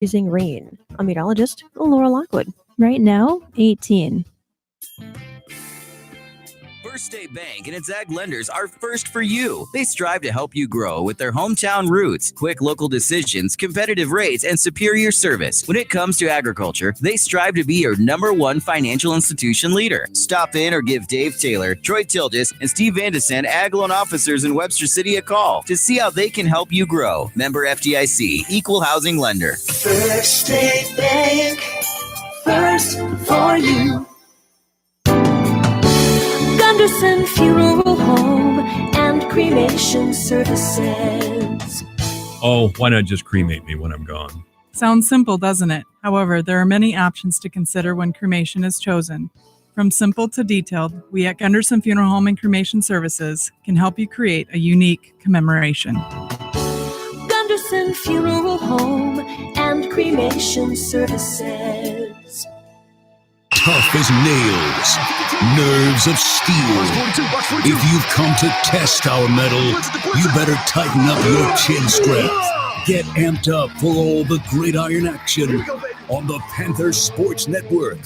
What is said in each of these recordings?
Using rain. I'm meteorologist Laura Lockwood. Right now, 18. First State Bank and its ag lenders are first for you. They strive to help you grow with their hometown roots, quick local decisions, competitive rates, and superior service. When it comes to agriculture, they strive to be your #1 financial institution leader. Stop in or give Dave Taylor, Troy Tildes, and Steve Vandesen ag loan officers in Webster City a call to see how they can help you grow. Member FDIC, Equal Housing Lender. First State Bank, first for you. Gunderson Funeral Home and Cremation Services. Oh, why not just cremate me when I'm gone? Sounds simple, doesn't it? However, there are many options to consider when cremation is chosen. From simple to detailed, we at Gunderson Funeral Home and Cremation Services can help you create a unique commemoration. Gunderson Funeral Home and Cremation Services. Tough as nails, nerves of steel. If you've come to test our metal, you better tighten up your chin strap. Get amped up for all the gridiron action on the Panther Sports Network.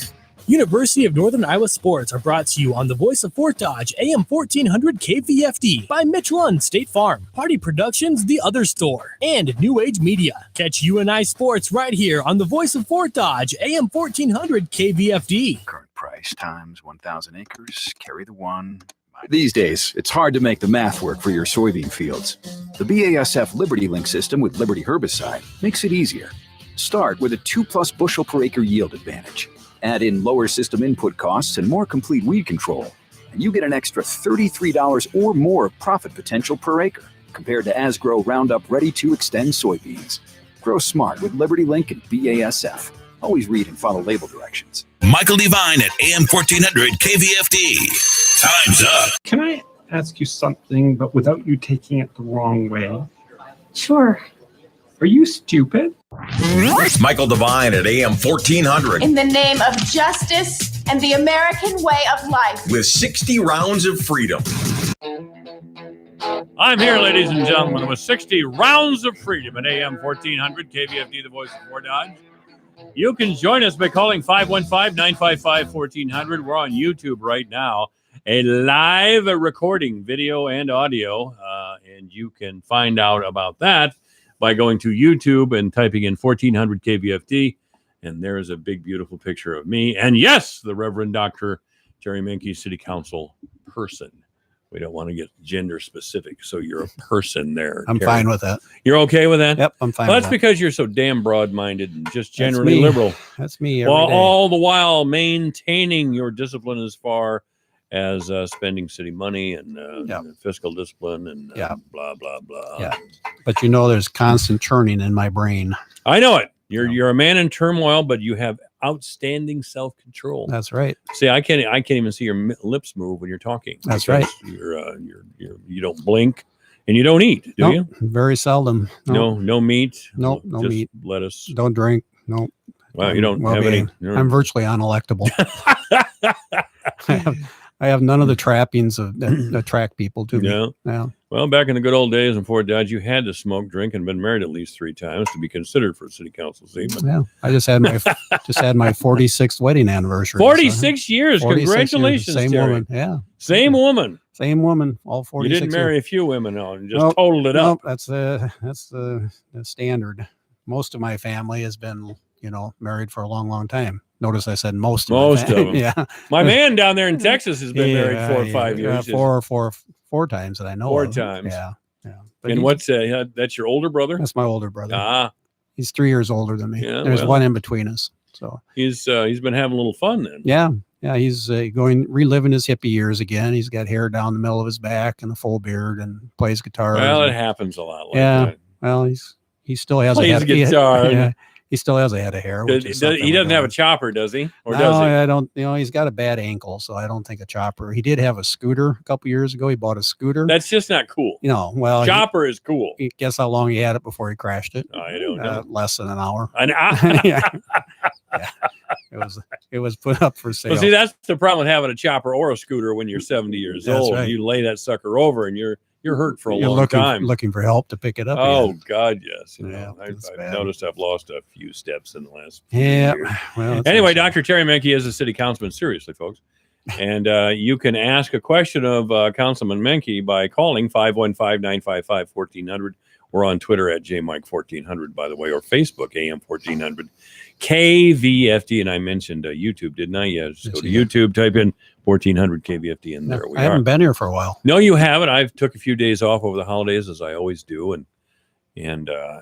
University of Northern Iowa Sports are brought to you on the Voice of Fort Dodge, AM 1400 KVFD, by Mitch Lund State Farm, Party Productions, The Other Store, and New Age Media. Catch UNI Sports right here on the Voice of Fort Dodge, AM 1400 KVFD. Current price times 1,000 acres, carry the one. These days, it's hard to make the math work for your soybean fields. The BASF Liberty Link system with Liberty Herbicide makes it easier. Start with a 2+ bushel per acre yield advantage. Add in lower system input costs and more complete weed control, and you get an extra $33 or more of profit potential per acre compared to Asgrow Roundup Ready to Extend soybeans. Grow smart with Liberty Link and BASF. Always read and follow label directions. Michael Devine at AM 1400 KVFD. Time's up. Can I ask you something, but without you taking it the wrong way? Sure. Are you stupid? It's Michael Devine at AM 1400. In the name of justice and the American way of life. With 60 rounds of freedom. I'm here, ladies and gentlemen, with 60 rounds of freedom at AM 1400 KVFD, the voice of Fort Dodge. You can join us by calling 515-955-1400. We're on YouTube right now. A live recording, video and audio, and you can find out about that by going to YouTube and typing in 1400 KVFD, and there's a big, beautiful picture of me. And yes, the Reverend Dr. Jerry Menke, City Council person. We don't want to get gender specific, so you're a person there. I'm fine with that. You're okay with that? Yep, I'm fine well, with that's that. because you're so damn broad-minded and just generally liberal. That's me. Well, Every day. all the while maintaining your discipline as far as spending city money and fiscal discipline and blah, blah, blah. Yeah. But you know, there's constant churning in my brain. I know it. You're a man in turmoil, but you have outstanding self-control. That's right. See, I can't even see your lips move when you're talking. That's right. You don't blink and you don't eat, do you? Very seldom. No meat. No meat. Lettuce. Don't drink. No. Wow, you don't have any. I'm virtually unelectable. I have none of the trappings that attract people to me. Yeah. Well, back in the good old days in Fort Dodge, you had to smoke, drink, and been married at least 3 times to be considered for a city council seat. Yeah, I just had my 46th wedding anniversary. 46 years. 46 Congratulations, years. Same Terry. woman. Yeah. Same woman. Same woman. All 46. You didn't marry a few women on and just totaled it up. That's the standard. Most of my family has been, married for a long, long time. Notice I said most of them. Yeah. My man down there in Texas has been married 4 or 5 years. Four times that I know. 4 of. times. Yeah. But and what's that's your older brother? That's my older brother. Ah. He's 3 years older than me. Yeah, There's one in between us. So he's been having a little fun then. Yeah. Yeah. He's reliving his hippie years again. He's got hair down the middle of his back and a full beard and plays guitar. Well, it happens a lot. That. Well, he still has plays guitar. He still has a head of hair. He doesn't have a chopper, does he? Or no, does he? I don't. He's got a bad ankle, so I don't think a chopper. He did have a scooter a couple years ago. He bought a scooter. That's just not cool. Well, chopper is cool. Guess how long he had it before he crashed it? I don't know. Less than an hour. Yeah. It was put up for sale. Well, see, that's the problem with having a chopper or a scooter when you're 70 years old. Right. You lay that sucker over, and you're You're hurt for a you're long time. looking for help to pick it up. Oh again. God, yes. You Yeah, know, that's I've bad. noticed I've lost a few steps in the last few Yeah. years. Well, that's Anyway, awesome. Dr. Terry Menke is a city councilman. Seriously, folks. And you can ask a question of Councilman Menke by calling 515-955-1400. We're on Twitter at JMike1400, by the way, or Facebook, AM1400. KVFD, and I mentioned YouTube, didn't I? Yeah, just go to YouTube, type in 1400 KVFD, and there we I are. haven't been here for a while. No, you haven't. I've took a few days off over the holidays, as I always do, and I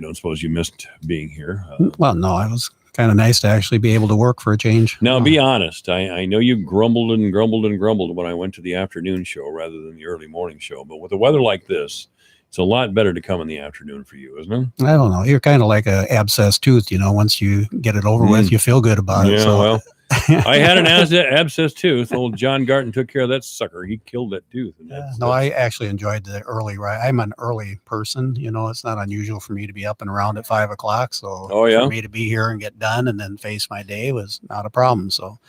don't suppose you missed being here. Well, no, it was kind of nice to actually be able to work for a change. Now, be honest. I know you grumbled and grumbled and grumbled when I went to the afternoon show rather than the early morning show, but with the weather like this, it's a lot better to come in the afternoon for you, isn't it? I don't know. You're kind of like a abscess tooth, you know. Once you get it over with, you feel good about it. Yeah, So. well, I had an abscess tooth. Old John Garton took care of that sucker. He killed that tooth. And No, I actually enjoyed the early ride. I'm an early person. You know, it's not unusual for me to be up and around at 5 o'clock. So for me to be here and get done and then face my day was not a problem. So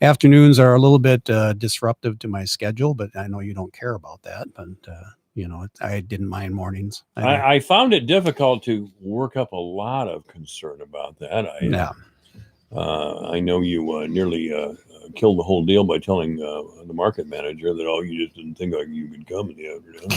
afternoons are a little bit disruptive to my schedule, but I know you don't care about that. But, you know, I didn't mind mornings. I found it difficult to work up a lot of concern about that. I know you nearly killed the whole deal by telling the market manager that, oh, you just didn't think you could come in the afternoon.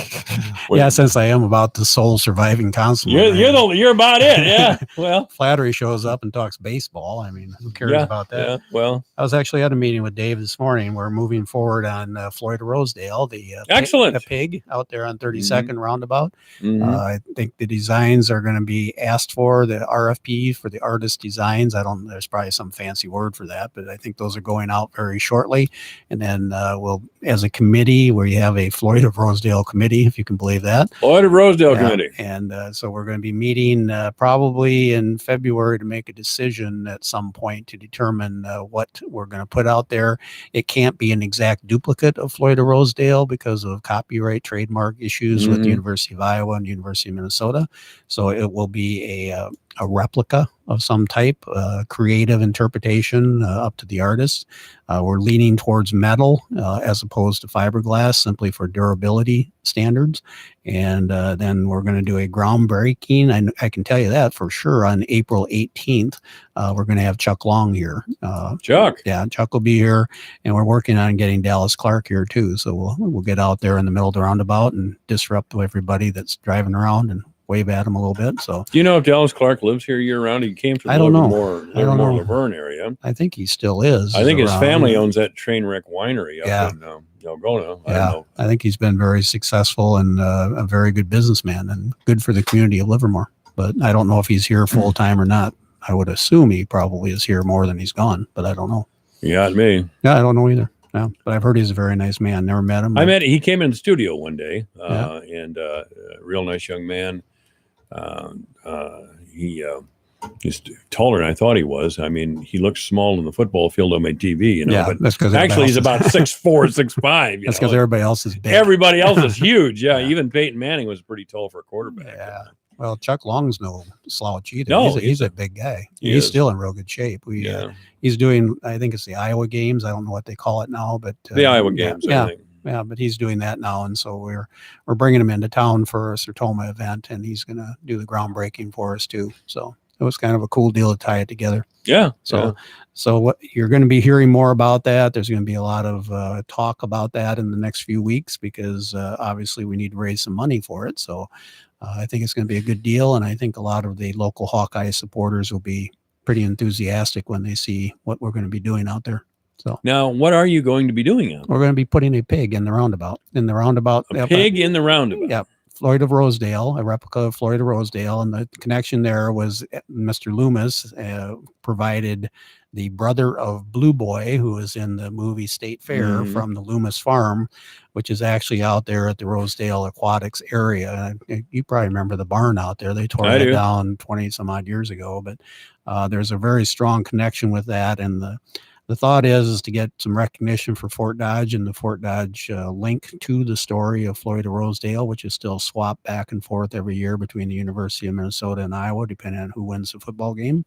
Yeah, since I am about the sole surviving councilman. You're about it. Yeah. Well, Flattery shows up and talks baseball. I mean, who cares about that? Yeah. Well, I was actually at a meeting with Dave this morning. We're moving forward on Floyd of Rosedale, the excellent the pig out there on 32nd roundabout. Mhm. I think the designs are going to be asked for, the RFP for the artist designs. There's probably some fancy word for that, but I think those are going out very shortly. And then we'll, as a committee, where you have a Floyd of Rosedale committee, if you can believe that. Floyd of Rosedale committee. And so we're going to be meeting probably in February to make a decision at some point to determine what we're going to put out there. It can't be an exact duplicate of Floyd of Rosedale because of copyright trademark issues with the University of Iowa and University of Minnesota. So it will be a replica of some type, creative interpretation up to the artist. We're leaning towards metal as opposed to fiberglass, simply for durability standards. And then we're going to do a groundbreaking. I can tell you that for sure. On April 18th, we're going to have Chuck Long here. Chuck? Yeah, Chuck will be here. And we're working on getting Dallas Clark here too. So we'll get out there in the middle of the roundabout and disrupt everybody that's driving around and wave at him a little bit. So, do you know if Dallas Clark lives here year round? He came from the Livermore Laverne area. I think he still is. I think his family owns that Trainwreck Winery up in Algona. I don't know. I think he's been very successful and a very good businessman and good for the community of Livermore. But I don't know if he's here full time or not. I would assume he probably is here more than he's gone, but I don't know. You got me. Yeah, I don't know either. Yeah, but I've heard he's a very nice man. Never met him. He came in the studio one day, and a real nice young man. He's taller than I thought he was. I mean, he looks small in the football field on my TV, you know. Yeah, but that's because actually he's about 6'4", 6'5". That's because everybody else is big. Everybody else is huge. Yeah, even Peyton Manning was pretty tall for a quarterback. Yeah. Well, Chuck Long's no slouch either. No, he's a big guy. He He's is. still in real good shape. He's doing, I think it's the Iowa games. I don't know what they call it now, but the Iowa games. I think. Yeah, but he's doing that now, and so we're bringing him into town for a Sertoma event, and he's going to do the groundbreaking for us too. So it was kind of a cool deal to tie it together. Yeah. So what you're going to be hearing more about that. There's going to be a lot of talk about that in the next few weeks because obviously we need to raise some money for it. So I think it's going to be a good deal, and I think a lot of the local Hawkeye supporters will be pretty enthusiastic when they see what we're going to be doing out there. So now, what are you going to be doing out there? We're going to be putting a pig in the roundabout. A pig in the roundabout. Yeah. Floyd of Rosedale, a replica of Floyd of Rosedale. And the connection there was Mr. Loomis provided the brother of Blue Boy, who was in the movie State Fair, from the Loomis farm, which is actually out there at the Rosedale Aquatics area. You probably remember the barn out there. They tore it down 20 some odd years ago, but there's a very strong connection with that. And the thought is to get some recognition for Fort Dodge and the Fort Dodge link to the story of Floyd of Rosedale, which is still swapped back and forth every year between the University of Minnesota and Iowa, depending on who wins the football game.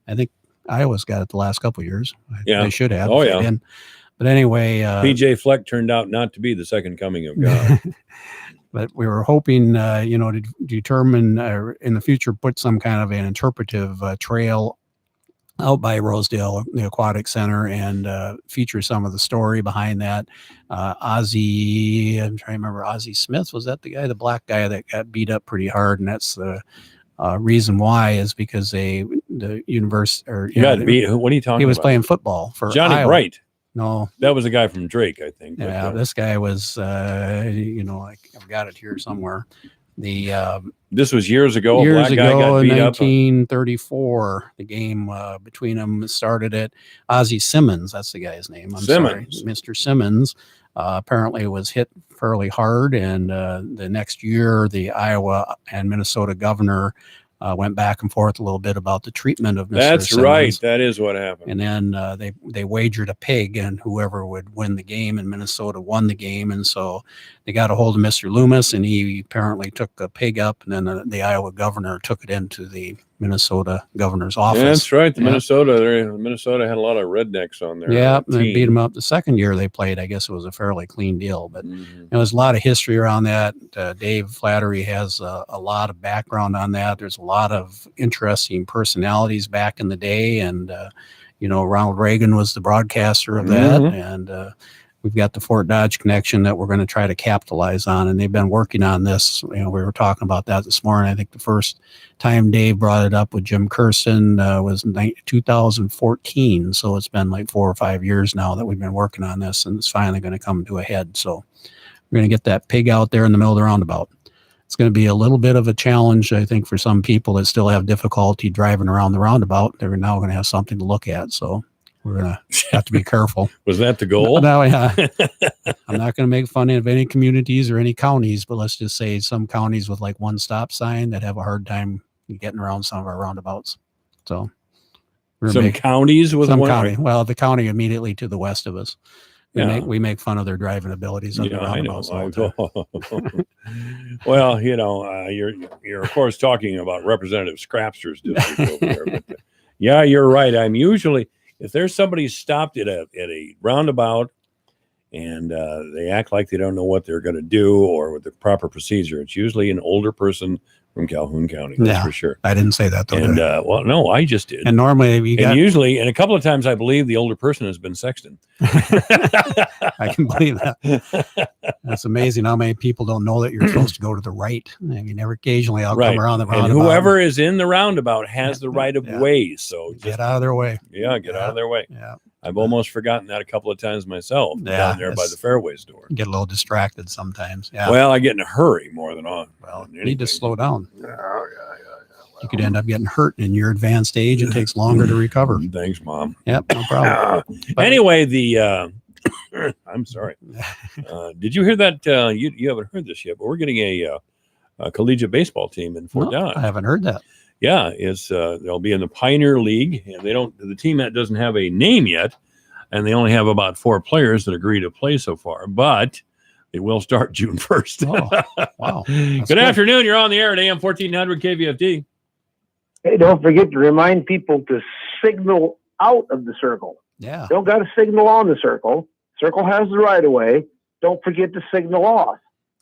I think Iowa's got it the last couple of years. They should have. Oh, yeah. But anyway, PJ Fleck turned out not to be the second coming of God. but we were hoping, to determine in the future, put some kind of an interpretive trail out by Rosedale, the Aquatic Center, and feature some of the story behind that. Ozzie, I'm trying to remember, Ozzie Smith, was that the guy, the black guy that got beat up pretty hard? And that's the reason why is because the universe, or got beat. What are you talking about? He was playing football for Johnny Iowa. Bright. No, that was a guy from Drake, I think. Yeah, this guy was, I've got it here somewhere. This was years ago. Years a black guy ago got in beat up. 1934, the game between them started at Ozzie Simmons. That's the guy's name. Simmons. Mr. Simmons apparently was hit fairly hard, and the next year, the Iowa and Minnesota governor went back and forth a little bit about the treatment of Mr. That's Simmons. right. That is what happened. And then they wagered a pig, and whoever would win the game, and Minnesota won the game. And so they got a hold of Mr. Loomis, and he apparently took the pig up, and then the Iowa governor took it into the Minnesota governor's office. Yeah, that's right. Yeah. Minnesota had a lot of rednecks on there. Yeah, they beat them up. The second year they played, I guess it was a fairly clean deal. But there's a lot of history around that. Dave Flattery has a lot of background on that. There's a lot of interesting personalities back in the day. And, Ronald Reagan was the broadcaster of that. And we've got the Fort Dodge connection that we're going to try to capitalize on. And they've been working on this. We were talking about that this morning. I think the first time Dave brought it up with Jim Kirsten was 2014. So it's been like 4 or 5 years now that we've been working on this, and it's finally going to come to a head. So we're going to get that pig out there in the middle of the roundabout. It's going to be a little bit of a challenge, I think, for some people that still have difficulty driving around the roundabout. They're now going to have something to look at. So we're going to have to be careful. Was that the goal? No, yeah. I'm not going to make fun of any communities or any counties, but let's just say some counties with like one stop sign that have a hard time getting around some of our roundabouts. So counties with some one county. Well, the county immediately to the west of us. We make fun of their driving abilities on the roundabouts all the time. Well, you're of course talking about Representative Scrapster's district over there. But, yeah, you're right. I'm usually, if there's somebody stopped at a roundabout and they act like they don't know what they're going to do or with the proper procedure, it's usually an older person from Calhoun County. That's for sure. I didn't say that though. And well, no, I just did. And normally usually, and a couple of times, I believe the older person has been sexting. I can believe that. That's amazing how many people don't know that you're supposed to go to the right. I mean, occasionally I'll come around the roundabout. And whoever is in the roundabout has the right of way. So get out of their way. Yeah, get out of their way. Yeah. I've almost forgotten that a couple of times myself down there by the Fairway store. Get a little distracted sometimes. Yeah. Well, I get in a hurry more than all. Well, you need to slow down. You could end up getting hurt in your advanced age. It takes longer to recover. Thanks, Mom. Yep, no problem. Anyway, I'm sorry. Did you hear that? You haven't heard this yet, but we're getting a collegiate baseball team in Fort Dodge. I haven't heard that. Yeah, they'll be in the Pioneer League, and the team that doesn't have a name yet, and they only have about 4 players that agree to play so far, but they will start June 1st. Oh, wow. Good afternoon. You're on the air at AM 1400 KVFD. Hey, don't forget to remind people to signal out of the circle. Yeah. Don't got to signal on the circle. Circle has the right of way. Don't forget to signal off.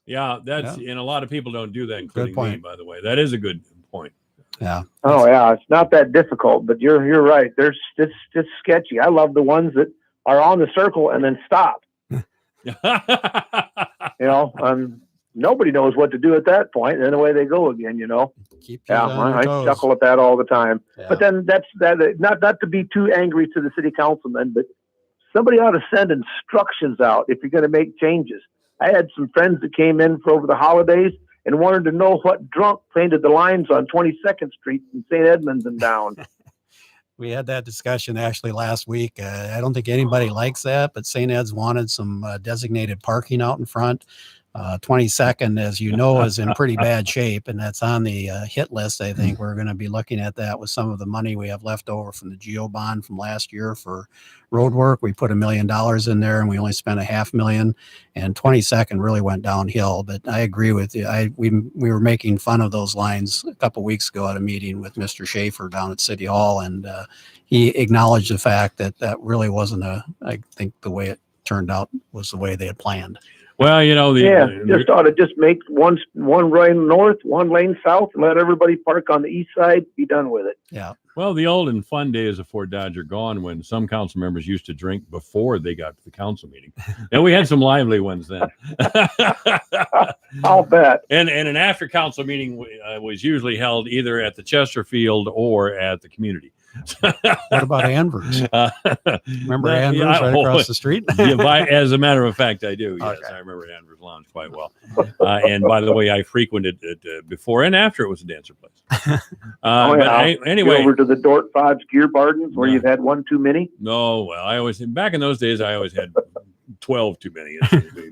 Yeah, and a lot of people don't do that, including me, by the way. That is a good point. Yeah. Oh yeah, it's not that difficult, but you're right. It's sketchy. I love the ones that are on the circle and then stop. Nobody knows what to do at that point, and away they go again. I chuckle at that all the time. Yeah. But then that's not to be too angry to the city councilman, but somebody ought to send instructions out if you're going to make changes. I had some friends that came in for over the holidays and wanted to know what drunk painted the lines on 22nd Street in St. Edmunds and down. We had that discussion actually last week. I don't think anybody likes that, but St. Ed's wanted some designated parking out in front. 22nd, as you know, is in pretty bad shape, and that's on the hit list. I think we're going to be looking at that with some of the money we have left over from the GEO bond from last year for road work. We put $1 million in there, and we only spent $500,000, and 22nd really went downhill. But I agree with you. We were making fun of those lines a couple weeks ago at a meeting with Mr. Schaefer down at City Hall, and he acknowledged the fact that really wasn't I think the way it turned out was the way they had planned. Well, just ought to just make one lane north, one lane south, and let everybody park on the east side. Be done with it. Yeah. Well, the old and fun days of Fort Dodge are gone when some council members used to drink before they got to the council meeting. And we had some lively ones then. I'll bet. And an after council meeting was usually held either at the Chesterfield or at the community. What about Andrews? Remember Andrews right across the street? As a matter of fact, I do. Yes, okay. I remember Andrews Lounge quite well. And by the way, I frequented it before and after it was a dancer place. Anyway, go over to the Dort Fod's Gear Gardens where you've had one too many. No, well, back in those days, I always had 12 too many.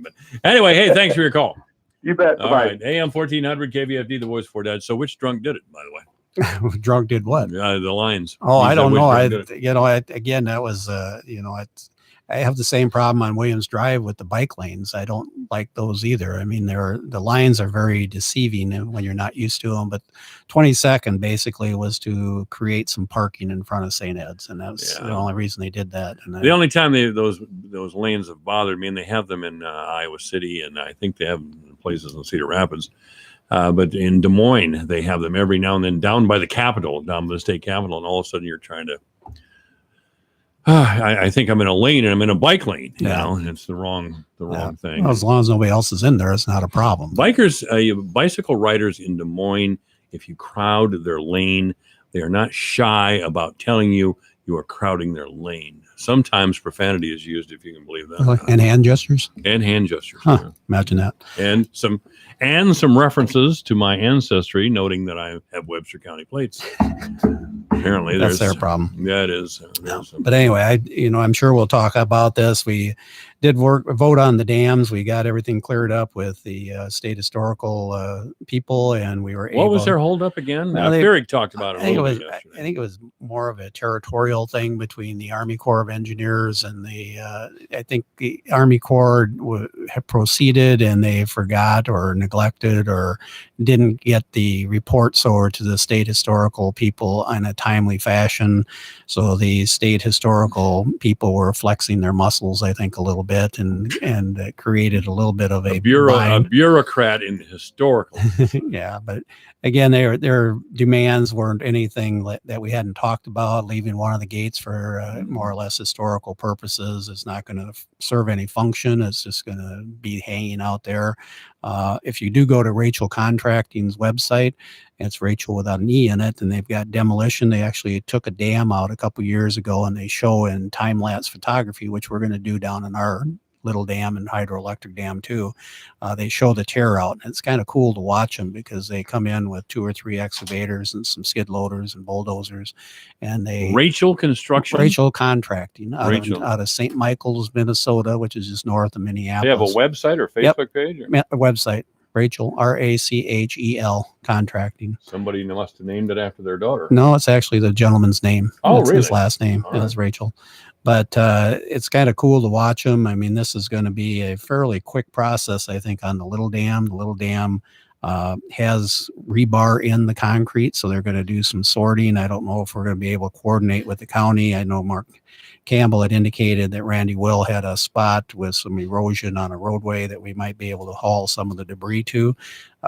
But anyway, hey, thanks for your call. You bet. All right, AM 1400 KVFD, the voice of Fort Dodge. So which drunk did it, by the way? Drunk did what? The lines. Oh, I don't know. Again, that was, I have the same problem on Williams Drive with the bike lanes. I don't like those either. I mean, the lines are very deceiving when you're not used to them. But 22nd basically was to create some parking in front of St. Ed's, and that's the only reason they did that. And the only time those lanes have bothered me, and they have them in Iowa City, and I think they have places in Cedar Rapids. But in Des Moines, they have them every now and then down by the Capitol, down by the state Capitol, and all of a sudden you're trying to. I think I'm in a lane and I'm in a bike lane, you know, and it's the wrong thing. Well, as long as nobody else is in there, it's not a problem. Bicycle riders in Des Moines, if you crowd their lane, they are not shy about telling you are crowding their lane. Sometimes profanity is used, if you can believe that. And hand gestures? And hand gestures. Huh, yeah. Imagine that. And some references to my ancestry, noting that I have Webster County plates. Apparently, that's their problem. Yeah, it is. But anyway, I'm sure we'll talk about this. We did vote on the dams. We got everything cleared up with the state historical people, and we were able. What was their holdup again? Ferrick talked about it. I think it was more of a territorial thing between the Army Corps of Engineers and I think the Army Corps had proceeded and they forgot or neglected or didn't get the reports over to the state historical people in a timely fashion. So the state historical people were flexing their muscles, I think, a little bit and created a little bit of a bureaucrat in historical. Yeah, but again, their demands weren't anything that we hadn't talked about. Leaving one of the gates for more or less historical purposes is not going to serve any function. It's just going to be hanging out there. If you do go to Rachel Contracting's website, it's Rachel without an E in it, and they've got demolition. They actually took a dam out a couple years ago, and they show in time-lapse photography, which we're going to do down in our little dam and hydroelectric dam too. They show the tear out, and it's kind of cool to watch them because they come in with 2 or 3 excavators and some skid loaders and bulldozers, and Rachel Contracting out of St. Michael's, Minnesota, which is just north of Minneapolis. They have a website or Facebook page? A website. Rachel, Rachel Contracting. Somebody must have named it after their daughter. No, it's actually the gentleman's name. Oh, That's really? His last name is Rachel. But it's kind of cool to watch them. I mean, this is going to be a fairly quick process, I think, on the little dam. The little dam has rebar in the concrete, so they're going to do some sorting. I don't know if we're going to be able to coordinate with the county. I know Mark Campbell had indicated that Randy Will had a spot with some erosion on a roadway that we might be able to haul some of the debris to,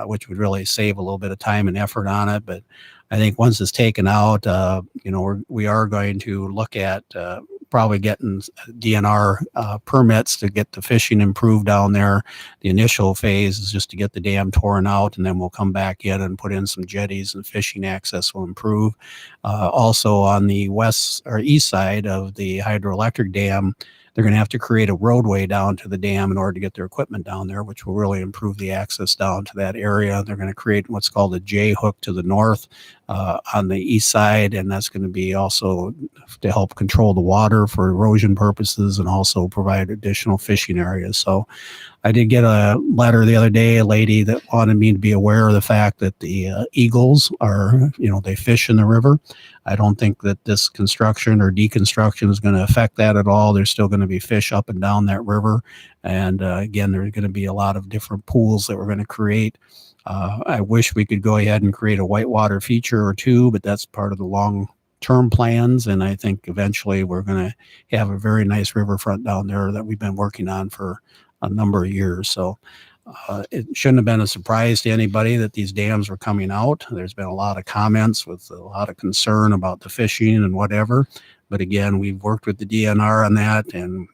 which would really save a little bit of time and effort on it. But I think once it's taken out, we are going to look at probably getting DNR permits to get the fishing improved down there. The initial phase is just to get the dam torn out, and then we'll come back in and put in some jetties, and fishing access will improve. Also on the west or east side of the hydroelectric dam, they're going to have to create a roadway down to the dam in order to get their equipment down there, which will really improve the access down to that area. They're going to create what's called a J hook to the north on the east side, and that's going to be also to help control the water for erosion purposes and also provide additional fishing areas. So I did get a letter the other day, a lady that wanted me to be aware of the fact that the eagles are, they fish in the river. I don't think that this construction or deconstruction is going to affect that at all. There's still going to be fish up and down that river. And again, there's going to be a lot of different pools that we're going to create. I wish we could go ahead and create a whitewater feature or two, but that's part of the long term plans, and I think eventually we're going to have a very nice riverfront down there that we've been working on for a number of years. So it shouldn't have been a surprise to anybody that these dams were coming out. There's been a lot of comments with a lot of concern about the fishing and whatever. But again, we've worked with the DNR on that, and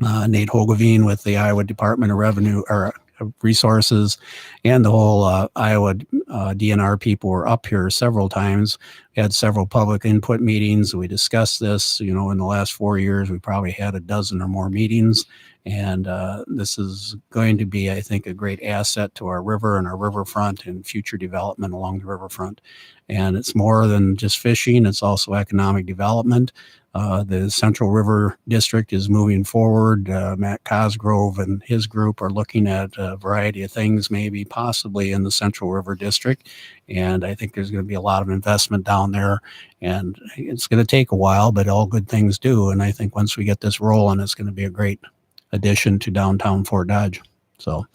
Nate Hogeveen with the Iowa Department of Revenue or Resources, and the whole Iowa DNR people were up here several times. We had several public input meetings. We discussed this. In the last 4 years, we probably had a dozen or more meetings. And this is going to be, I think, a great asset to our river and our riverfront and future development along the riverfront. And it's more than just fishing. It's also economic development. The Central River District is moving forward. Matt Cosgrove and his group are looking at a variety of things, maybe possibly in the Central River District. And I think there's going to be a lot of investment down there. And it's going to take a while, but all good things do. And I think once we get this rolling, it's going to be a great addition to downtown Fort Dodge. So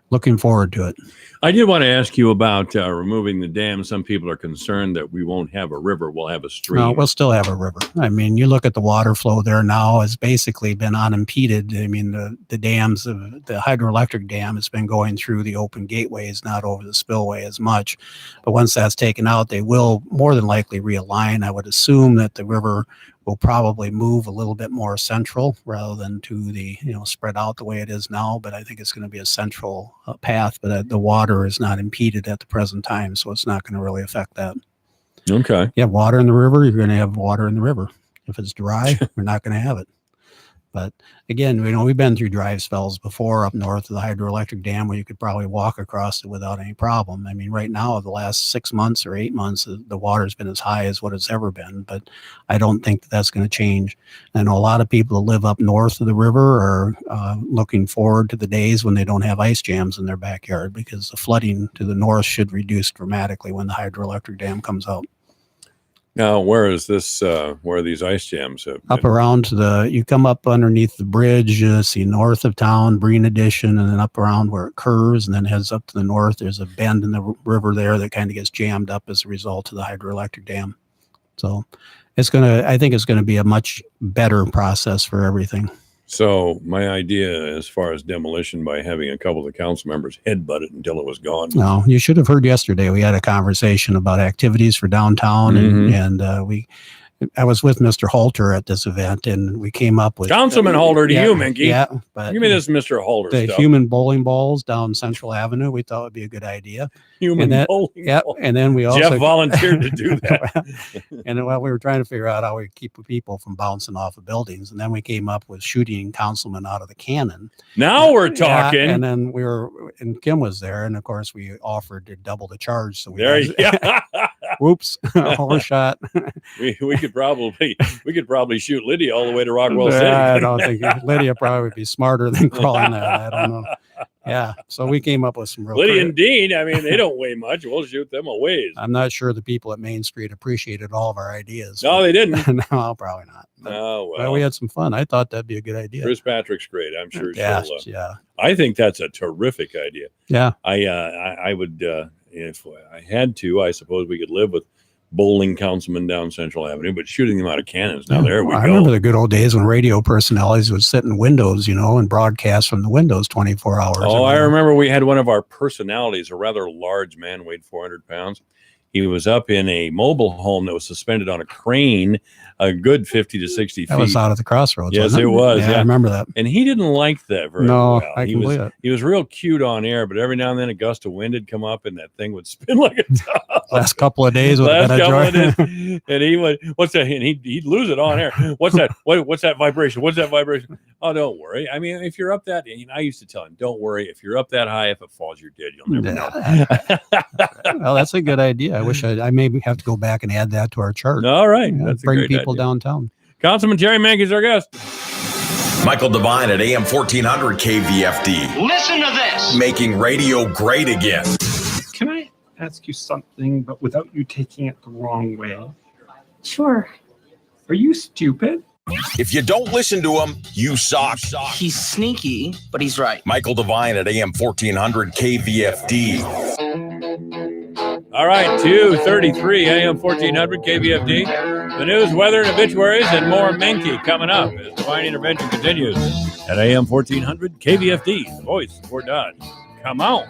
looking forward to it. I did want to ask you about removing the dam. Some people are concerned that we won't have a river, we'll have a stream. No, we'll still have a river. I mean, you look at the water flow there now, has basically been unimpeded. I mean, the dams, the hydroelectric dam has been going through the open gateways, not over the spillway as much. But once that's taken out, they will more than likely realign. I would assume that the river will probably move a little bit more central rather than to the, spread out the way it is now. But I think it's going to be a central path, but the water is not impeded at the present time. So it's not going to really affect that. Okay. You have water in the river, you're going to have water in the river. If it's dry, we're not going to have it. But again, we've been through dry spells before up north of the hydroelectric dam where you could probably walk across it without any problem. I mean, right now, the last 6 months or 8 months, the water's been as high as what it's ever been. But I don't think that that's going to change. I know a lot of people that live up north of the river are looking forward to the days when they don't have ice jams in their backyard, because the flooding to the north should reduce dramatically when the hydroelectric dam comes out. Now, where is this? Where are these ice jams? Up around you come up underneath the bridge, see north of town, Breen Addition, and then up around where it curves and then heads up to the north. There's a bend in the river there that kind of gets jammed up as a result of the hydroelectric dam. So I think it's going to be a much better process for everything. So my idea as far as demolition, by having a couple of the council members headbutt it until it was gone. No, you should have heard yesterday. We had a conversation about activities for downtown, and I was with Mr. Halter at this event, and we came up with Councilman Halter to you, Minky. Yeah, but give me this Mr. Halter the stuff. human bowling balls down Central Avenue. We thought would be a good idea. Human bowling ball. And then we also Jeff volunteered to do that. And then, we were trying to figure out how we keep people from bouncing off of buildings, and then we came up with shooting councilmen out of the cannon. Now we're talking. And then and Kim was there, and of course we offered to double the charge. So whoops, overshot. we could probably shoot Lydia all the way to Rockwell City. I don't think Lydia probably would be smarter than crawling that. I don't know. Yeah, so we came up with some real. Lydia and Dean, I mean, they don't weigh much. We'll shoot them a ways. I'm not sure the people at Main Street appreciated all of our ideas. No, they didn't. No, probably not. Oh, well, we had some fun. I thought that'd be a good idea. Chris Patrick's great. I'm sure. Yeah. I think that's a terrific idea. Yeah. I would, if I had to, I suppose we could live with bowling councilmen down Central Avenue, but shooting them out of cannons. Now there we go. I remember the good old days when radio personalities would sit in windows, and broadcast from the windows 24 hours. Oh, I remember we had one of our personalities, a rather large man, weighed 400 pounds. He was up in a mobile home that was suspended on a crane, a good 50 to 60 feet. That was out at the crossroads. Yes, it was. Yeah, I remember that. And he didn't like that very well. No, I can believe it. He was real cute on air, but every now and then a gust of wind would come up and that thing would spin like a top. Last couple of days with a bit of joy. And he would, what's that? And he'd lose it on air. What's that? What's that vibration? What's that vibration? Oh, don't worry. I mean, if you're up that, I used to tell him, don't worry. If you're up that high, if it falls, you're dead. You'll never know. Well, that's a good idea. I wish I maybe have to go back and add that to our chart. All right. That's bring a great people idea. downtown. Councilman Jerry Mank is our guest. Michael Devine at AM 1400 KVFD. Listen to this. Making radio great again. Can I ask you something, but without you taking it the wrong way? Sure. Are you stupid? If you don't listen to him, you suck. He's sneaky, but he's right. Michael Devine at AM 1400 KVFD. All right, 2:33 AM 1400 KVFD. The news, weather, and obituaries, and more Menke coming up as Divine Intervention continues at AM 1400 KVFD, the voice of Fort Dodge. Come on.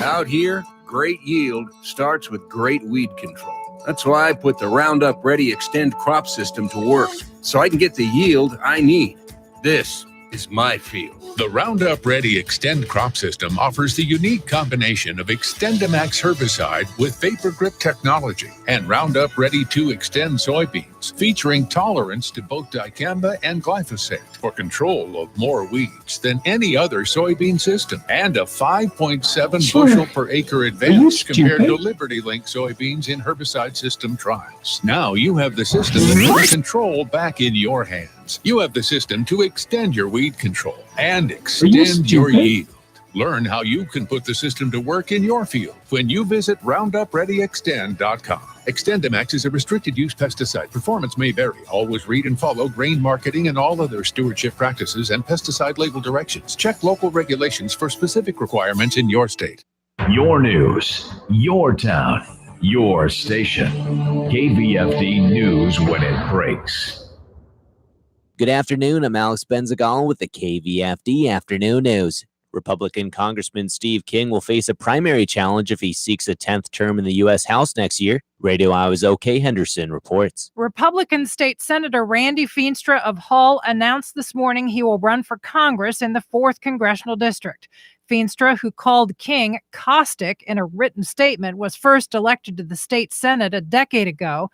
Out here, great yield starts with great weed control. That's why I put the Roundup Ready Extend crop system to work, so I can get the yield I need. This is my field. The Roundup Ready Extend crop system offers the unique combination of XtendiMax herbicide with Vapor Grip technology and Roundup Ready 2 Extend soybeans, featuring tolerance to both dicamba and glyphosate for control of more weeds than any other soybean system, and a 5.7 bushel per acre advantage compared to Liberty Link soybeans in herbicide system trials. Now you have the system that puts control back in your hands. You have the system to extend your weed control and extend your yield. Learn how you can put the system to work in your field when you visit RoundupReadyExtend.com. XtendiMax is a restricted use pesticide. Performance may vary. Always read and follow grain marketing and all other stewardship practices and pesticide label directions. Check local regulations for specific requirements in your state. Your news, your town, your station. KVFD News when it breaks. Good afternoon. I'm Alex Benzagal with the KVFD Afternoon News. Republican Congressman Steve King will face a primary challenge if he seeks a 10th term in the U.S. House next year. Radio Iowa's O.K. Henderson reports. Republican State Senator Randy Feenstra of Hull announced this morning he will run for Congress in the 4th Congressional District. Feenstra, who called King caustic in a written statement, was first elected to the state Senate a decade ago.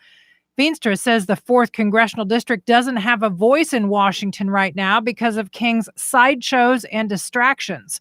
Feenstra says the 4th Congressional District doesn't have a voice in Washington right now because of King's sideshows and distractions.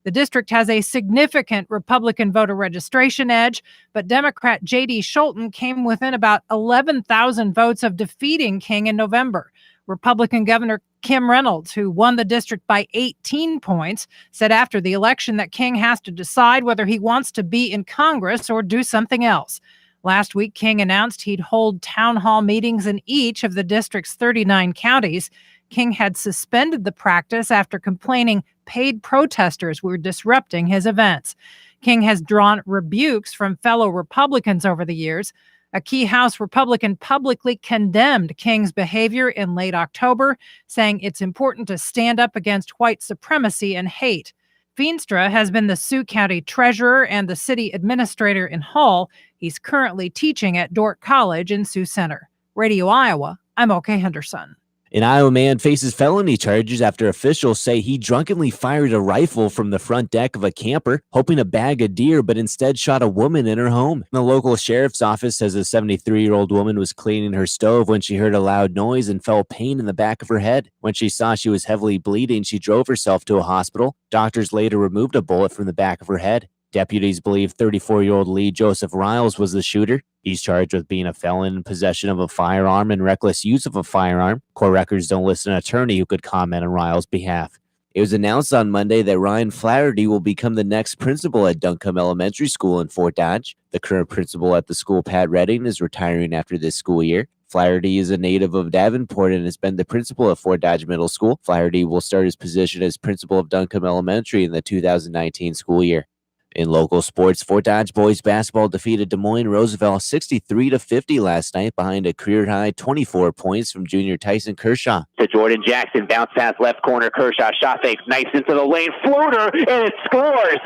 The district has a significant Republican voter registration edge, but Democrat J.D. Scholten came within about 11,000 votes of defeating King in November. Republican Governor Kim Reynolds, who won the district by 18 points, said after the election that King has to decide whether he wants to be in Congress or do something else. Last week, King announced he'd hold town hall meetings in each of the district's 39 counties. King had suspended the practice after complaining paid protesters were disrupting his events. King has drawn rebukes from fellow Republicans over the years. A key House Republican publicly condemned King's behavior in late October, saying it's important to stand up against white supremacy and hate. Feenstra has been the Sioux County treasurer and the city administrator in Hull. He's currently teaching at Dordt College in Sioux Center. Radio Iowa, I'm O.K. Henderson. An Iowa man faces felony charges after officials say he drunkenly fired a rifle from the front deck of a camper, hoping to bag a deer, but instead shot a woman in her home. The local sheriff's office says a 73-year-old woman was cleaning her stove when she heard a loud noise and felt pain in the back of her head. When she saw she was heavily bleeding, she drove herself to a hospital. Doctors later removed a bullet from the back of her head. Deputies believe 34-year-old Lee Joseph Riles was the shooter. He's charged with being a felon in possession of a firearm and reckless use of a firearm. Court records don't list an attorney who could comment on Riles' behalf. It was announced on Monday that Ryan Flaherty will become the next principal at Duncombe Elementary School in Fort Dodge. The current principal at the school, Pat Redding, is retiring after this school year. Flaherty is a native of Davenport and has been the principal of Fort Dodge Middle School. Flaherty will start his position as principal of Duncombe Elementary in the 2019 school year. In local sports, Fort Dodge boys basketball defeated Des Moines Roosevelt 63-50 last night behind a career-high 24 points from junior Tyson Kershaw. To Jordan Jackson, bounce pass left corner, Kershaw shot fake, nice into the lane, floater, and it scores.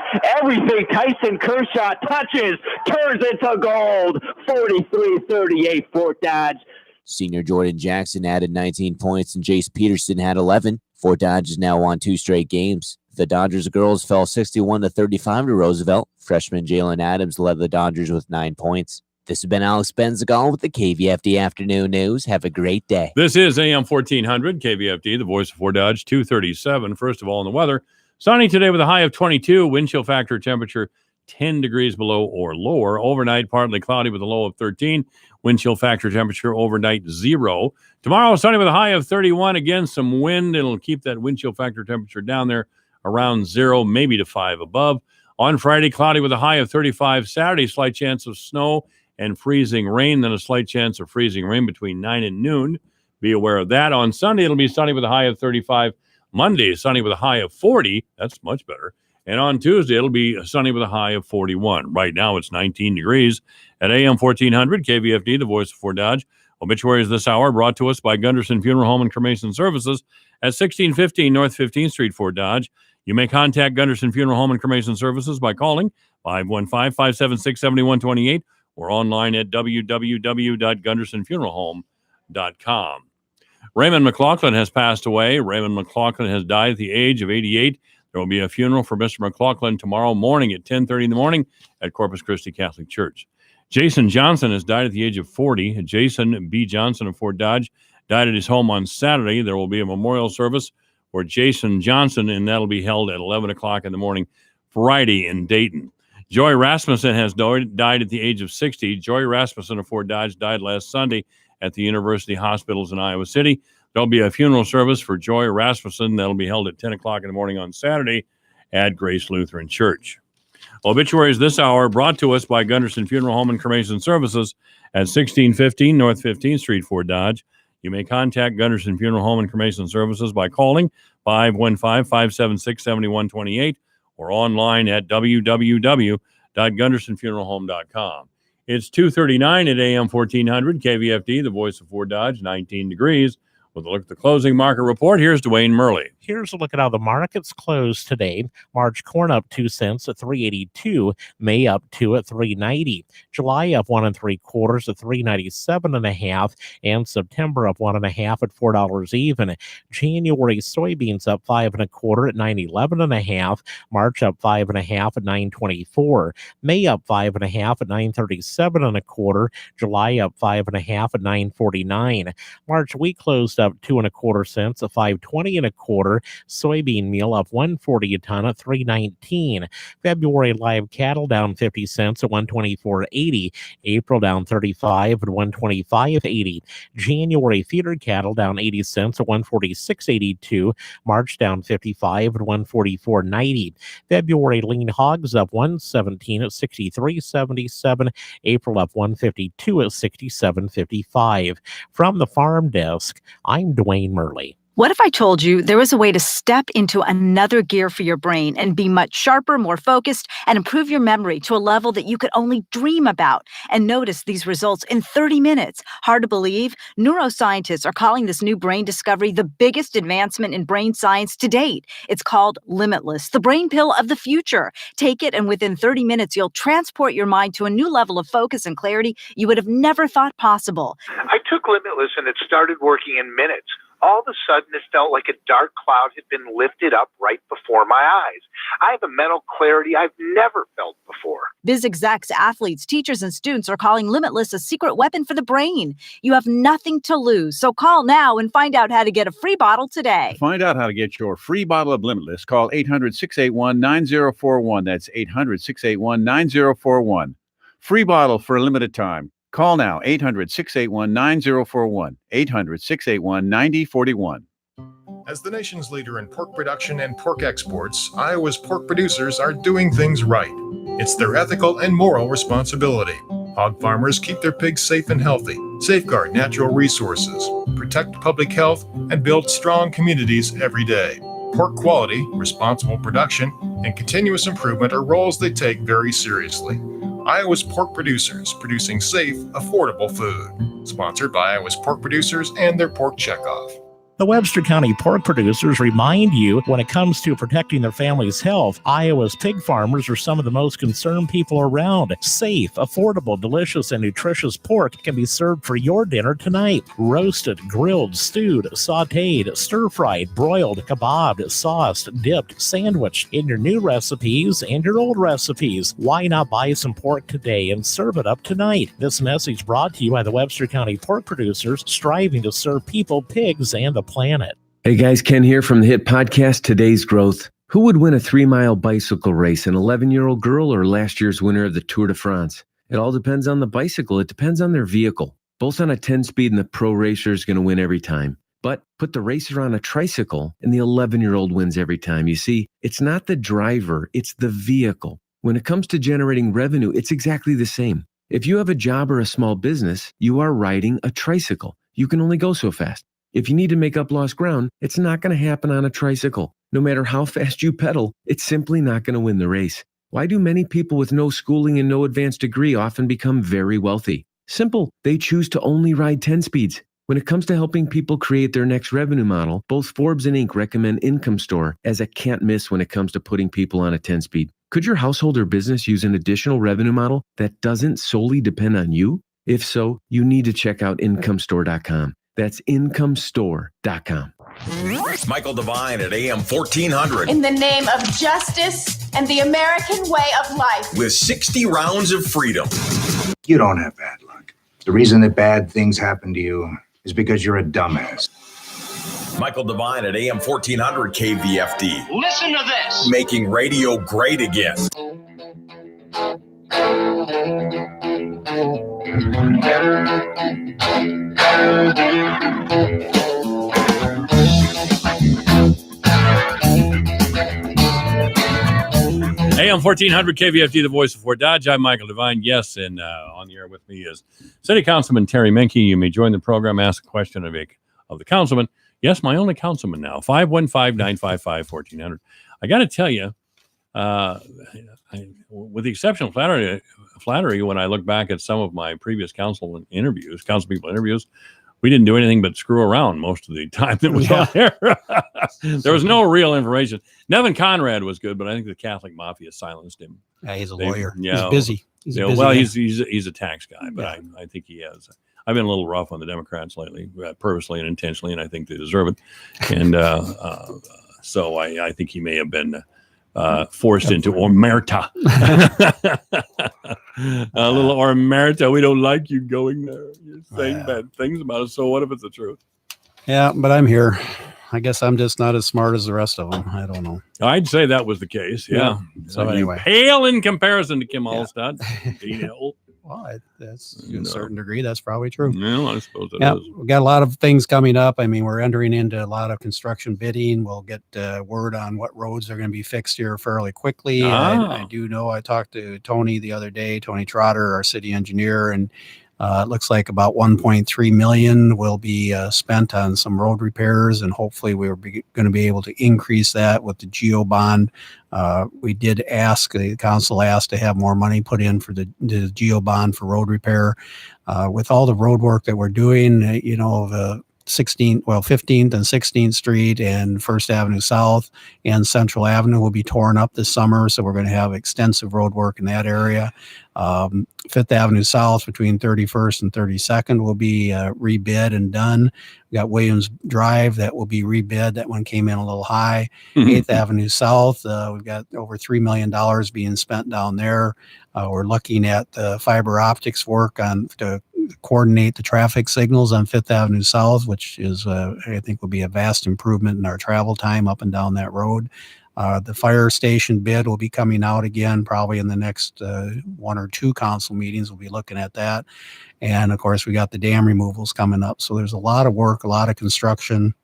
Everything Tyson Kershaw touches turns into gold. 43-38 Fort Dodge. Senior Jordan Jackson added 19 points and Jace Peterson had 11. Fort Dodge is now on 2 straight games. The Dodgers girls fell 61-35 to Roosevelt. Freshman Jalen Adams led the Dodgers with 9 points. This has been Alex Benzagal with the KVFD Afternoon News. Have a great day. This is AM 1400 KVFD, the voice of Fort Dodge, 237. First of all, in the weather, sunny today with a high of 22, wind chill factor temperature 10 degrees below or lower. Overnight, partly cloudy with a low of 13. Wind chill factor temperature overnight 0. Tomorrow, sunny with a high of 31. Again, some wind. It'll keep that wind chill factor temperature down there around 0, maybe to 5 above. On Friday, cloudy with a high of 35. Saturday, slight chance of snow and freezing rain, then a slight chance of freezing rain between 9 and noon. Be aware of that. On Sunday, it'll be sunny with a high of 35. Monday, sunny with a high of 40. That's much better. And on Tuesday, it'll be sunny with a high of 41. Right now, it's 19 degrees at AM 1400, KVFD, the voice of Fort Dodge. Obituaries this hour brought to us by Gunderson Funeral Home and Cremation Services at 1615 North 15th Street, Fort Dodge. You may contact Gunderson Funeral Home and Cremation Services by calling 515-576-7128 or online at www.gundersonfuneralhome.com. Raymond McLaughlin has passed away. Raymond McLaughlin has died at the age of 88. There will be a funeral for Mr. McLaughlin tomorrow morning at 10:30 in the morning at Corpus Christi Catholic Church. Jason Johnson has died at the age of 40. Jason B. Johnson of Fort Dodge died at his home on Saturday. There will be a memorial service for Jason Johnson, and that'll be held at 11 o'clock in the morning Friday in Dayton. Joy Rasmussen has died at the age of 60. Joy Rasmussen of Fort Dodge died last Sunday at the University Hospitals in Iowa City. There'll be a funeral service for Joy Rasmussen that'll be held at 10 o'clock in the morning on Saturday at Grace Lutheran Church. Obituaries this hour brought to us by Gunderson Funeral Home and Cremation Services at 1615 North 15th Street, Fort Dodge. You may contact Gunderson Funeral Home and Cremation Services by calling 515-576-7128 or online at www.gundersonfuneralhome.com. It's 2:39 at AM 1400, KVFD, the voice of Fort Dodge, 19 degrees. With a look at the closing market report, here's Dwayne Murley. Here's a look at how the markets closed today. March corn up 2 cents at $3.82. May up 2 at $3.90. July up 1 3/4 at $3.97.5, and September up 1 1/2 at $4 even. January soybeans up 5 1/4 at $9.11.5. March up 5 1/2 at $9.24. May up 5 1/2 at $9.37 1/4. July up 5 1/2 at $9.49. March wheat closed up 2 1/4 cents at $5.20 1/4. Soybean meal up $1.40 a ton at $3.19. February live cattle down 50 cents at $124.80. April down 35 at $125.80. January feeder cattle down 80 cents at $146.82. March down 55 at $144.90. February lean hogs up $117 at $63.77. April up $152 at $67.55. From the farm desk, I'm Dwayne Murley. What if I told you there was a way to step into another gear for your brain and be much sharper, more focused, and improve your memory to a level that you could only dream about and notice these results in 30 minutes? Hard to believe? Neuroscientists are calling this new brain discovery the biggest advancement in brain science to date. It's called Limitless, the brain pill of the future. Take it, and within 30 minutes, you'll transport your mind to a new level of focus and clarity you would have never thought possible. I took Limitless, and it started working in minutes. All of a sudden, it felt like a dark cloud had been lifted up right before my eyes. I have a mental clarity I've never felt before. Biz execs, athletes, teachers, and students are calling Limitless a secret weapon for the brain. You have nothing to lose, so call now and find out how to get a free bottle today. To find out how to get your free bottle of Limitless, call 800-681-9041. That's 800-681-9041. Free bottle for a limited time. Call now, 800-681-9041, 800-681-9041. As the nation's leader in pork production and pork exports, Iowa's pork producers are doing things right. It's their ethical and moral responsibility. Hog farmers keep their pigs safe and healthy, safeguard natural resources, protect public health, and build strong communities every day. Pork quality, responsible production, and continuous improvement are roles they take very seriously. Iowa's pork producers, producing safe, affordable food. Sponsored by Iowa's pork producers and their pork checkoff. The Webster County pork producers remind you, when it comes to protecting their family's health, Iowa's pig farmers are some of the most concerned people around. Safe, affordable, delicious, and nutritious pork can be served for your dinner tonight. Roasted, grilled, stewed, sautéed, stir-fried, broiled, kebabbed, sauced, dipped, sandwiched in your new recipes and your old recipes. Why not buy some pork today and serve it up tonight? This message brought to you by the Webster County pork producers, striving to serve people, pigs, and the planet. Hey guys, Ken here from the hit podcast Today's Growth. Who would win a 3-mile bicycle race, an 11-year-old girl or last year's winner of the Tour de France? It all depends on the bicycle. It depends on their vehicle. Both on a 10-speed and the pro racer is going to win every time. But put the racer on a tricycle and the 11-year-old wins every time. You see, it's not the driver, it's the vehicle. When it comes to generating revenue, it's exactly the same. If you have a job or a small business, you are riding a tricycle. You can only go so fast. If you need to make up lost ground, it's not going to happen on a tricycle. No matter how fast you pedal, it's simply not going to win the race. Why do many people with no schooling and no advanced degree often become very wealthy? Simple. They choose to only ride 10 speeds. When it comes to helping people create their next revenue model, both Forbes and Inc. recommend Income Store as a can't miss when it comes to putting people on a 10-speed. Could your household or business use an additional revenue model that doesn't solely depend on you? If so, you need to check out IncomeStore.com. That's IncomeStore.com. Michael Devine at AM 1400. In the name of justice and the American way of life. With 60 rounds of freedom. You don't have bad luck. The reason that bad things happen to you is because you're a dumbass. Michael Devine at AM 1400 KVFD. Listen to this. Making radio great again. AM 1400 KVFD, the voice of Fort Dodge. I'm Michael Devine. Yes, and on the air with me is City Councilman Terry Menke. You may join the program, ask a question of the councilman. Yes, my only councilman now. 515-955-1400. I got to tell you, with the exception of flattery, when I look back at some of my previous council people interviews, we didn't do anything but screw around most of the time that was on there. There was no real information. Nevin Conrad was good, but I think the Catholic Mafia silenced him. Yeah, he's a lawyer. He's busy. He's a tax guy, but I think he has. I've been a little rough on the Democrats lately, purposely and intentionally, and I think they deserve it. And so I think he may have been forced into omerta. A little omerta. We don't like you going there. You're saying bad things about us. So what if it's the truth? Yeah, but I'm here. I guess I'm just not as smart as the rest of them. I don't know. I'd say that was the case. Yeah. So anyway, pale in comparison to Kim Allstadt. Well, that's to a certain degree, that's probably true. No, I suppose it is. We got a lot of things coming up. I mean, we're entering into a lot of construction bidding. We'll get word on what roads are going to be fixed here fairly quickly. I do know I talked to Tony the other day, Tony Trotter, our city engineer, and it looks like about 1.3 million will be spent on some road repairs, and hopefully we're going to be able to increase that with the GEO bond. We did ask, the council asked to have more money put in for the GEO bond for road repair. With all the road work that we're doing, the 15th and 16th Street and First Avenue South and Central Avenue will be torn up this summer. So we're going to have extensive road work in that area. Fifth Avenue South between 31st and 32nd will be rebid and done. We got Williams Drive that will be rebid. That one came in a little high. 8th Avenue South, we've got over $3 million being spent down there. We're looking at the fiber optics work to coordinate the traffic signals on 5th Avenue South, which is, I think, will be a vast improvement in our travel time up and down that road. The fire station bid will be coming out again, probably in the next 1 or 2 council meetings. We'll be looking at that. And of course, we got the dam removals coming up. So there's a lot of work, a lot of construction.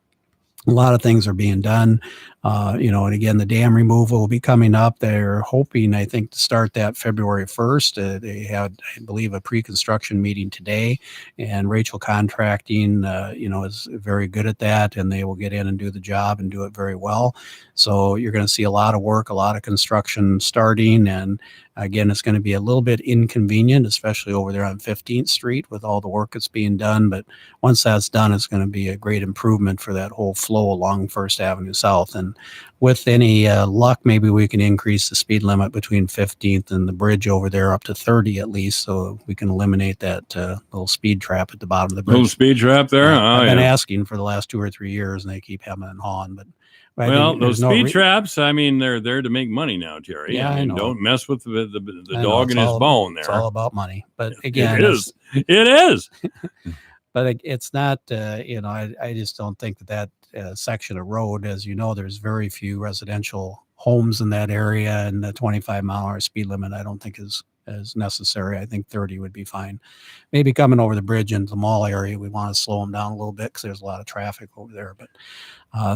A lot of things are being done, and again, the dam removal will be coming up. They're hoping, I think, to start that February 1st. They had, I believe, a pre-construction meeting today, and Rachel Contracting, is very good at that, and they will get in and do the job and do it very well. So you're going to see a lot of work, a lot of construction starting, and again, it's going to be a little bit inconvenient, especially over there on 15th Street with all the work that's being done. But once that's done, it's going to be a great improvement for that whole flow along First Avenue South. And with any luck, maybe we can increase the speed limit between 15th and the bridge over there up to 30 at least, so we can eliminate that little speed trap at the bottom of the bridge. Little speed trap there? I've been asking for the last 2 or 3 years, and they keep having it on. But those speed traps, I mean, they're there to make money now, Terry. Yeah, I know. Don't mess with the dog and his bone there. It's all about money. But again, it is. But it's not, I just don't think that section of road, as you know, there's very few residential homes in that area, and the 25-mile-an-hour speed limit I don't think is necessary. I think 30 would be fine. Maybe coming over the bridge into the mall area, we want to slow them down a little bit because there's a lot of traffic over there. But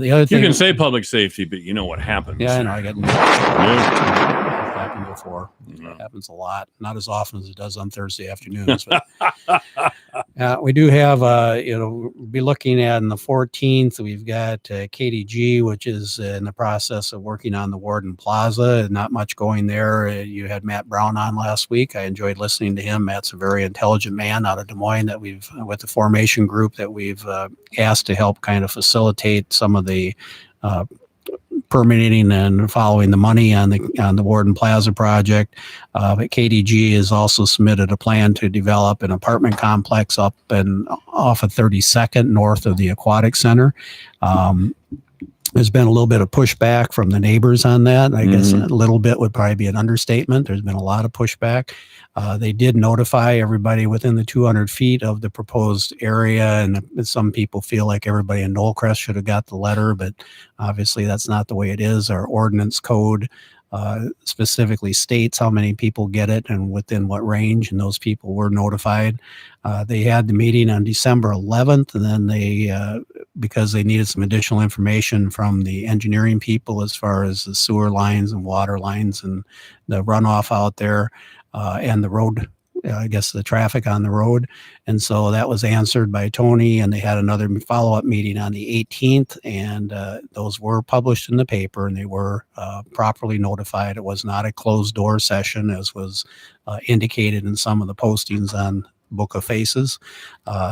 the other thing, you can say public safety, but you know what happens. Yeah, I know. I get happened before. It happens a lot, not as often as it does on Thursday afternoons. But We do have, be looking at on the 14th, we've got KDG, which is in the process of working on the Warden Plaza. Not much going there. You had Matt Brown on last week. I enjoyed listening to him. Matt's a very intelligent man out of Des Moines that with the formation group that we've asked to help kind of facilitate some of the permitting and following the money on the Warden Plaza project. But KDG has also submitted a plan to develop an apartment complex up and off of 32nd north of the Aquatic Center. There's been a little bit of pushback from the neighbors on that. I guess a little bit would probably be an understatement. There's been a lot of pushback. They did notify everybody within the 200 feet of the proposed area, and some people feel like everybody in Knollcrest should have got the letter, but obviously that's not the way it is. Our ordinance code specifically states how many people get it and within what range, and those people were notified. They had the meeting on December 11th, and then they, because they needed some additional information from the engineering people as far as the sewer lines and water lines and the runoff out there, and the road, I guess the traffic on the road. And so that was answered by Tony, and they had another follow-up meeting on the 18th, and those were published in the paper, and they were properly notified. It was not a closed door session as was indicated in some of the postings on Book of Faces.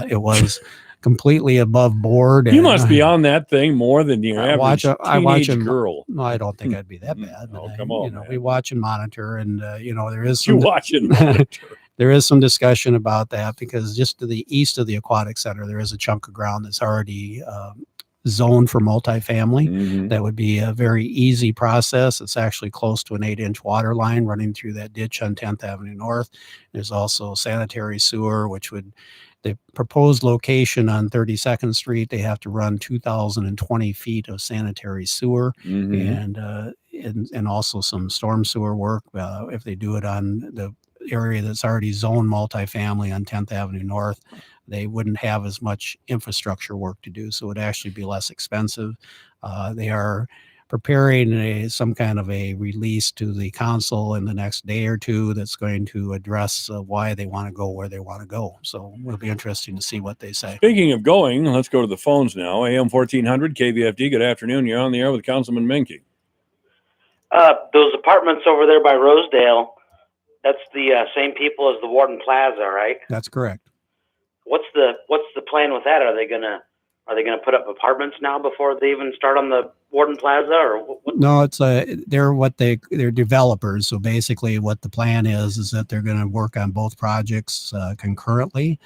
It was completely above board. You must be on that thing more than your average teenage girl. No, I don't think I'd be that bad. But come on, we watch and monitor, and there is some, you watch and monitor. There is some discussion about that because just to the east of the Aquatic Center, there is a chunk of ground that's already zoned for multifamily. That would be a very easy process. It's actually close to an 8-inch water line running through that ditch on 10th Avenue North. There's also sanitary sewer, which would, the proposed location on 32nd Street, they have to run 2,020 feet of sanitary sewer and also some storm sewer work if they do it on the area that's already zoned multifamily on 10th Avenue North. They wouldn't have as much infrastructure work to do, so it would actually be less expensive. They are preparing some kind of a release to the council in the next day or two that's going to address why they want to go where they want to go. So it'll be interesting to see what they say. Speaking of going, let's go to the phones now. AM 1400 KVFD. Good afternoon. You're on the air with Councilman Menke. Those apartments over there by Rosedale, that's the same people as the Warden Plaza, right? That's correct. What's the plan with that? Are they gonna put up apartments now before they even start on the Warden Plaza, or what? No, it's they're developers. So basically, what the plan is that they're going to work on both projects concurrently.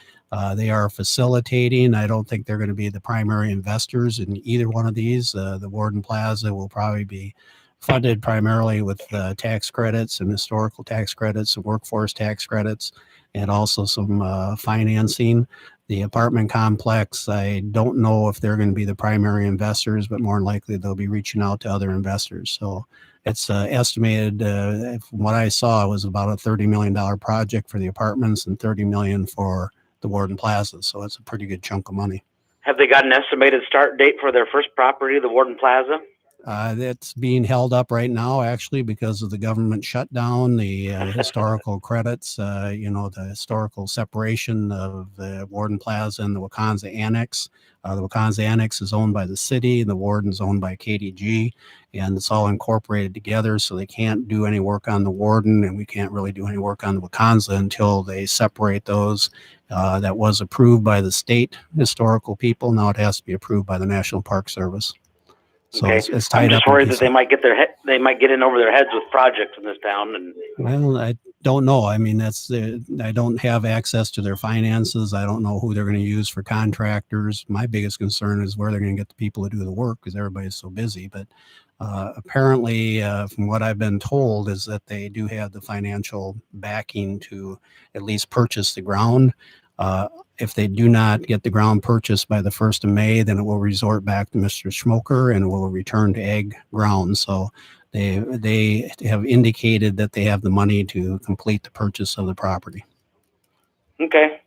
They are facilitating. I don't think they're going to be the primary investors in either one of these. The Warden Plaza will probably be funded primarily with tax credits and historical tax credits and workforce tax credits, and also some financing. The apartment complex, I don't know if they're going to be the primary investors, but more than likely they'll be reaching out to other investors. So it's estimated, from what I saw, it was about a $30 million project for the apartments and $30 million for the Warden Plaza. So it's a pretty good chunk of money. Have they got an estimated start date for their first property, the Warden Plaza? That's being held up right now, actually, because of the government shutdown, the historical credits, the historical separation of the Warden Plaza and the Wakanza Annex. The Wakanza Annex is owned by the city, and the Warden's owned by KDG, and it's all incorporated together, so they can't do any work on the Warden, and we can't really do any work on the Wakanza until they separate those. That was approved by the state historical people. Now it has to be approved by the National Park Service. So okay. it's tied I'm just up worried that they might get in over their heads with projects in this town. And well, I don't know. I mean, I don't have access to their finances. I don't know who they're going to use for contractors. My biggest concern is where they're going to get the people to do the work because everybody's so busy. But apparently, from what I've been told, is that they do have the financial backing to at least purchase the ground. If they do not get the ground purchased by the 1st of May, then it will resort back to Mr. Schmoker and will return to ag ground. So they have indicated that they have the money to complete the purchase of the property. okay.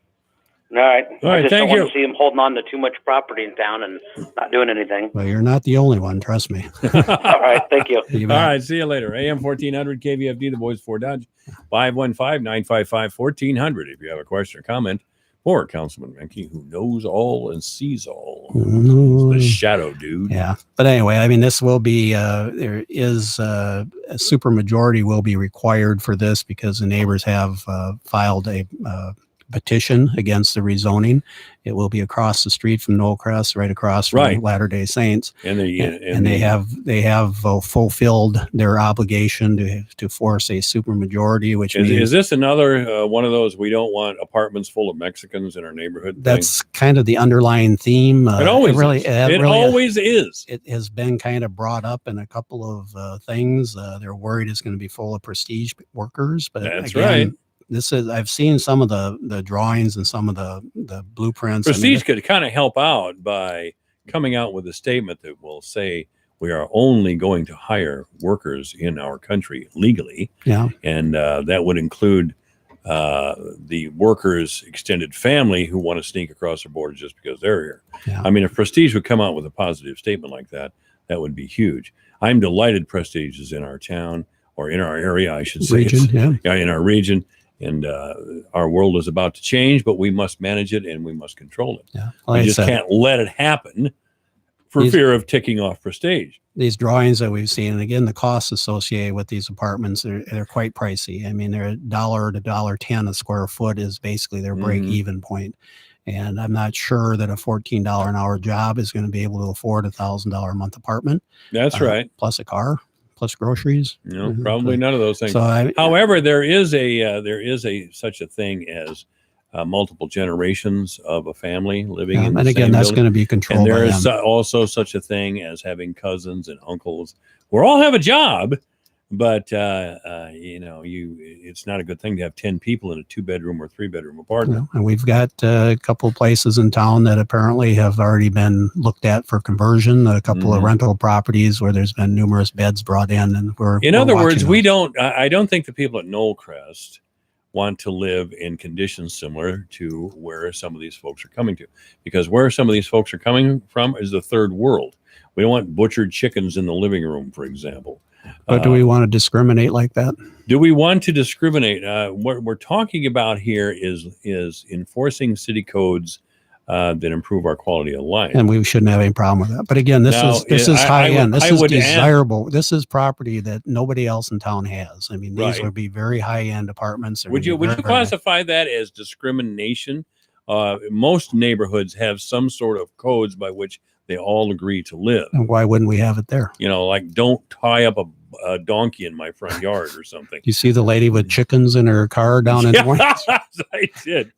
All right. All right, I just thank don't you. want to see them holding on to too much property in town and not doing anything. Well, you're not the only one, trust me. All right. Thank you. You All bet. right, see you later. AM 1400 KVFD, the Boys 4 Dodge, 515-955-1400. If you have a question or comment, or Councilman Menke, who knows all and sees all. Mm. The shadow dude. Yeah. But anyway, I mean, this will be, there is a supermajority will be required for this because the neighbors have filed a petition against the rezoning. It will be across the street from Knollcrest, right across from Latter-day Saints. And they have fulfilled their obligation to force a supermajority, which means is this another one of those we don't want apartments full of Mexicans in our neighborhood? That's kind of the underlying theme. It always is. It has been kind of brought up in a couple of things. They're worried it's going to be full of prestige workers, but that's again, right. This is, I've seen some of the drawings and some of the blueprints. Prestige could kind of help out by coming out with a statement that will say we are only going to hire workers in our country legally. Yeah. And that would include the workers' extended family who want to sneak across the border just because they're here. Yeah. I mean, if Prestige would come out with a positive statement like that, that would be huge. I'm delighted Prestige is in our town, or in our area, I should say. Region, yeah, in our region. And our world is about to change, but we must manage it and we must control it. Yeah. We just can't let it happen for fear of ticking off Prestige. These drawings that we've seen, and again, the costs associated with these apartments, they're quite pricey. I mean, they're $1 to $1.10 a square foot is basically their break-even point. And I'm not sure that a $14 an hour job is going to be able to afford $1,000 a month apartment. That's right. Plus a car. Plus groceries. No, probably none of those things. So however, there is a such a thing as multiple generations of a family living in the and again, same that's building. going to be controlled. And there by is them. also such a thing as having cousins and uncles who all have a job, but it's not a good thing to have 10 people in a 2-bedroom or 3-bedroom apartment. And we've got a couple places in town that apparently have already been looked at for conversion. A couple of rental properties where there's been numerous beds brought in, and In other words, I don't think the people at Knollcrest want to live in conditions similar to where some of these folks are coming to, because where some of these folks are coming from is the third world. We don't want butchered chickens in the living room, for example. But do we want to discriminate like that? Do we want to discriminate? What we're talking about here is enforcing city codes that improve our quality of life. And we shouldn't have any problem with that. But again, this is high end. This is desirable. This is property that nobody else in town has. I mean, these would be very high end apartments. They're Would you classify that as discrimination? Most neighborhoods have some sort of codes by which they all agree to live. And why wouldn't we have it there? Like don't tie up a donkey in my front yard or something. You see the lady with chickens in her car down in Des Moines? I did.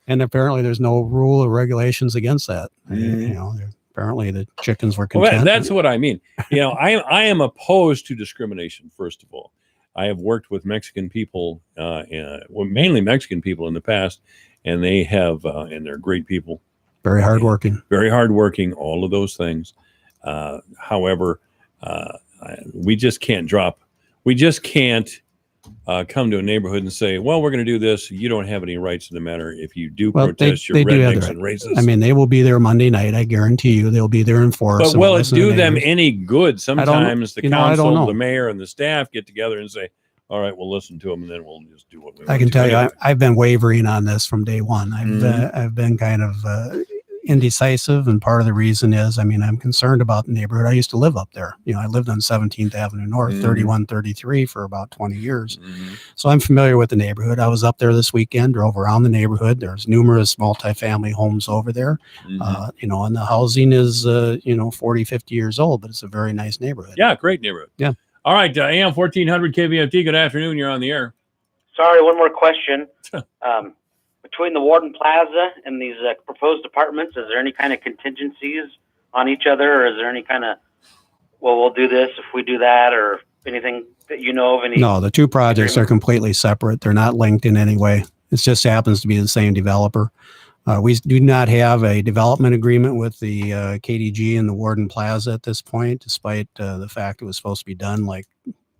And apparently there's no rule or regulations against that. Apparently the chickens were content. Well, that's what I mean. I am opposed to discrimination, first of all. I have worked with Mexican people, mainly Mexican people in the past, and they have, and they're great people. Very hardworking. Very hardworking, all of those things. However, we just can't come to a neighborhood and say, well, we're going to do this. You don't have any rights in the matter. If you do protest, you're rednecks and racists. I mean, they will be there Monday night. I guarantee you they'll be there in force. But will it do them any good? Sometimes the council, the mayor, and the staff get together and say, all right, we'll listen to them, and then we'll just do what we want. I can tell you, I've been wavering on this from day one. I've been kind of indecisive, and part of the reason is, I mean, I'm concerned about the neighborhood. I used to live up there. I lived on 17th Avenue North, 3133 for about 20 years. So I'm familiar with the neighborhood. I was up there this weekend, drove around the neighborhood. There's numerous multifamily homes over there. And the housing is, 40, 50 years old, but it's a very nice neighborhood. Yeah, great neighborhood. Yeah. All right, AM 1400 KVFT, good afternoon. You're on the air. Sorry, one more question. Between the Warden Plaza and these proposed apartments, is there any kind of contingencies on each other, or is there any kind of, well, we'll do this if we do that, or anything that you know of? No, the two projects are completely separate. They're not linked in any way. It just happens to be the same developer. We do not have a development agreement with the KDG and the Warden Plaza at this point, despite the fact it was supposed to be done like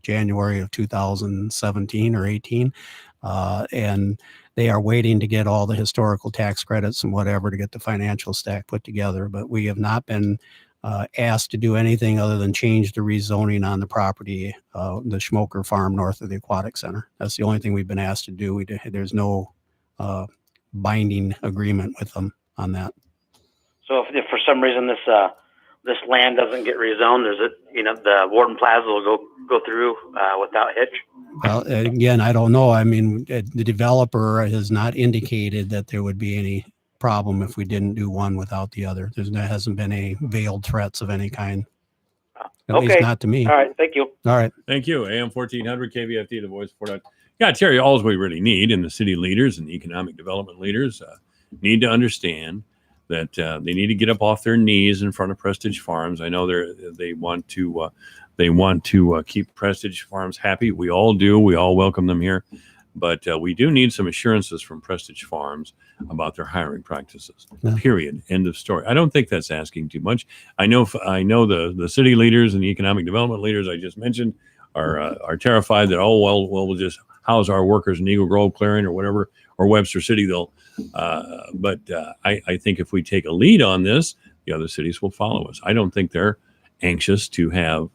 January of 2017 or 18. And they are waiting to get all the historical tax credits and whatever to get the financial stack put together. But we have not been asked to do anything other than change the rezoning on the property, the Schmoker Farm north of the Aquatic Center. That's the only thing we've been asked to do. There's no binding agreement with them on that. So if for some reason this land doesn't get rezoned, is it, the Warden Plaza will go through without hitch? Well, again, I don't know. I mean, the developer has not indicated that there would be any problem if we didn't do one without the other. There hasn't been any veiled threats of any kind. At least not to me. All right. Thank you. All right. Thank you. AM 1400 KVFD, the voice of Fort Dodge. Yeah, Terry, all we really need, and the city leaders and the economic development leaders need to understand that they need to get up off their knees in front of Prestige Farms. I know they want to keep Prestige Farms happy. We all do. We all welcome them here. But we do need some assurances from Prestige Farms about their hiring practices. Yeah. Period. End of story. I don't think that's asking too much. I know the city leaders and the economic development leaders I just mentioned are terrified that we'll just house our workers in Eagle Grove Clearing or whatever, or Webster City. But I think if we take a lead on this, the other cities will follow us. I don't think they're anxious to have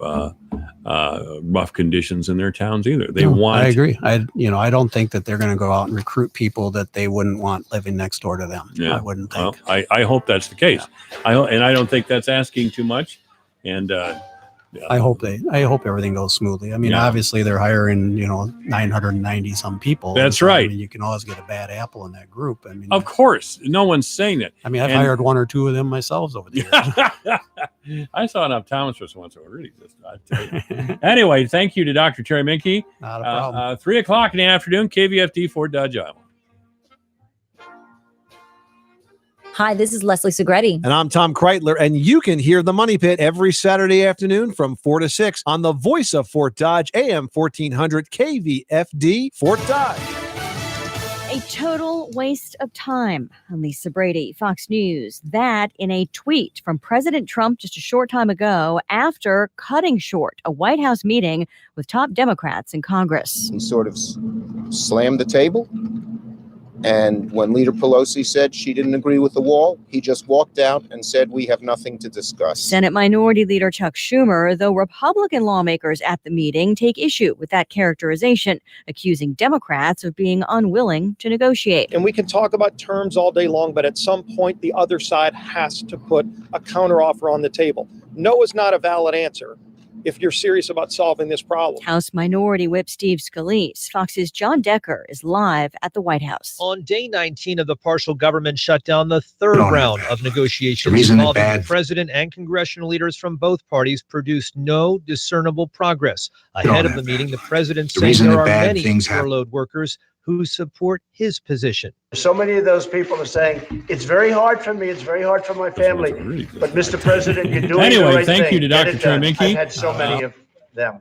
rough conditions in their towns either. I agree. I don't think that they're going to go out and recruit people that they wouldn't want living next door to them. Yeah. I wouldn't think. Well, I hope that's the case. Yeah. I don't think that's asking too much. And I hope everything goes smoothly. I mean, obviously they're hiring, 990 some people. That's so, right. I mean, you can always get a bad apple in that group. I mean, of course, no one's saying that. I mean, I've hired one or two of them myself over the years. I saw an optometrist once. Really, I tell you. Anyway, thank you to Dr. Terry Minke. Not a problem. 3:00 in the afternoon, KVFD, Fort Dodge, Iowa. Hi, this is Leslie Segretti. And I'm Tom Kreitler, and you can hear the Money Pit every Saturday afternoon from 4 to 6 on the voice of Fort Dodge, AM 1400 KVFD, Fort Dodge. A total waste of time. I'm Lisa Brady, Fox News. That in a tweet from President Trump just a short time ago after cutting short a White House meeting with top Democrats in Congress. He sort of slammed the table. And when Leader Pelosi said she didn't agree with the wall, he just walked out and said, we have nothing to discuss. Senate Minority Leader Chuck Schumer, though Republican lawmakers at the meeting take issue with that characterization, accusing Democrats of being unwilling to negotiate. And we can talk about terms all day long, but at some point, the other side has to put a counteroffer on the table. No is not a valid answer if you're serious about solving this problem. House Minority Whip Steve Scalise, Fox's John Decker, is live at the White House. On day 19 of the partial government shutdown, the third round of negotiations reason involving that the president and congressional leaders from both parties produced no discernible progress. Ahead of the meeting, the president said there are many furloughed workers who support his position. So many of those people are saying, it's very hard for me, it's very hard for my family, but Mr. President, you're doing the right thing. Anyway, thank you to Dr. Terry Minke. I've had so many of them.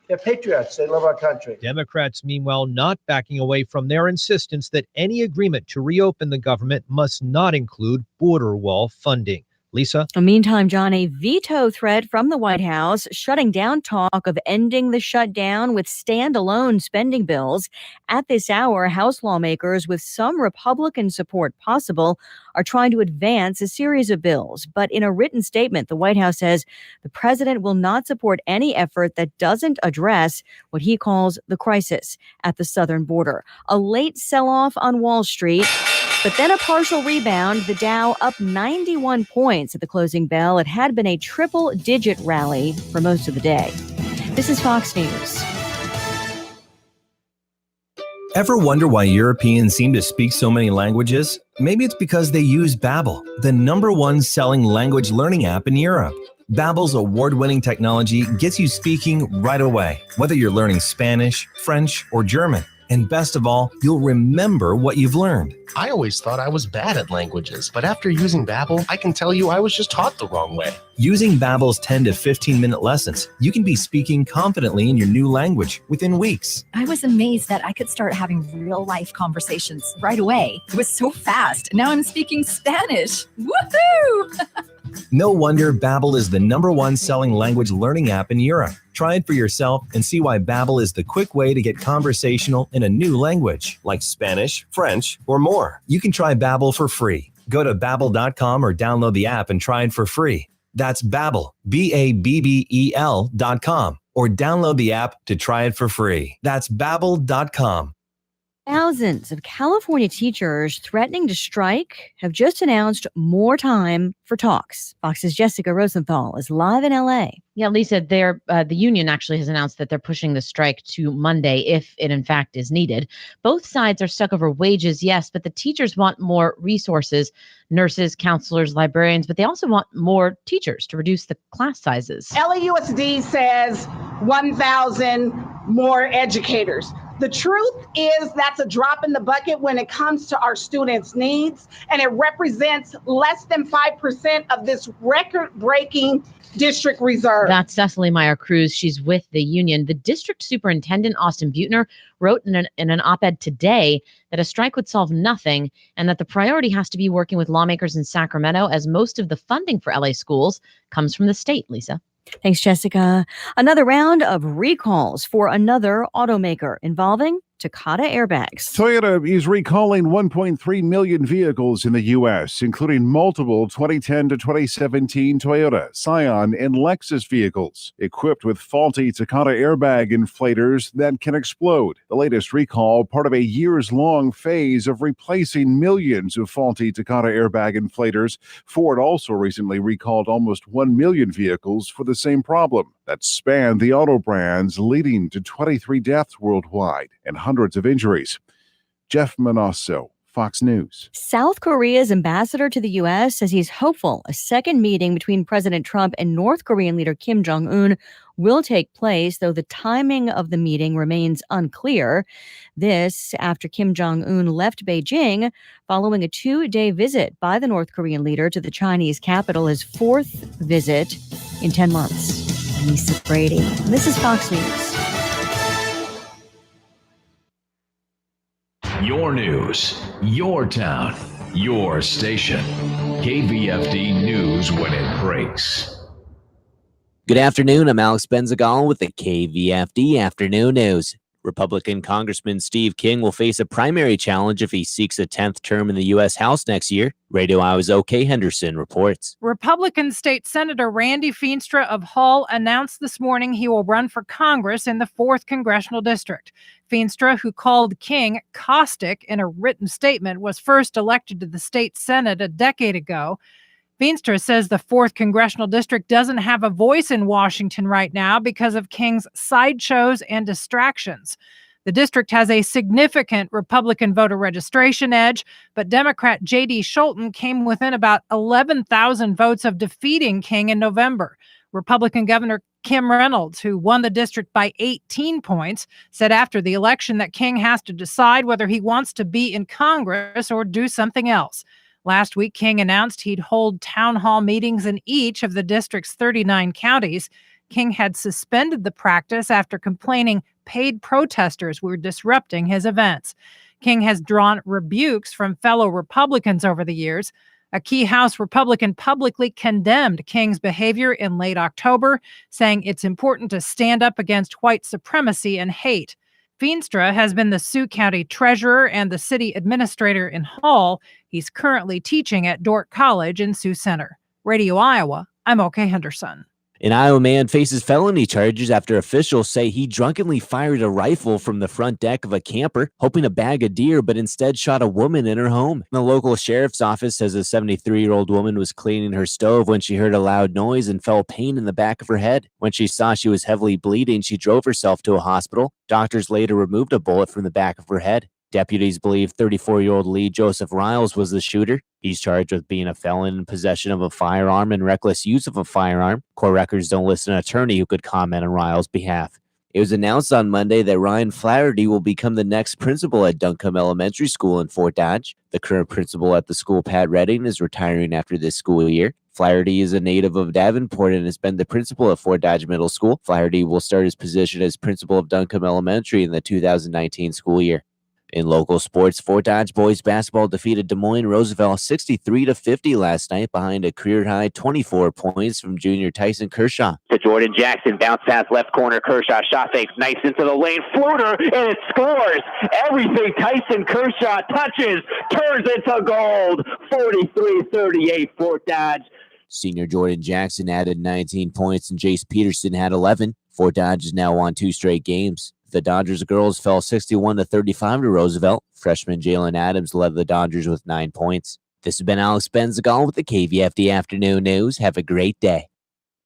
They're patriots. They love our country. Democrats, meanwhile, not backing away from their insistence that any agreement to reopen the government must not include border wall funding. Lisa? Meantime, John, a veto threat from the White House shutting down talk of ending the shutdown with standalone spending bills. At this hour, House lawmakers, with some Republican support possible, are trying to advance a series of bills. But in a written statement, the White House says the president will not support any effort that doesn't address what he calls the crisis at the southern border. A late sell-off on Wall Street, but then a partial rebound, the Dow up 91 points at the closing bell. It had been a triple-digit rally for most of the day. This is Fox News. Ever wonder why Europeans seem to speak so many languages? Maybe it's because they use Babbel, the #1 selling language learning app in Europe. Babbel's award-winning technology gets you speaking right away, whether you're learning Spanish, French, or German. And best of all, you'll remember what you've learned. I always thought I was bad at languages, but after using Babbel, I can tell you I was just taught the wrong way. Using Babbel's 10 to 15-minute lessons, you can be speaking confidently in your new language within weeks. I was amazed that I could start having real-life conversations right away. It was so fast. Now I'm speaking Spanish. Woohoo! No wonder Babbel is the #1 selling language learning app in Europe. Try it for yourself and see why Babbel is the quick way to get conversational in a new language, like Spanish, French, or more. You can try Babbel for free. Go to Babbel.com or download the app and try it for free. That's Babbel, BABBEL.com, or download the app to try it for free. That's Babbel.com. Thousands of California teachers threatening to strike have just announced more time for talks. Fox's Jessica Rosenthal is live in LA. Yeah, Lisa, the union actually has announced that they're pushing the strike to Monday if it in fact is needed. Both sides are stuck over wages, yes, but the teachers want more resources, nurses, counselors, librarians, but they also want more teachers to reduce the class sizes. LAUSD says 1,000 more educators. The truth is that's a drop in the bucket when it comes to our students' needs, and it represents less than 5% of this record-breaking district reserve. That's Cecily Meyer-Cruz. She's with the union. The district superintendent, Austin Butner, wrote in an op-ed today that a strike would solve nothing and that the priority has to be working with lawmakers in Sacramento, as most of the funding for LA schools comes from the state, Lisa. Thanks, Jessica. Another round of recalls for another automaker involving Takata airbags. Toyota is recalling 1.3 million vehicles in the U.S., including multiple 2010 to 2017 Toyota, Scion, and Lexus vehicles equipped with faulty Takata airbag inflators that can explode. The latest recall, part of a years-long phase of replacing millions of faulty Takata airbag inflators. Ford also recently recalled almost 1 million vehicles for the same problem. That spanned the auto brands, leading to 23 deaths worldwide and hundreds of injuries. Jeff Manasso, Fox News. South Korea's ambassador to the U.S. says he's hopeful a second meeting between President Trump and North Korean leader Kim Jong-un will take place, though the timing of the meeting remains unclear. This after Kim Jong-un left Beijing following a 2-day visit by the North Korean leader to the Chinese capital, his fourth visit in 10 months. Lisa Brady. This is Fox News. Your news, your town, your station. KVFD News when it breaks. Good afternoon. I'm Alex Benzagal with the KVFD Afternoon News. Republican Congressman Steve King will face a primary challenge if he seeks a 10th term in the U.S. House next year. Radio Iowa's O.K. Henderson reports. Republican State Senator Randy Feenstra of Hull announced this morning he will run for Congress in the 4th Congressional District. Feenstra, who called King caustic in a written statement, was first elected to the state Senate a decade ago. Feenstra says the 4th Congressional District doesn't have a voice in Washington right now because of King's sideshows and distractions. The district has a significant Republican voter registration edge, but Democrat J.D. Scholten came within about 11,000 votes of defeating King in November. Republican Governor Kim Reynolds, who won the district by 18 points, said after the election that King has to decide whether he wants to be in Congress or do something else. Last week, King announced he'd hold town hall meetings in each of the district's 39 counties. King had suspended the practice after complaining paid protesters were disrupting his events. King has drawn rebukes from fellow Republicans over the years. A key House Republican publicly condemned King's behavior in late October, saying it's important to stand up against white supremacy and hate. Feenstra has been the Sioux County treasurer and the city administrator in Hull. He's currently teaching at Dordt College in Sioux Center. Radio Iowa, I'm O.K. Henderson. An Iowa man faces felony charges after officials say he drunkenly fired a rifle from the front deck of a camper, hoping to bag a deer, but instead shot a woman in her home. The local sheriff's office says a 73-year-old woman was cleaning her stove when she heard a loud noise and felt pain in the back of her head. When she saw she was heavily bleeding, she drove herself to a hospital. Doctors later removed a bullet from the back of her head. Deputies believe 34-year-old Lee Joseph Riles was the shooter. He's charged with being a felon in possession of a firearm and reckless use of a firearm. Court records don't list an attorney who could comment on Riles' behalf. It was announced on Monday that Ryan Flaherty will become the next principal at Duncombe Elementary School in Fort Dodge. The current principal at the school, Pat Redding, is retiring after this school year. Flaherty is a native of Davenport and has been the principal at Fort Dodge Middle School. Flaherty will start his position as principal of Duncombe Elementary in the 2019 school year. In local sports, Fort Dodge boys basketball defeated Des Moines Roosevelt 63-50 last night behind a career-high 24 points from junior Tyson Kershaw. To Jordan Jackson, bounce pass left corner, Kershaw shot fakes, nice into the lane, floater, and it scores. Everything Tyson Kershaw touches turns into gold. 43-38 Fort Dodge. Senior Jordan Jackson added 19 points and Jace Peterson had 11. Fort Dodge is now won 2 straight games. The Dodgers girls fell 61-35 to Roosevelt. Freshman Jalen Adams led the Dodgers with 9 points. This has been Alex Benzagal with the KVFD Afternoon News. Have a great day.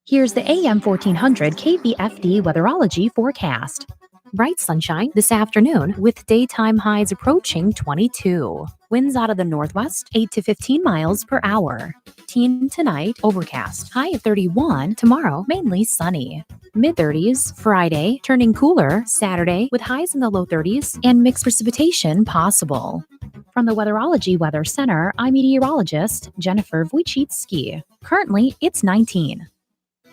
Here's the AM 1400 KVFD weatherology forecast. Bright sunshine this afternoon with daytime highs approaching 22. Winds out of the northwest 8 to 15 miles per hour. Teen tonight, overcast. High of 31. Tomorrow, mainly sunny. Mid-30s Friday, turning cooler Saturday with highs in the low 30s and mixed precipitation possible. From the Weatherology Weather Center, I'm meteorologist Jennifer Wojcicki. Currently, it's 19.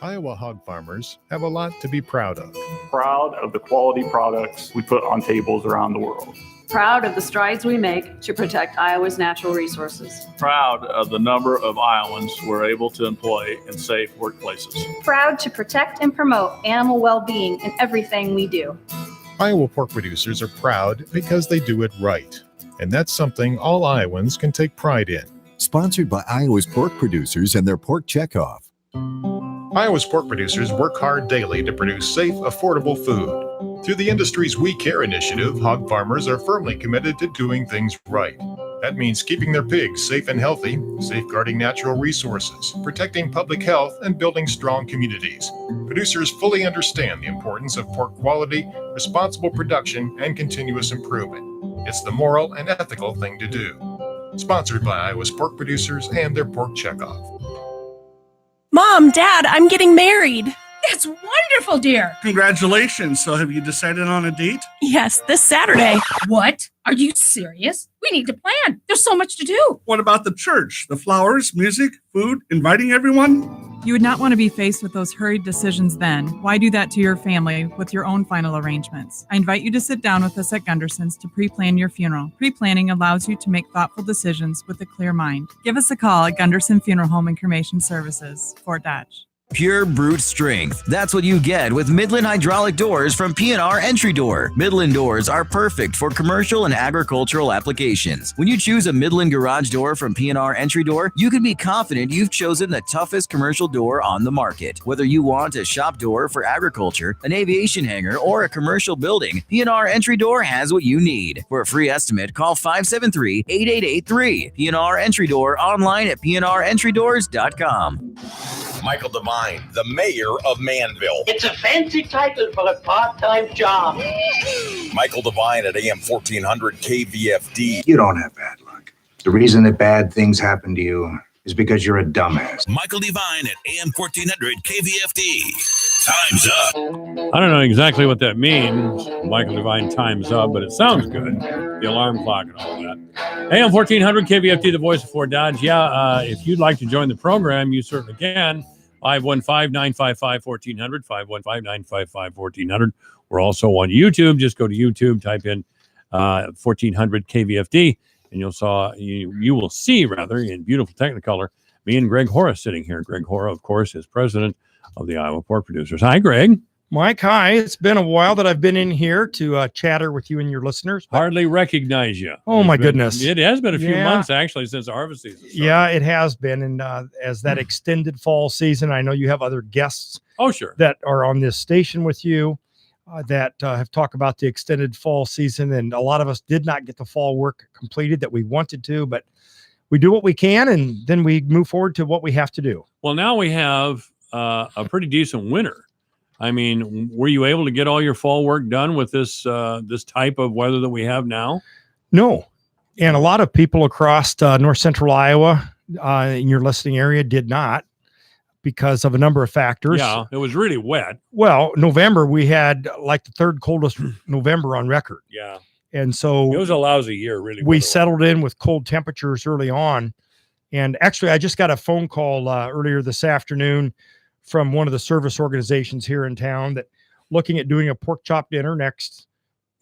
Iowa hog farmers have a lot to be proud of. Proud of the quality products we put on tables around the world. Proud of the strides we make to protect Iowa's natural resources. Proud of the number of Iowans we're able to employ in safe workplaces. Proud to protect and promote animal well-being in everything we do. Iowa pork producers are proud because they do it right. And that's something all Iowans can take pride in. Sponsored by Iowa's pork producers and their pork checkoff. Iowa's pork producers work hard daily to produce safe, affordable food. Through the Industries We Care initiative, hog farmers are firmly committed to doing things right. That means keeping their pigs safe and healthy, safeguarding natural resources, protecting public health, and building strong communities. Producers fully understand the importance of pork quality, responsible production, and continuous improvement. It's the moral and ethical thing to do. Sponsored by Iowa's pork producers and their pork checkoff. Mom, Dad, I'm getting married. That's wonderful, dear. Congratulations. So have you decided on a date? Yes, this Saturday. What? Are you serious? We need to plan. There's so much to do. What about the church? The flowers, music, food, inviting everyone? You would not want to be faced with those hurried decisions then. Why do that to your family with your own final arrangements? I invite you to sit down with us at Gunderson's to pre-plan your funeral. Pre-planning allows you to make thoughtful decisions with a clear mind. Give us a call at Gunderson Funeral Home and Cremation Services, Fort Dodge. Pure brute strength. That's what you get with Midland Hydraulic Doors from P&R Entry Door. Midland doors are perfect for commercial and agricultural applications. When you choose a Midland garage door from P&R Entry Door, you can be confident you've chosen the toughest commercial door on the market. Whether you want a shop door for agriculture, an aviation hangar, or a commercial building, P&R Entry Door has what you need. For a free estimate, call 573-8883. P&R Entry Door online at pnrentrydoors.com. Michael Devine, the mayor of Manville. It's a fancy title for a part-time job. Michael Devine at AM 1400 KVFD. You don't have bad luck. The reason that bad things happen to you is because you're a dumbass. Michael Devine at AM 1400 KVFD. Time's up. I don't know exactly what that means, Michael Devine, time's up, but it sounds good. The alarm clock and all that. AM 1400 KVFD, the voice of Fort Dodge. Yeah, if you'd like to join the program, you certainly can. 515-955-1400, 515-955-1400. We're also on YouTube. Just go to YouTube, type in 1400 KVFD, and you will see in beautiful Technicolor, me and Greg Hora sitting here. Greg Hora, of course, is president of the Iowa Pork Producers. Hi, Greg. Mike, hi. It's been a while that I've been in here to chatter with you and your listeners. Hardly recognize you. Oh, my goodness. It has been a few months, actually, since the harvest season started. Yeah, it has been. And as that extended fall season, I know you have other guests that are on this station with you that have talked about the extended fall season. And a lot of us did not get the fall work completed that we wanted to, but we do what we can, and then we move forward to what we have to do. Well, now we have a pretty decent winter. I mean, were you able to get all your fall work done with this type of weather that we have now? No. And a lot of people across north central Iowa in your listening area did not because of a number of factors. Yeah, it was really wet. Well, November, we had like the third coldest November on record. Yeah. And so it was a lousy year, really. We settled in with cold temperatures early on. And actually, I just got a phone call earlier this afternoon from one of the service organizations here in town that looking at doing a pork chop dinner next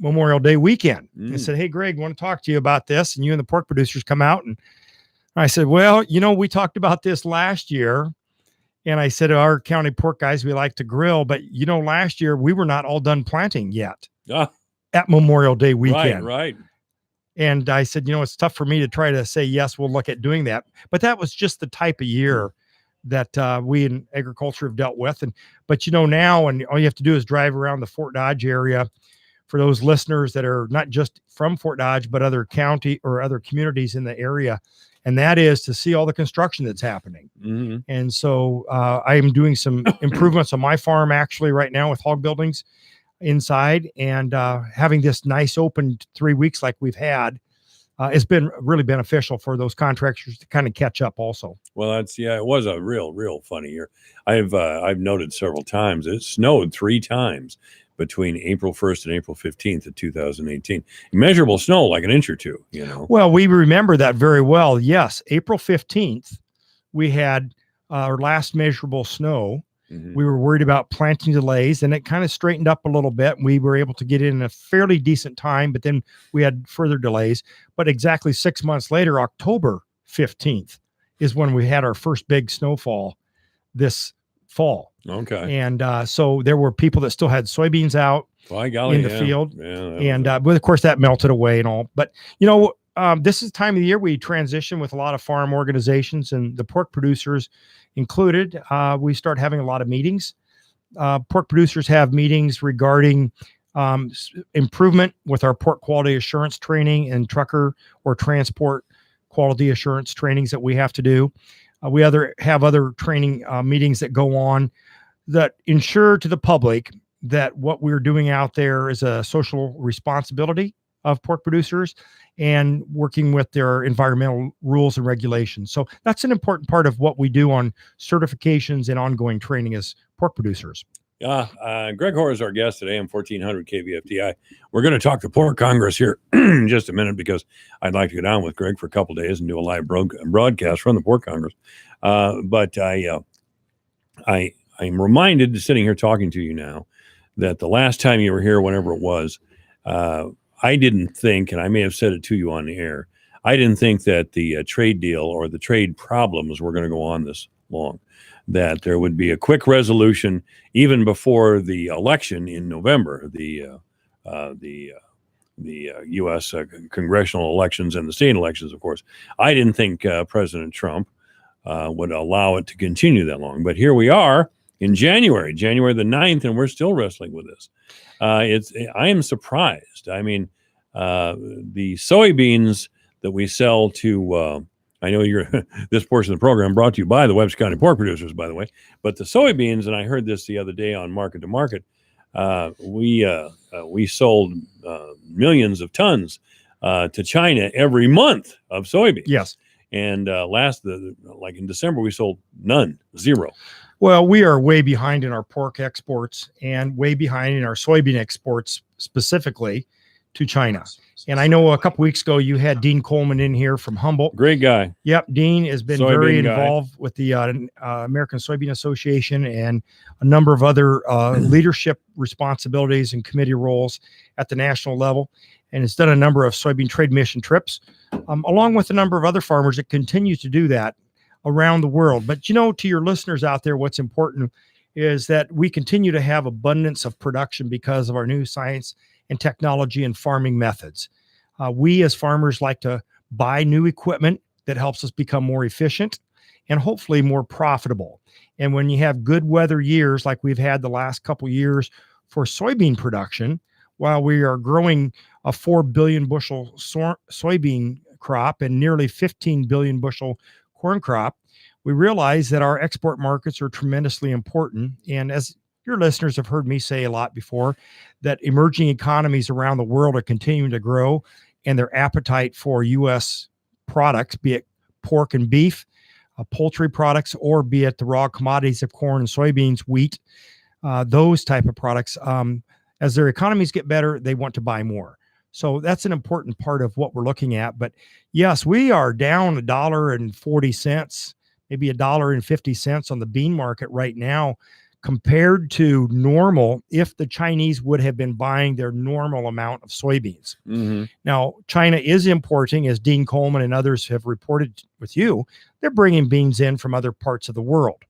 Memorial Day weekend. I said, hey, Greg, I want to talk to you about this. And you and the pork producers come out. And I said, well, we talked about this last year. And I said, our county pork guys, we like to grill. But, last year we were not all done planting yet at Memorial Day weekend. Right. And I said, it's tough for me to try to say, yes, we'll look at doing that. But that was just the type of year that we in agriculture have dealt with. But now, and all you have to do is drive around the Fort Dodge area for those listeners that are not just from Fort Dodge, but other county or other communities in the area. And that is to see all the construction that's happening. Mm-hmm. And so I am doing some improvements on my farm actually right now with hog buildings inside, and having this nice open 3 weeks like we've had has been really beneficial for those contractors to kind of catch up also. Well, it was a real funny year. I've noted several times it snowed 3 times between April 1st and April 15th of 2018. Measurable snow, like an inch or two, Well, we remember that very well. Yes, April 15th, we had our last measurable snow. Mm-hmm. We were worried about planting delays, and it kind of straightened up a little bit. We were able to get in a fairly decent time, but then we had further delays. But exactly 6 months later, October 15th, is when we had our first big snowfall this fall. Okay. And so there were people that still had soybeans out in the field. Yeah, but of course that melted away and all. But, this is the time of the year we transition with a lot of farm organizations, and the pork producers included. We start having a lot of meetings. Pork producers have meetings regarding improvement with our pork quality assurance training and trucker or transport quality assurance trainings that we have to do. We have other training meetings that go on that ensure to the public that what we're doing out there is a social responsibility of pork producers and working with their environmental rules and regulations. So that's an important part of what we do on certifications and ongoing training as pork producers. Greg Hoare is our guest at AM 1400 KVFDI. We're going to talk to Pork Congress here in just a minute, because I'd like to go down with Greg for a couple days and do a live broadcast from the Pork Congress. But I'm reminded, sitting here talking to you now, that the last time you were here, whenever it was, I didn't think, and I may have said it to you on the air, I didn't think that the trade deal or the trade problems were going to go on this long, that there would be a quick resolution even before the election in November, the U.S. Congressional elections and the state elections, of course. I didn't think President Trump would allow it to continue that long. But here we are in January the 9th, and we're still wrestling with this. I am surprised. I mean, the soybeans that we sell to, I know this portion of the program brought to you by the Webster County Pork Producers, by the way, but the soybeans, and I heard this the other day on Market to Market, we sold millions of tons to China every month of soybeans. Yes. And like in December, we sold none, 0. Well, we are way behind in our pork exports and way behind in our soybean exports, specifically to China. And I know a couple weeks ago you had Dean Coleman in here from Humboldt. Great guy. Yep, Dean has been very involved with the American Soybean Association and a number of other leadership responsibilities and committee roles at the national level, and has done a number of soybean trade mission trips, along with a number of other farmers that continue to do that around the world. But to your listeners out there, what's important is that we continue to have abundance of production because of our new science and technology and farming methods. We as farmers like to buy new equipment that helps us become more efficient and hopefully more profitable. And when you have good weather years like we've had the last couple years for soybean production, while we are growing a 4 billion bushel soybean crop and nearly 15 billion bushel corn crop, we realize that our export markets are tremendously important. And as your listeners have heard me say a lot before, that emerging economies around the world are continuing to grow, and their appetite for U.S. products, be it pork and beef, poultry products, or be it the raw commodities of corn and soybeans, wheat, those type of products, as their economies get better, they want to buy more. So that's an important part of what we're looking at. But yes, we are down $1.40, maybe $1.50 on the bean market right now, compared to normal if the Chinese would have been buying their normal amount of soybeans. Mm-hmm. Now, China is importing, as Dean Coleman and others have reported with you, they're bringing beans in from other parts of the world,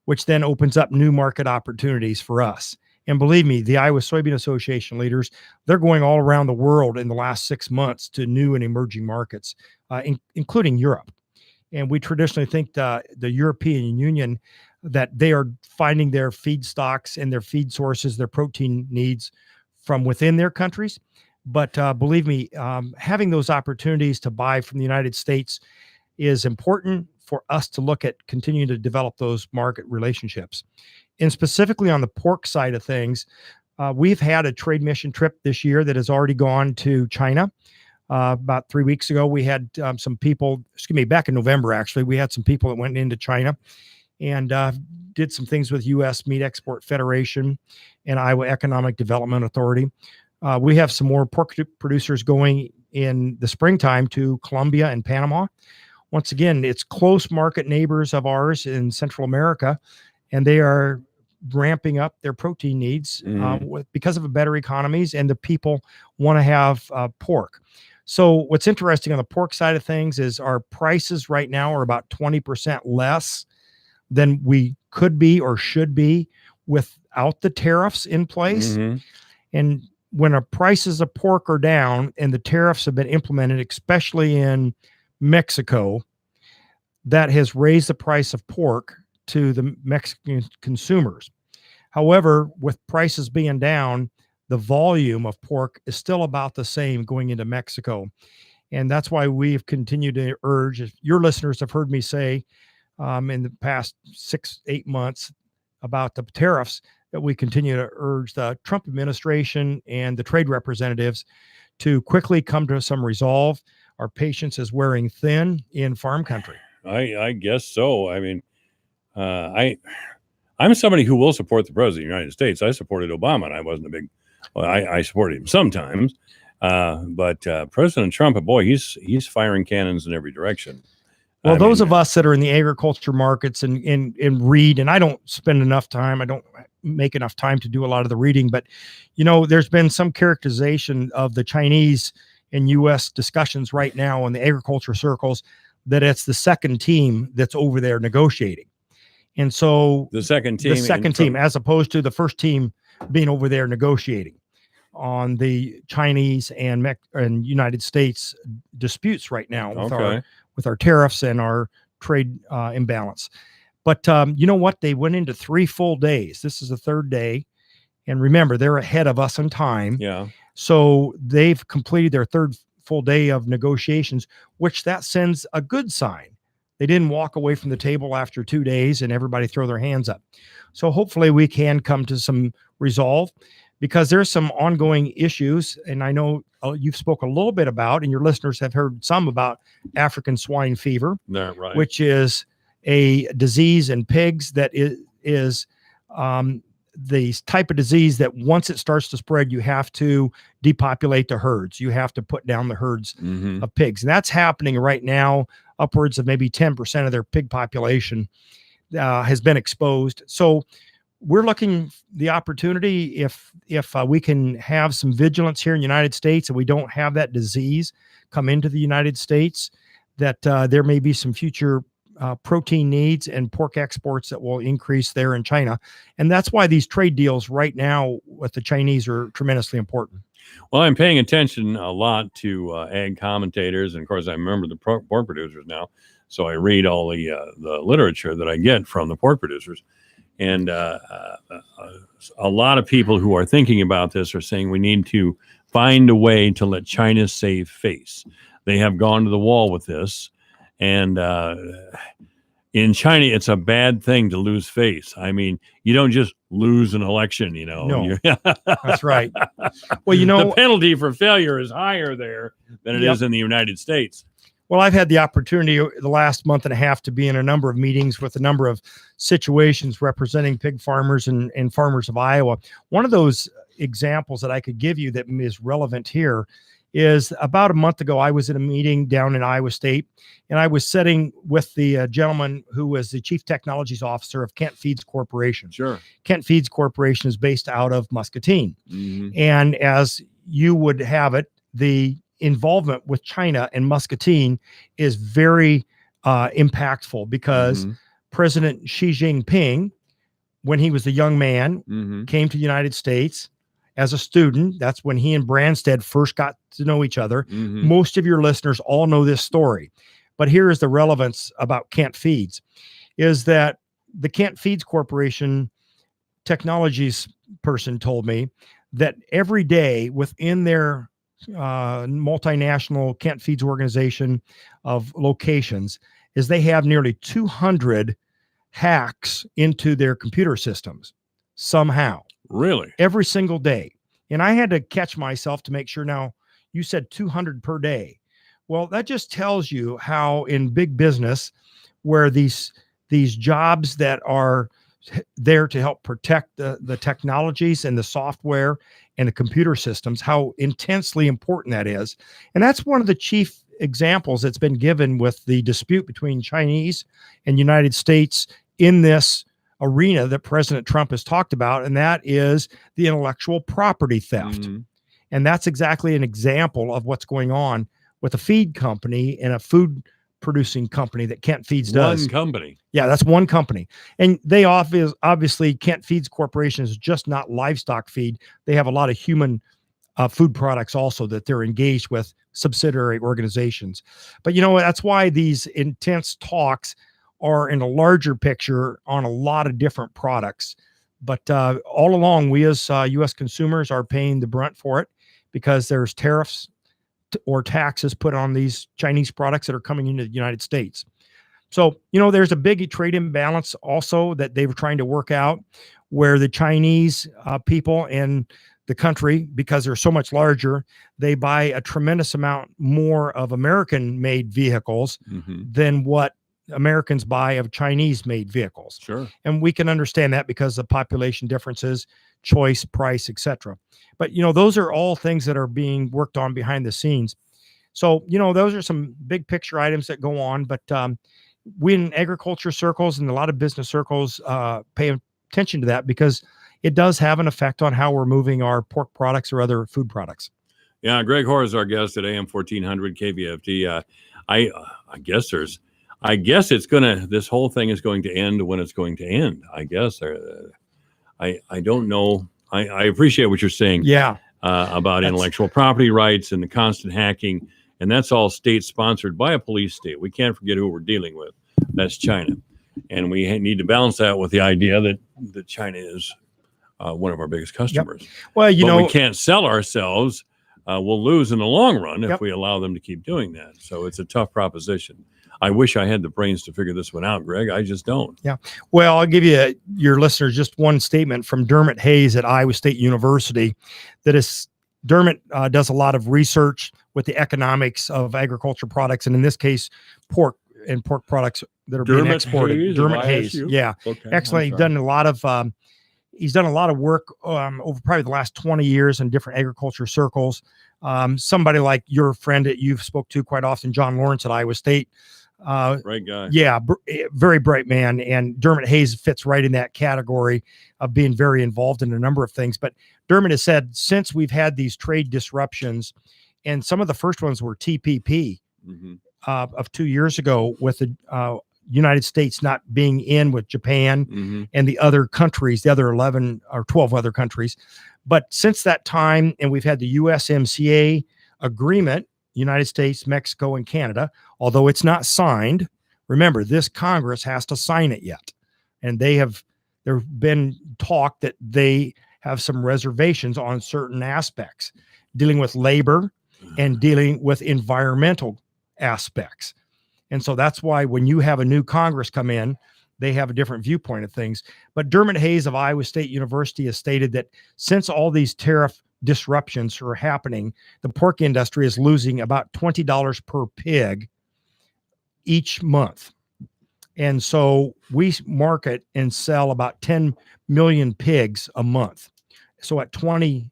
which then opens up new market opportunities for us. And believe me, the Iowa Soybean Association leaders, they're going all around the world in the last 6 months to new and emerging markets, including Europe. And we traditionally think the European Union, that they are finding their feedstocks and their feed sources, their protein needs from within their countries. But believe me, having those opportunities to buy from the United States is important for us to look at continuing to develop those market relationships. And specifically on the pork side of things, we've had a trade mission trip this year that has already gone to China. About 3 weeks ago, we had some people, back in November, actually, we had some people that went into China and did some things with U.S. Meat Export Federation and Iowa Economic Development Authority. We have some more pork producers going in the springtime to Colombia and Panama. Once again, it's close market neighbors of ours in Central America, and they are ramping up their protein needs because of the better economies, and the people want to have pork. So what's interesting on the pork side of things is our prices right now are about 20% less than we could be or should be without the tariffs in place. And when our prices of pork are down and the tariffs have been implemented, especially in Mexico, that has raised the price of pork to the Mexican consumers. However, with prices being down, the volume of pork is still about the same going into Mexico. And that's why we've continued to urge, if your listeners have heard me say in the past 6-8 months about the tariffs, that we continue to urge the Trump administration and the trade representatives to quickly come to some resolve. Our patience is wearing thin in farm country. I guess so. I mean, I'm somebody who will support the president of the United States. I supported Obama, and I wasn't a big. Well, I supported him sometimes, but President Trump, boy, he's firing cannons in every direction. Well, those of us that are in the agriculture markets and read, and I don't spend enough time, I don't make enough time to do a lot of the reading, but there's been some characterization of the Chinese and U.S. discussions right now in the agriculture circles that it's the second team that's over there negotiating. And so the second team, as opposed to the first team being over there negotiating on the Chinese and United States disputes right now with our tariffs and our trade imbalance. But you know what? They went into 3 full days. This is the third day. And remember, they're ahead of us in time. Yeah. So they've completed their third full day of negotiations, which that sends a good sign. They didn't walk away from the table after 2 days and everybody throw their hands up. So hopefully we can come to some resolve, because there's some ongoing issues. And I know you've spoke a little bit about, and your listeners have heard some about African swine fever, right, which is a disease in pigs that is the type of disease that once it starts to spread, you have to depopulate the herds. You have to put down the herds of pigs. And that's happening right now. Upwards of maybe 10% of their pig population has been exposed. So we're looking the opportunity, if we can have some vigilance here in the United States and we don't have that disease come into the United States, that there may be some future protein needs and pork exports that will increase there in China. And that's why these trade deals right now with the Chinese are tremendously important. Well, I'm paying attention a lot to ag commentators, and of course, I remember the pork producers now, so I read all the literature that I get from the pork producers, and a lot of people who are thinking about this are saying we need to find a way to let China save face. They have gone to the wall with this, and in China, it's a bad thing to lose face. I mean, you don't just lose an election, No, that's right. Well, the penalty for failure is higher there than it is in the United States. Well, I've had the opportunity the last month and a half to be in a number of meetings with a number of situations representing pig farmers and farmers of Iowa. One of those examples that I could give you that is relevant here is about a month ago, I was at a meeting down in Iowa State, and I was sitting with the gentleman who was the Chief Technologies Officer of Kent Feeds Corporation. Sure. Kent Feeds Corporation is based out of Muscatine. And as you would have it, the involvement with China and Muscatine is very impactful, because President Xi Jinping, when he was a young man, came to the United States as a student. That's when he and Branstad first got to know each other. Most of your listeners all know this story, but here is the relevance about Kent Feeds, is that the Kent Feeds Corporation technologies person told me that every day within their multinational Kent Feeds organization of locations is they have nearly 200 hacks into their computer systems somehow. Really? Every single day. And I had to catch myself to make sure. Now, you said 200 per day. Well, that just tells you how in big business, where these jobs that are there to help protect the technologies and the software and the computer systems, how intensely important that is. And that's one of the chief examples that's been given with the dispute between Chinese and United States in this arena that President Trump has talked about, and that is the intellectual property theft. And that's exactly an example of what's going on with a feed company and a food producing company that Kent Feeds does. One company. Yeah, that's one company. And they obviously Kent Feeds Corporation is just not livestock feed. They have a lot of human food products also that they're engaged with, subsidiary organizations. But that's why these intense talks are in a larger picture on a lot of different products. But all along, we as U.S. consumers are paying the brunt for it because there's tariffs or taxes put on these Chinese products that are coming into the United States. So, there's a big trade imbalance also that they were trying to work out, where the Chinese people and the country, because they're so much larger, they buy a tremendous amount more of American-made vehicles than what Americans buy of Chinese-made vehicles. Sure. And we can understand that because of population differences, choice, price, etc. But, those are all things that are being worked on behind the scenes. So, those are some big picture items that go on. But we in agriculture circles and a lot of business circles pay attention to that because it does have an effect on how we're moving our pork products or other food products. Yeah, Greg Hoare is our guest at AM 1400 KVFD. I guess this whole thing is going to end when it's going to end. I guess. I don't know. I appreciate what you're saying. Yeah. About intellectual property rights and the constant hacking. And that's all state sponsored by a police state. We can't forget who we're dealing with. That's China. And we need to balance that with the idea that China is one of our biggest customers. Yep. Well, we can't sell ourselves. We'll lose in the long run if we allow them to keep doing that. So it's a tough proposition. I wish I had the brains to figure this one out, Greg. I just don't. Yeah. Well, I'll give your listeners just one statement from Dermot Hayes at Iowa State University. Dermot does a lot of research with the economics of agriculture products, and in this case, pork and pork products that are being exported. Dermot Hayes. Yeah. Okay. Actually, he's done a lot of work over probably the last 20 years in different agriculture circles. Somebody like your friend that you've spoke to quite often, John Lawrence at Iowa State. Right guy. Yeah, very bright man. And Dermot Hayes fits right in that category of being very involved in a number of things. But Dermot has said since we've had these trade disruptions, and some of the first ones were TPP of 2 years ago with the United States not being in with Japan and the other countries, the other 11 or 12 other countries. But since that time, and we've had the USMCA agreement, United States, Mexico, and Canada, although it's not signed. Remember, this Congress has to sign it yet. And there've been talk that they have some reservations on certain aspects, dealing with labor and dealing with environmental aspects. And so that's why when you have a new Congress come in, they have a different viewpoint of things. But Dermot Hayes of Iowa State University has stated that since all these tariff disruptions are happening, the pork industry is losing about $20 per pig each month. And so we market and sell about 10 million pigs a month. So at $20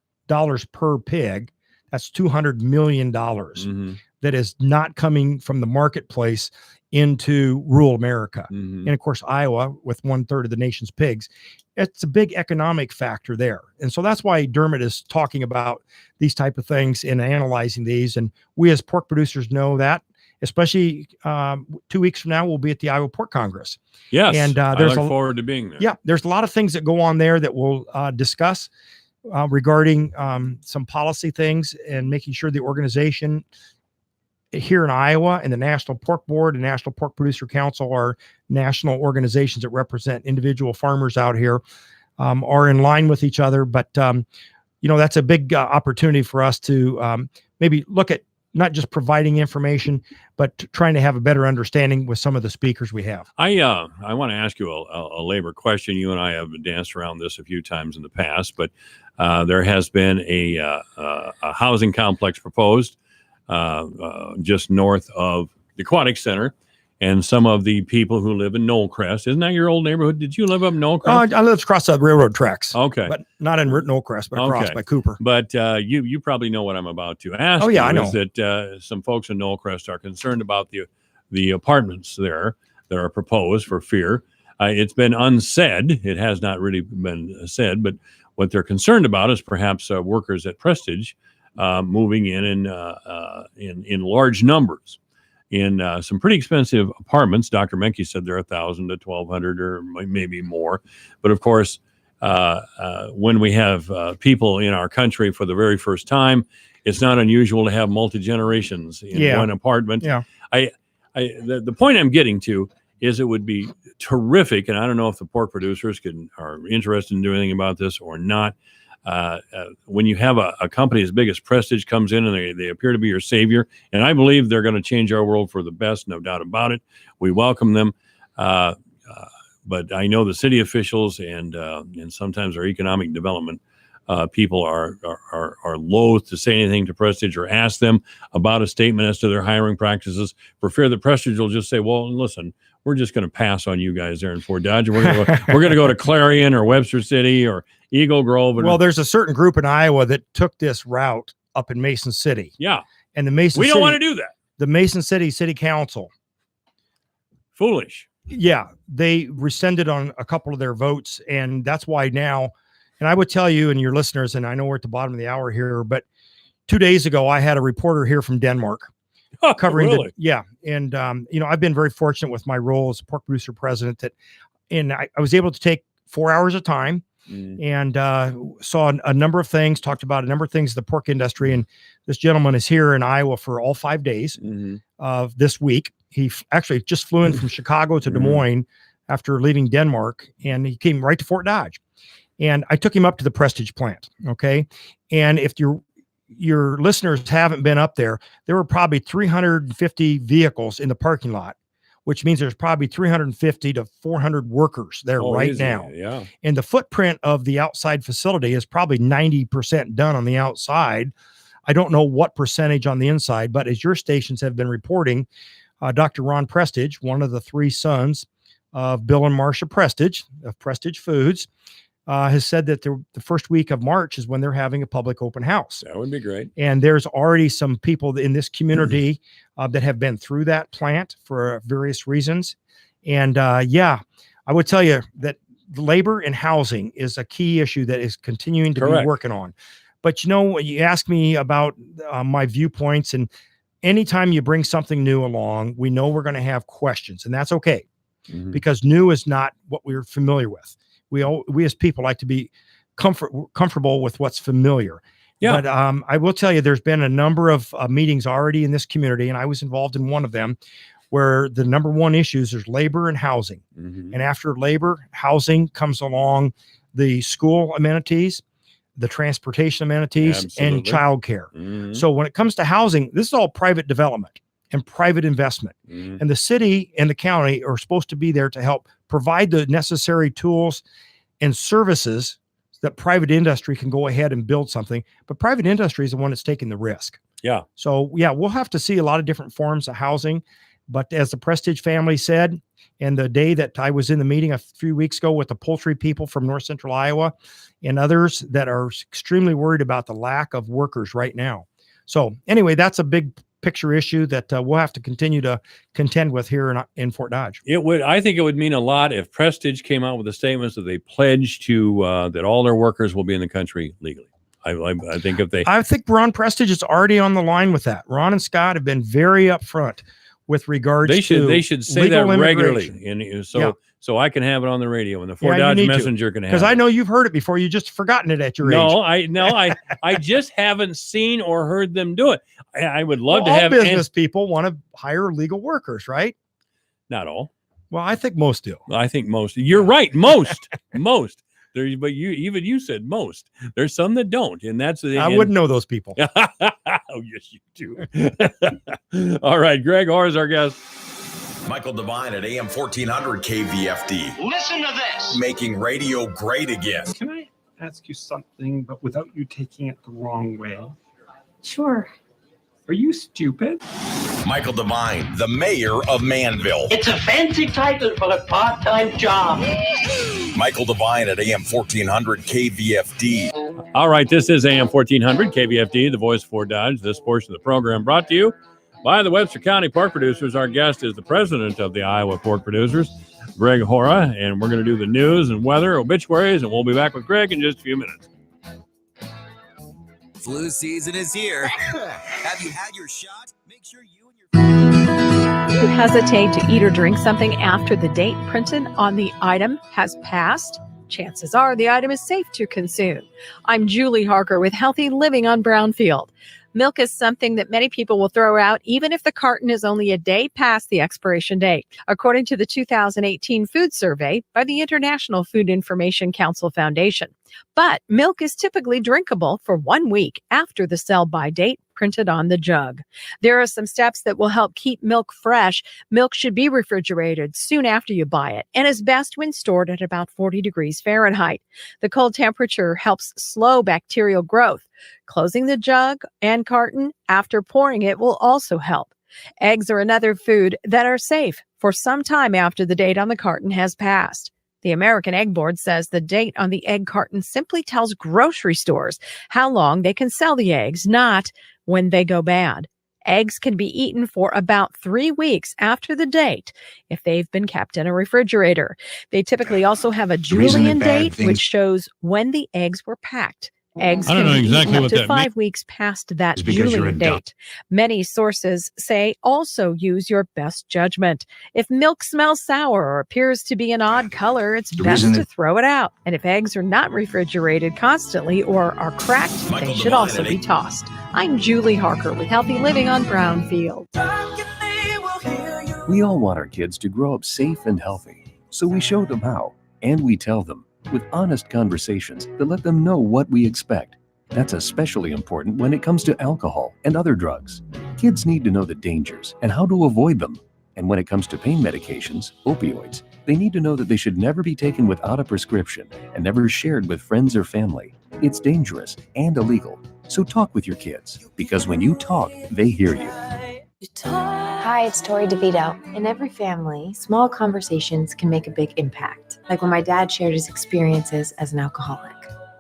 per pig, that's $200 million that is not coming from the marketplace into rural America. And of course, Iowa, with 1/3 of the nation's pigs, it's a big economic factor there. And so that's why Dermot is talking about these type of things and analyzing these. And we as pork producers know that, especially 2 weeks from now, we'll be at the Iowa Pork Congress. Yes, and I look forward to being there. Yeah, there's a lot of things that go on there that we'll discuss regarding some policy things and making sure the organization here in Iowa and the National Pork Board and National Pork Producer Council are national organizations that represent individual farmers out here, are in line with each other. But, that's a big opportunity for us to maybe look at not just providing information, but trying to have a better understanding with some of the speakers we have. I want to ask you a labor question. You and I have danced around this a few times in the past, but there has been a housing complex proposed just north of the Aquatic Center. And some of the people who live in Knollcrest, isn't that your old neighborhood? Did you live up Knollcrest? I lived across the railroad tracks. Okay. But not in Knollcrest, but across by Cooper. But you probably know what I'm about to ask. Oh, yeah, I know. Is that some folks in Knollcrest are concerned about the apartments there that are proposed for fear. It's been unsaid. It has not really been said, but what they're concerned about is perhaps workers at Prestige moving in large numbers. In some pretty expensive apartments. Dr. Menke said they're $1,000 to $1,200 or maybe more. But of course, when we have people in our country for the very first time, it's not unusual to have multi-generations in one apartment. Yeah. The point I'm getting to is it would be terrific, and I don't know if the pork producers are interested in doing anything about this or not. When you have a company as big as Prestige comes in and they appear to be your savior, and I believe they're going to change our world for the best, no doubt about it. We welcome them. But I know the city officials and sometimes our economic development people are loath to say anything to Prestige or ask them about a statement as to their hiring practices for fear that Prestige will just say, well, listen, we're just going to pass on you guys there in Fort Dodge. We're going to go to Clarion or Webster City or Eagle Grove. Well, there's a certain group in Iowa that took this route up in Mason City. Yeah. And the Mason We City, don't want to do that. The Mason City Council. Foolish. Yeah. They rescinded on a couple of their votes. And that's why now, and I would tell you and your listeners, and I know we're at the bottom of the hour here, but 2 days ago, I had a reporter here from Denmark. Covering really? And I've been very fortunate with my role as pork producer president and I was able to take 4 hours of time and saw a number of things, talked about a number of things in the pork industry. And this gentleman is here in Iowa for all 5 days of this week. He actually just flew in from Chicago to Des Moines after leaving Denmark, and he came right to Fort Dodge. And I took him up to the Prestige plant. Okay. And if your listeners haven't been up there were probably 350 vehicles in the parking lot, which means there's probably 350 to 400 workers there now. Yeah. And the footprint of the outside facility is probably 90% done on the outside. I don't know what percentage on the inside, but as your stations have been reporting, Dr. Ron Prestige, one of the 3 sons of Bill and Marcia Prestige of Prestige Foods, has said that the first week of March is when they're having a public open house. That would be great. And there's already some people in this community that have been through that plant for various reasons. And I would tell you that labor and housing is a key issue that is continuing to be working on. But you ask me about my viewpoints, and anytime you bring something new along, we know we're going to have questions, and that's okay because new is not what we're familiar with. We as people like to be comfortable with what's familiar. Yeah. But I will tell you, there's been a number of meetings already in this community, and I was involved in one of them, where the number one issues is labor and housing. And after labor, housing comes along the school amenities, the transportation amenities, and childcare. So when it comes to housing, this is all private development and private investment. And the city and the county are supposed to be there to help provide the necessary tools and services that private industry can go ahead and build something. But private industry is the one that's taking the risk. Yeah. So, we'll have to see a lot of different forms of housing. But as the Prestige family said, and the day that I was in the meeting a few weeks ago with the poultry people from North Central Iowa and others that are extremely worried about the lack of workers right now. So anyway, that's a big picture issue that we'll have to continue to contend with here in Fort Dodge. I think it would mean a lot if Prestige came out with a statement that they pledge to that all their workers will be in the country legally. I think I think Ron Prestige is already on the line with that. Ron and Scott have been very upfront with regards to they should say that regularly, and so I can have it on the radio and the Fort Dodge Messenger can have it. Because I know you've heard it before. You just forgotten it at your age. I just haven't seen or heard them do it. I would love to all have business people want to hire legal workers, right? Not all. Well, I think most do. I think most. You're right. Most. But you said most. There's some that don't, and that's the. I wouldn't know those people. Oh, yes, you do. All right, Greg Orr is our guest. Michael Devine at AM 1400 KVFD. Listen to this. Making radio great again. Can I ask you something, but without you taking it the wrong way? Sure. Are you stupid? Michael Devine, the mayor of Manville. It's a fancy title for a part-time job. Michael Devine at AM 1400 KVFD. All right, this is AM 1400 KVFD, the voice of Fort Dodge. This portion of the program brought to you by the Webster County Pork Producers. Our guest is the president of the Iowa Pork Producers, Greg Hora, and we're going to do the news and weather, obituaries, and we'll be back with Greg in just a few minutes. Flu season is here. Have you had your shot? Make sure you You hesitate to eat or drink something after the date printed on the item has passed? Chances are the item is safe to consume. I'm Julie Harker with Healthy Living on Brownfield. Milk is something that many people will throw out even if the carton is only a day past the expiration date, according to the 2018 food survey by the International Food Information Council Foundation. But milk is typically drinkable for 1 week after the sell-by date printed on the jug. There are some steps that will help keep milk fresh. Milk should be refrigerated soon after you buy it and is best when stored at about 40 degrees Fahrenheit. The cold temperature helps slow bacterial growth. Closing the jug and carton after pouring it will also help. Eggs are another food that are safe for some time after the date on the carton has passed. The American Egg Board says the date on the egg carton simply tells grocery stores how long they can sell the eggs, not when they go bad. Eggs can be eaten for about 3 weeks after the date if they've been kept in a refrigerator. They typically also have a Julian date, which shows when the eggs were packed. Eggs I don't can know be exactly eaten up what to that 5 weeks past that It's because you're a Julian dumb- date. Many sources say also use your best judgment. If milk smells sour or appears to be an odd color, it's The best reason to that- throw it out. And if eggs are not refrigerated constantly or are cracked, Michael they should Devine also at be 8. tossed. I'm Julie Harker with Healthy Living on Brownfield. We all want our kids to grow up safe and healthy, so we show them how, and we tell them with honest conversations that let them know what we expect. That's especially important when it comes to alcohol and other drugs. Kids need to know the dangers and how to avoid them. And when it comes to pain medications, opioids, they need to know that they should never be taken without a prescription and never shared with friends or family. It's dangerous and illegal. So talk with your kids, because when you talk, they hear you. Hi, it's Tori DeVito. In every family, small conversations can make a big impact, like when my dad shared his experiences as an alcoholic.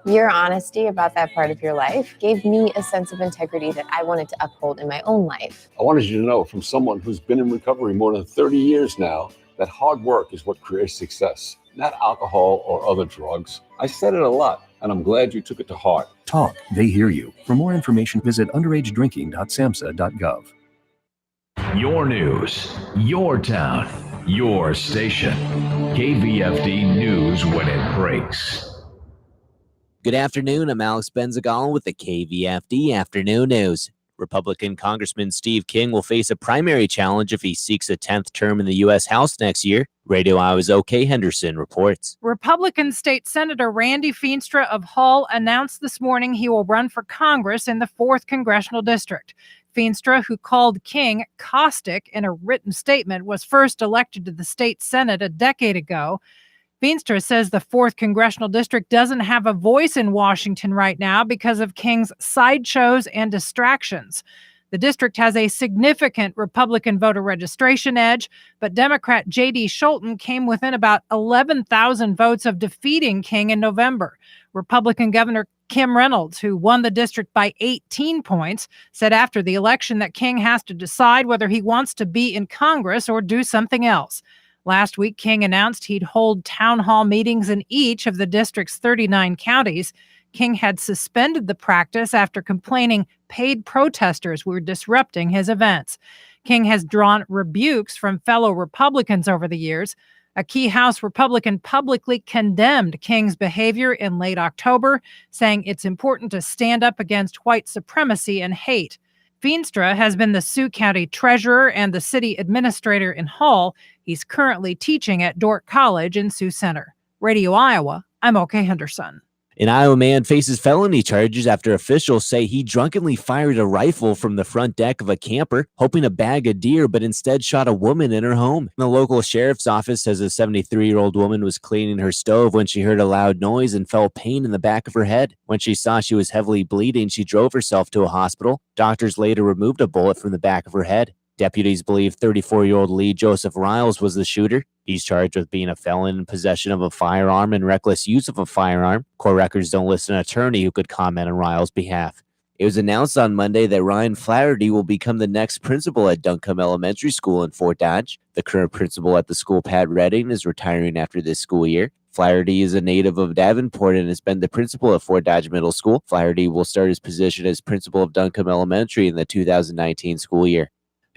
Your honesty about that part of your life gave me a sense of integrity that I wanted to uphold in my own life. I wanted you to know, from someone who's been in recovery more than 30 years now, that hard work is what creates success, not alcohol or other drugs. I said it a lot, and I'm glad you took it to heart. Talk, they hear you. For more information, visit underagedrinking.samhsa.gov. Your news, your town, your station. KVFD News when it breaks. Good afternoon. I'm Alex Benzagal with the KVFD Afternoon News. Republican Congressman Steve King will face a primary challenge if he seeks a 10th term in the U.S. House next year. Radio Iowa's O.K. Henderson reports. Republican State Senator Randy Feenstra of Hall announced this morning he will run for Congress in the 4th Congressional District. Feenstra, who called King caustic in a written statement, was first elected to the state Senate a decade ago. Feenstra says the 4th Congressional District doesn't have a voice in Washington right now because of King's sideshows and distractions. The district has a significant Republican voter registration edge, but Democrat J.D. Scholten came within about 11,000 votes of defeating King in November. Republican Governor Kim Reynolds, who won the district by 18 points, said after the election that King has to decide whether he wants to be in Congress or do something else. Last week, King announced he'd hold town hall meetings in each of the district's 39 counties. King had suspended the practice after complaining paid protesters were disrupting his events. King has drawn rebukes from fellow Republicans over the years. A key House Republican publicly condemned King's behavior in late October, saying it's important to stand up against white supremacy and hate. Feenstra has been the Sioux County treasurer and the city administrator in Hall. He's currently teaching at Dordt College in Sioux Center. Radio Iowa, I'm okay, Henderson. An Iowa man faces felony charges after officials say he drunkenly fired a rifle from the front deck of a camper, hoping to bag a deer, but instead shot a woman in her home. The local sheriff's office says a 73-year-old woman was cleaning her stove when she heard a loud noise and felt pain in the back of her head. When she saw she was heavily bleeding, she drove herself to a hospital. Doctors later removed a bullet from the back of her head. Deputies believe 34-year-old Lee Joseph Riles was the shooter. He's charged with being a felon in possession of a firearm and reckless use of a firearm. Court records don't list an attorney who could comment on Riles' behalf. It was announced on Monday that Ryan Flaherty will become the next principal at Duncombe Elementary School in Fort Dodge. The current principal at the school, Pat Redding, is retiring after this school year. Flaherty is a native of Davenport and has been the principal at Fort Dodge Middle School. Flaherty will start his position as principal of Duncombe Elementary in the 2019 school year.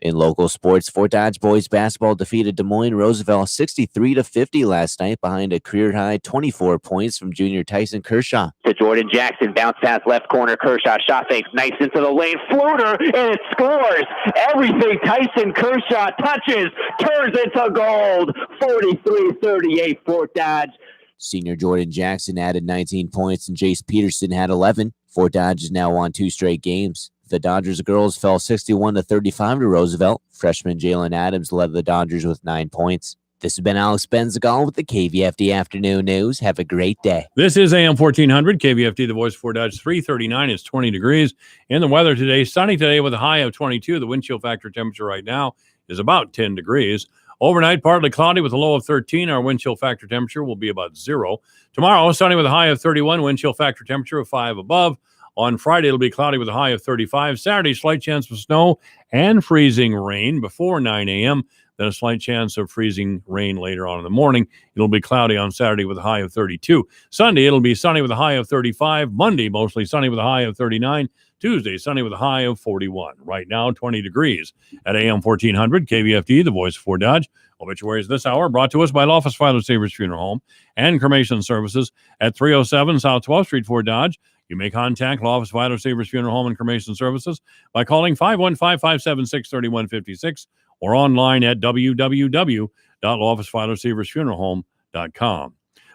In local sports, Fort Dodge boys basketball defeated Des Moines Roosevelt 63-50 last night behind a career-high 24 points from junior Tyson Kershaw. To Jordan Jackson, bounce pass left corner, Kershaw shot fakes, nice into the lane, floater, and it scores. Everything Tyson Kershaw touches turns into gold. 43-38 Fort Dodge. Senior Jordan Jackson added 19 points and Jace Peterson had 11. Fort Dodge is now on 2 straight games. The Dodgers girls fell 61-35 to Roosevelt. Freshman Jalen Adams led the Dodgers with 9 points. This has been Alex Benzagal with the KVFD Afternoon News. Have a great day. This is AM 1400, KVFD, the voice of Fort Dodge. 339 is 20 degrees. And the weather today, sunny today with a high of 22. The wind chill factor temperature right now is about 10 degrees. Overnight, partly cloudy with a low of 13. Our wind chill factor temperature will be about 0. Tomorrow, sunny with a high of 31. Wind chill factor temperature of 5 above. On Friday, it'll be cloudy with a high of 35. Saturday, slight chance of snow and freezing rain before 9 a.m. Then a slight chance of freezing rain later on in the morning. It'll be cloudy on Saturday with a high of 32. Sunday, it'll be sunny with a high of 35. Monday, mostly sunny with a high of 39. Tuesday, sunny with a high of 41. Right now, 20 degrees at AM 1400, KVFD, the voice of Fort Dodge. Obituaries this hour brought to us by Loftus Philo Savers Funeral Home and Cremation Services at 307 South 12th Street, Fort Dodge. You may contact Loftus Philo Savers Funeral Home and Cremation Services by calling 515-576-3156 or online at www.loftusphilosaversfuneralhome.com.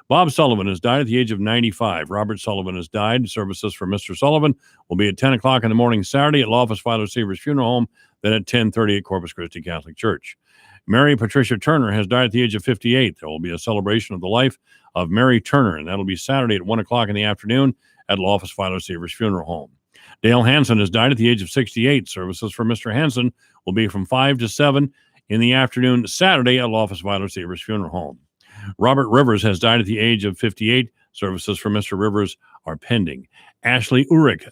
Bob Sullivan has died at the age of 95. Robert Sullivan has died. Services for Mr. Sullivan will be at 10 o'clock in the morning Saturday at Loftus Philo Savers Funeral Home, then at 10:30 at Corpus Christi Catholic Church. Mary Patricia Turner has died at the age of 58. There will be a celebration of the life of Mary Turner, and that'll be Saturday at 1 o'clock in the afternoon at Loftus Philo Savers Funeral Home. Dale Hansen has died at the age of 68. Services for Mr. Hansen will be from 5 to 7 in the afternoon Saturday at Loftus Philo Savers Funeral Home. Robert Rivers has died at the age of 58. Services for Mr. Rivers are pending. Ashley Urich,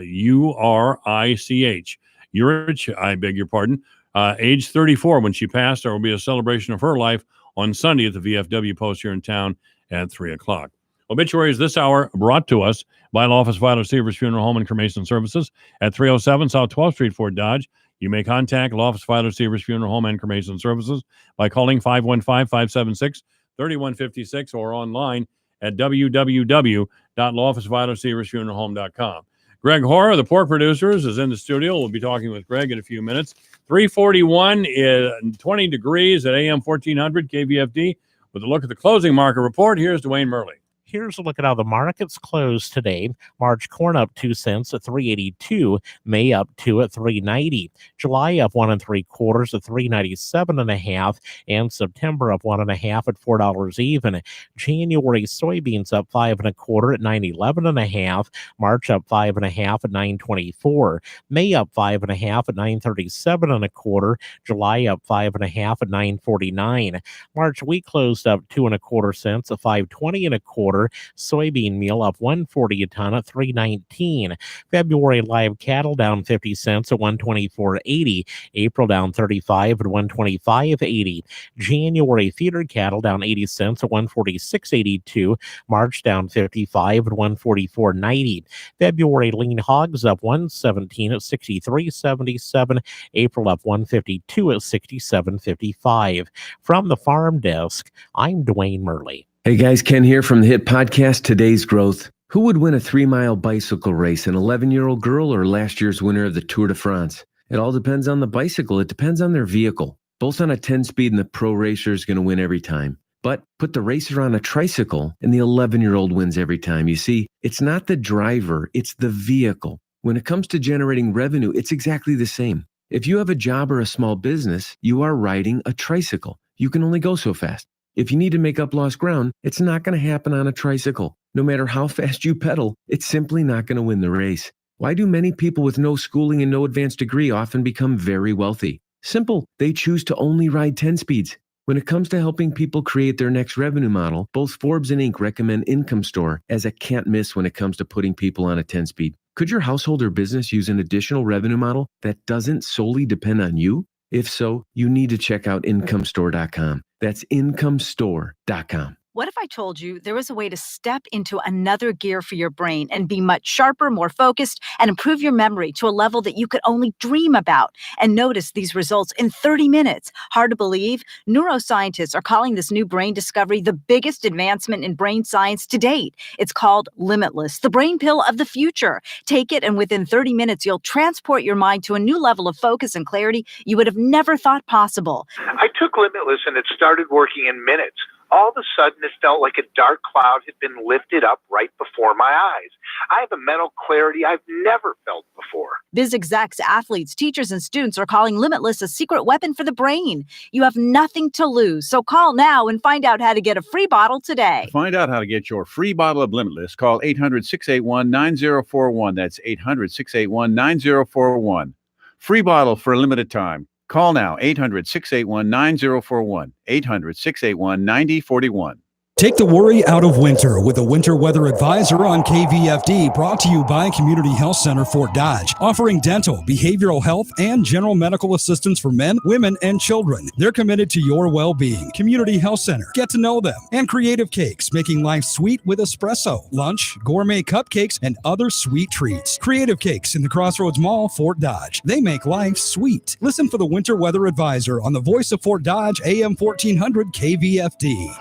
U-R-I-C-H. Urich, I beg your pardon. Age 34 when she passed. There will be a celebration of her life on Sunday at the VFW post here in town at 3 o'clock. Obituaries this hour brought to us by Loftus Philo Savers Funeral Home and Cremation Services at 307 South 12th Street, Fort Dodge. You may contact Loftus Philo Savers Funeral Home and Cremation Services by calling 515-576-3156 or online at www.loftusphilosaversfuneralhome.com. Greg Horr, the pork producers, is in the studio. We'll be talking with Greg in a few minutes. 341 is 20 degrees at AM 1400 KVFD. With a look at the closing market report, here's Dwayne Murley. Here's a look at how the markets closed today. March corn up 2 cents at $3.82. May up 2 at $3.90. July up 1 3/4 at $3.97.5, and September up 1 1/2 at $4 even. January soybeans up 5 1/4 at $9.11.5. March up 5 1/2 at $9.24. May up 5 1/2 at $9.37 1/4. July up 5 1/2 at $9.49. March wheat closed up 2 1/4 cents at $5.20 1/4. Soybean meal up $1.40 a ton at $3.19. February live cattle down 50 cents at $124.80. April down 35 at $125.80. January feeder cattle down 80 cents at $146.82. March down 55 at $144.90. February lean hogs up $117 at $63.77. April up $152 at $67.55. From the farm desk, I'm Dwayne Murley. Hey guys, Ken here from the hit podcast Today's Growth. Who would win a 3-mile bicycle race, an 11-year-old girl or last year's winner of the Tour de France? It all depends on the bicycle. It depends on their vehicle. Both on a 10-speed and the pro racer is going to win every time. But put the racer on a tricycle and the 11-year-old wins every time. You see, it's not the driver, it's the vehicle. When it comes to generating revenue, it's exactly the same. If you have a job or a small business, you are riding a tricycle. You can only go so fast. If you need to make up lost ground, it's not going to happen on a tricycle. No matter how fast you pedal, it's simply not going to win the race. Why do many people with no schooling and no advanced degree often become very wealthy? Simple. They choose to only ride 10 speeds. When it comes to helping people create their next revenue model, both Forbes and Inc. recommend Income Store as a can't miss when it comes to putting people on a 10-speed. Could your household or business use an additional revenue model that doesn't solely depend on you? If so, you need to check out IncomeStore.com. That's IncomeStore.com. What if I told you there was a way to step into another gear for your brain and be much sharper, more focused, and improve your memory to a level that you could only dream about and notice these results in 30 minutes? Hard to believe? Neuroscientists are calling this new brain discovery the biggest advancement in brain science to date. It's called Limitless, the brain pill of the future. Take it, and within 30 minutes, you'll transport your mind to a new level of focus and clarity you would have never thought possible. I took Limitless and it started working in minutes. All of a sudden, it felt like a dark cloud had been lifted up right before my eyes. I have a mental clarity I've never felt before. Biz execs, athletes, teachers, and students are calling Limitless a secret weapon for the brain. You have nothing to lose, so call now and find out how to get a free bottle today. To find out how to get your free bottle of Limitless, call 800-681-9041. That's 800-681-9041. Free bottle for a limited time. Call now, 800-681-9041, 800-681-9041. Take the worry out of winter with a winter weather advisor on KVFD, brought to you by Community Health Center Fort Dodge, offering dental, behavioral health, and general medical assistance for men, women, and children. They're committed to your well-being. Community Health Center. Get to know them. And Creative Cakes, making life sweet with espresso, lunch, gourmet cupcakes, and other sweet treats. Creative Cakes in the Crossroads Mall, Fort Dodge. They make life sweet. Listen for the winter weather advisor on the Voice of Fort Dodge, AM 1400 KVFD.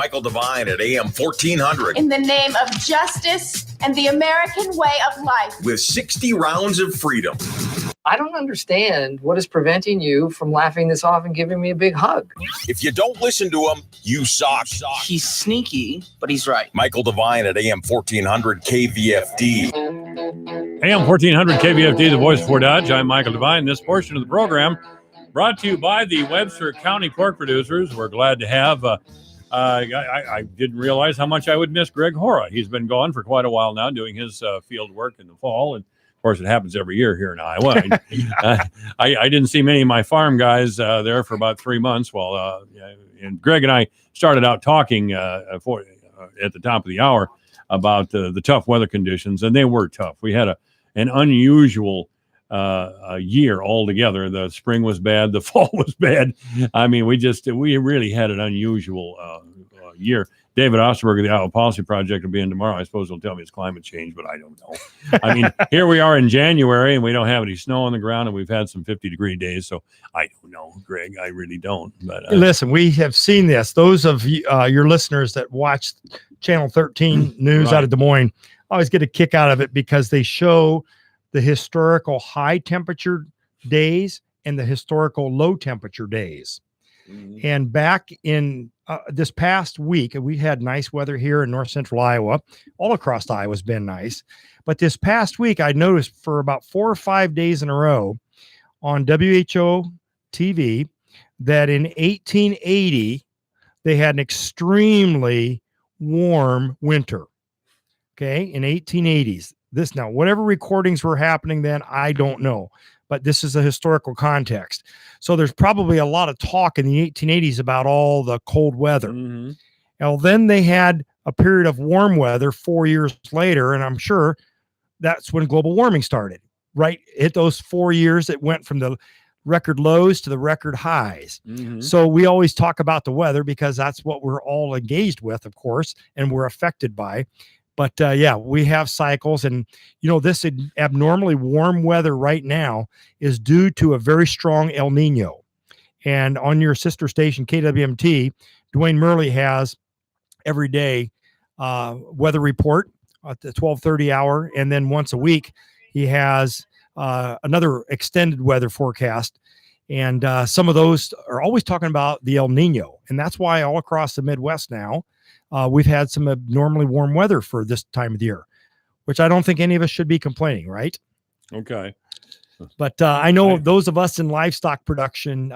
Michael Devine at AM 1400. In the name of justice and the American way of life. With 60 rounds of freedom. I don't understand what is preventing you from laughing this off and giving me a big hug. If you don't listen to him, you suck. He's sneaky, but he's right. Michael Devine at AM 1400 KVFD. AM 1400 KVFD, the voice of Fort Dodge. I'm Michael Devine. This portion of the program brought to you by the Webster County Pork Producers. We're glad to have... I didn't realize how much I would miss Greg Hora. He's been gone for quite a while now doing his field work in the fall. And, of course, it happens every year here in Iowa. I didn't see many of my farm guys there for about 3 months. And Greg and I started out talking at the top of the hour about the tough weather conditions, and they were tough. We had an unusual year altogether. The spring was bad. The fall was bad. I mean, we really had an unusual year. David Osterberg of the Iowa Policy Project will be in tomorrow. I suppose he'll tell me it's climate change, but I don't know. I mean, here we are in January and we don't have any snow on the ground, and we've had some 50-degree days. So I don't know, Greg. I really don't. But listen, we have seen this. Those of your listeners that watch Channel 13 News out of Des Moines always get a kick out of it because they show the historical high temperature days and the historical low temperature days. Mm-hmm. And back in this past week, we had nice weather here in north central Iowa. All across Iowa has been nice. But this past week, I noticed for about 4 or 5 days in a row on WHO TV that in 1880, they had an extremely warm winter. Okay, in 1880s. This now, whatever recordings were happening then, I don't know, but this is a historical context. So there's probably a lot of talk in the 1880s about all the cold weather. Mm-hmm. Now, then they had a period of warm weather 4 years later, and I'm sure that's when global warming started, right? Hit those 4 years, it went from the record lows to the record highs. Mm-hmm. So we always talk about the weather because that's what we're all engaged with, of course, and we're affected by. But yeah, we have cycles, and this abnormally warm weather right now is due to a very strong El Nino. And on your sister station, KWMT, Dwayne Murley has every day weather report at the 12:30 hour, and then once a week he has another extended weather forecast. And some of those are always talking about the El Nino. And that's why all across the Midwest now, we've had some abnormally warm weather for this time of the year, which I don't think any of us should be complaining, right? Okay. But I know those of us in livestock production,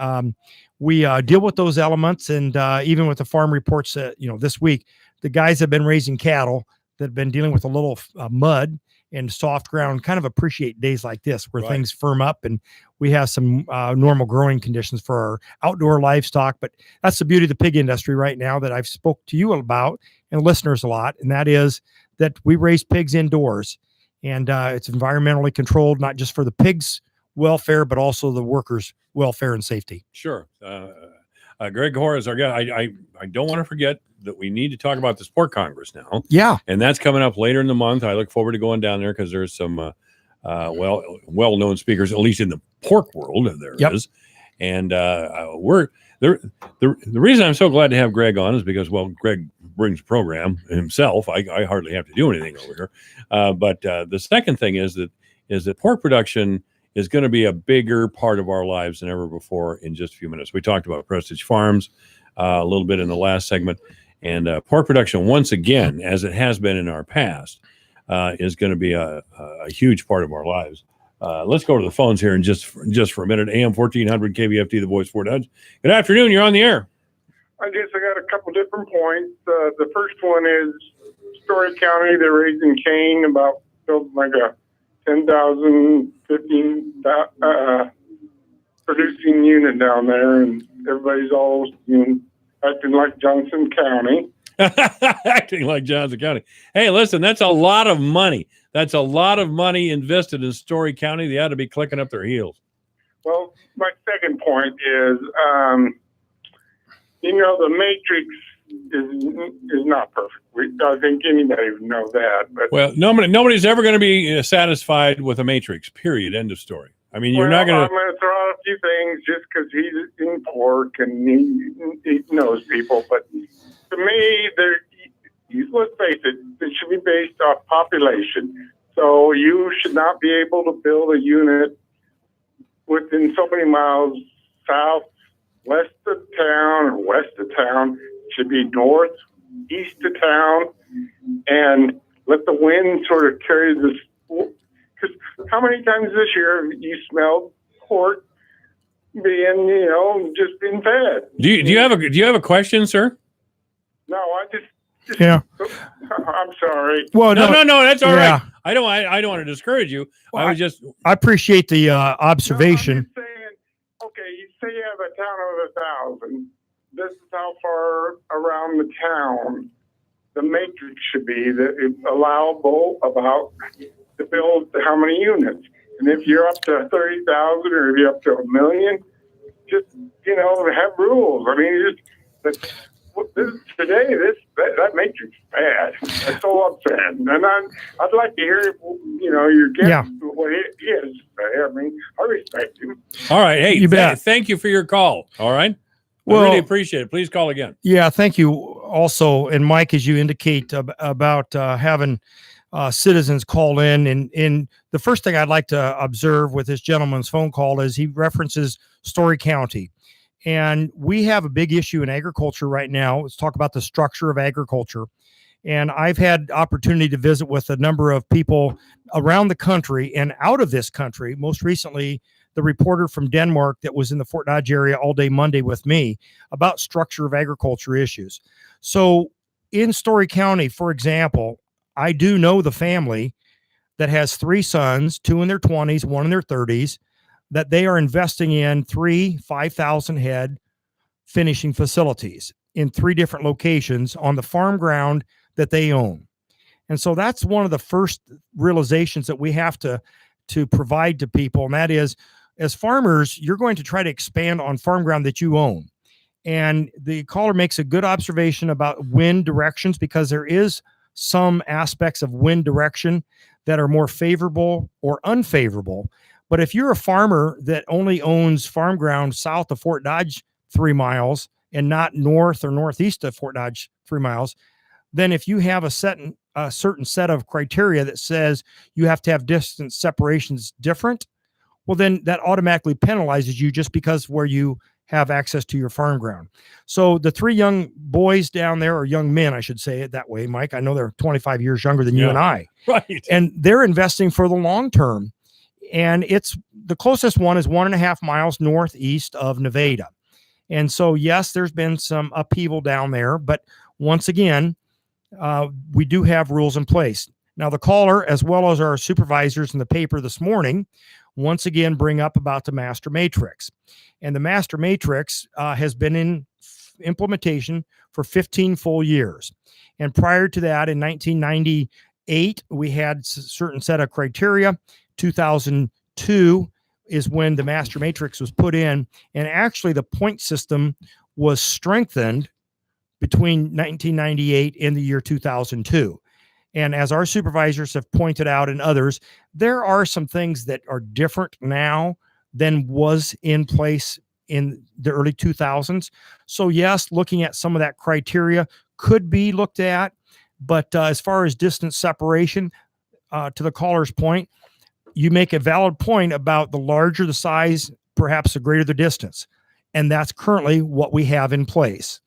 we deal with those elements. And even with the farm reports that, this week, the guys that have been raising cattle that have been dealing with a little mud and soft ground kind of appreciate days like this where things firm up and we have some normal growing conditions for our outdoor livestock. But that's the beauty of the pig industry right now that I've spoke to you about and listeners a lot. And that is that we raise pigs indoors and it's environmentally controlled, not just for the pigs' welfare, but also the workers' welfare and safety. Sure. Greg Hoare is our guy. I don't want to forget that we need to talk about this pork congress now. Yeah. And that's coming up later in the month. I look forward to going down there because there's some well-known speakers, at least in the pork world, there is. And the reason I'm so glad to have Greg on is because, Greg brings the program himself. I hardly have to do anything over here. But the second thing is that pork production is going to be a bigger part of our lives than ever before in just a few minutes. We talked about Prestige Farms a little bit in the last segment. And pork production, once again, as it has been in our past, is going to be a huge part of our lives. Let's go to the phones here in just for a minute. AM 1400 KVFT, the voice Fort Dodge. Good afternoon. You're on the air. I guess I got a couple different points. The first one is Story County. They're raising cane about building like a 10,000, 15 producing unit down there, and everybody's all acting like Johnson County. Acting like Johnson County. Hey, listen, that's a lot of money. That's a lot of money invested in Story County. They ought to be clicking up their heels. Well, my second point is, the Matrix is not perfect. I think anybody would know that. But nobody's ever going to be satisfied with a Matrix, period. End of story. I mean, you're not going to... I'm going to throw out a few things just because he's in pork and he knows people. But to me, let's face it should be based off population. So you should not be able to build a unit within so many miles south, west of town, or west of town. It should be north, east of town, and let the wind sort of carry this. Because how many times this year have you smelled pork being, just being fed? Do you have a question, sir? No, I just yeah. I'm sorry. Well, no, that's all right. I don't want to discourage you. Well, I appreciate the observation. No, I'm just saying, okay, you say you have a town of 1,000. This is how far around the town the matrix should be that is allowable about to build how many units. And if you're up to 30,000 or if you're up to 1 million, just have rules. I mean, that matrix is bad. That's so upsetting. And I'd like to hear your guest what he has to say. I mean, I respect him. All right, hey, you bet. Thank you for your call. All right. Well, I really appreciate it. Please call again. Yeah, thank you. Also, and Mike, as you indicate about having citizens call in, and the first thing I'd like to observe with this gentleman's phone call is he references Story County. And we have a big issue in agriculture right now. Let's talk about the structure of agriculture. And I've had opportunity to visit with a number of people around the country and out of this country. Most recently, the reporter from Denmark that was in the Fort Dodge area all day Monday with me about structure of agriculture issues. So in Story County, for example, I do know the family that has 3 sons, 2 in their 20s, 1 in their 30s, that they are investing in 3 5,000 head finishing facilities in 3 different locations on the farm ground that they own. And so that's one of the first realizations that we have to provide to people. And that is, as farmers, you're going to try to expand on farm ground that you own. And the caller makes a good observation about wind directions, because there is some aspects of wind direction that are more favorable or unfavorable. But if you're a farmer that only owns farm ground south of Fort Dodge 3 miles and not north or northeast of Fort Dodge 3 miles, then if you have a certain set of criteria that says you have to have distance separations different, well, then that automatically penalizes you just because where you have access to your farm ground. So the 3 young boys down there, or young men, I should say it that way, Mike, I know they're 25 years younger than you and I. Right. And they're investing for the long term. And it's the closest one is 1.5 miles northeast of Nevada. And so, yes, there's been some upheaval down there, but once again, we do have rules in place. Now, the caller, as well as our supervisors in the paper this morning, once again bring up about the master matrix. And the master matrix has been in implementation for 15 full years. And prior to that, in 1998, we had a certain set of criteria. 2002 is when the master matrix was put in. And actually, the point system was strengthened between 1998 and the year 2002. And as our supervisors have pointed out, and others, there are some things that are different now than was in place in the early 2000s. So yes, looking at some of that criteria could be looked at. But as far as distance separation, to the caller's point, you make a valid point about the larger the size, perhaps the greater the distance. And that's currently what we have in place.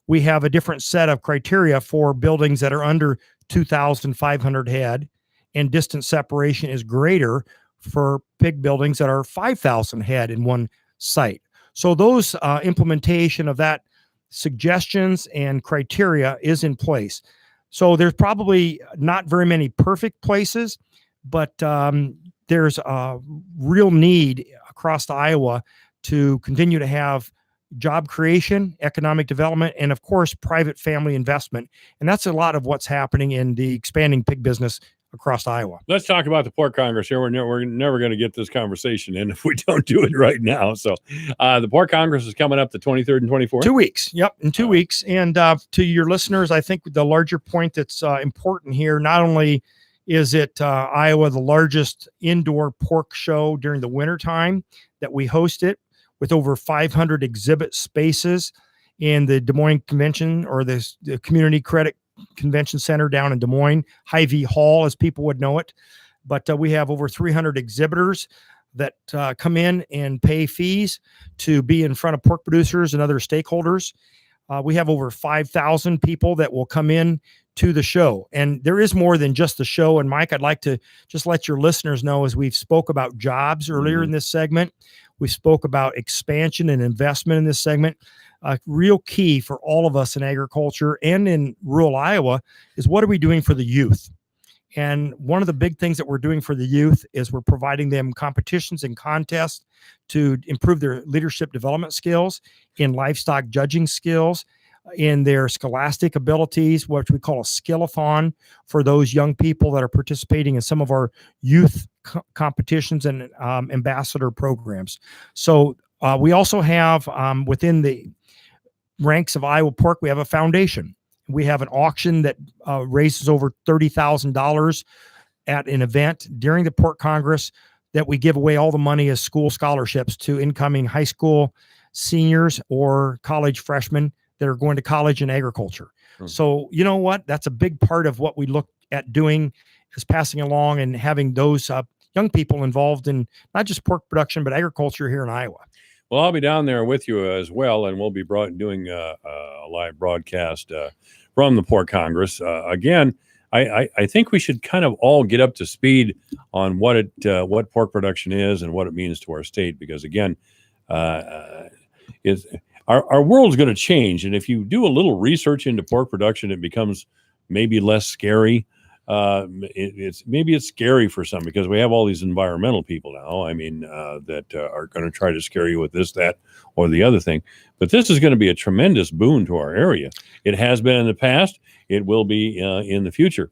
We have a different set of criteria for buildings that are under 2,500 head, and distance separation is greater for pig buildings that are 5,000 head in one site. So those implementation of that suggestions and criteria is in place. So there's probably not very many perfect places, but there's a real need across Iowa to continue to have job creation, economic development, and of course, private family investment. And that's a lot of what's happening in the expanding pig business across Iowa. Let's talk about the Pork Congress here. We're never going to get this conversation in if we don't do it right now. So the Pork Congress is coming up the 23rd and 24th. 2 weeks. Yep, in 2 weeks. And to your listeners, I think the larger point that's important here, not only is it Iowa, the largest indoor pork show during the wintertime that we host it, with over 500 exhibit spaces in the Des Moines Convention, or the Community Credit Convention Center down in Des Moines, Hy-Vee Hall, as people would know it. But we have over 300 exhibitors that come in and pay fees to be in front of pork producers and other stakeholders. We have over 5,000 people that will come in to the show. And there is more than just the show. And Mike, I'd like to just let your listeners know, as we've spoke about jobs earlier in this segment, we spoke about expansion and investment in this segment. A real key for all of us in agriculture and in rural Iowa is, what are we doing for the youth? And one of the big things that we're doing for the youth is we're providing them competitions and contests to improve their leadership development skills, in livestock judging skills, in their scholastic abilities, what we call a skillathon for those young people that are participating in some of our youth competitions and ambassador programs. So we also have within the ranks of Iowa Pork, we have a foundation. We have an auction that raises over $30,000 at an event during the Pork Congress, that we give away all the money as school scholarships to incoming high school seniors or college freshmen that are going to college in agriculture. So you know what? That's a big part of what we look at doing, is passing along and having those young people involved in not just pork production, but agriculture here in Iowa. Well, I'll be down there with you as well, and we'll be doing a live broadcast from the Pork Congress. Again, I think we should kind of all get up to speed on what pork production is and what it means to our state, because again, our world's going to change, and if you do a little research into pork production, it becomes maybe less scary. It's scary for some, because we have all these environmental people now. I mean, that are going to try to scare you with this, that, or the other thing. But this is going to be a tremendous boon to our area. It has been in the past. It will be in the future.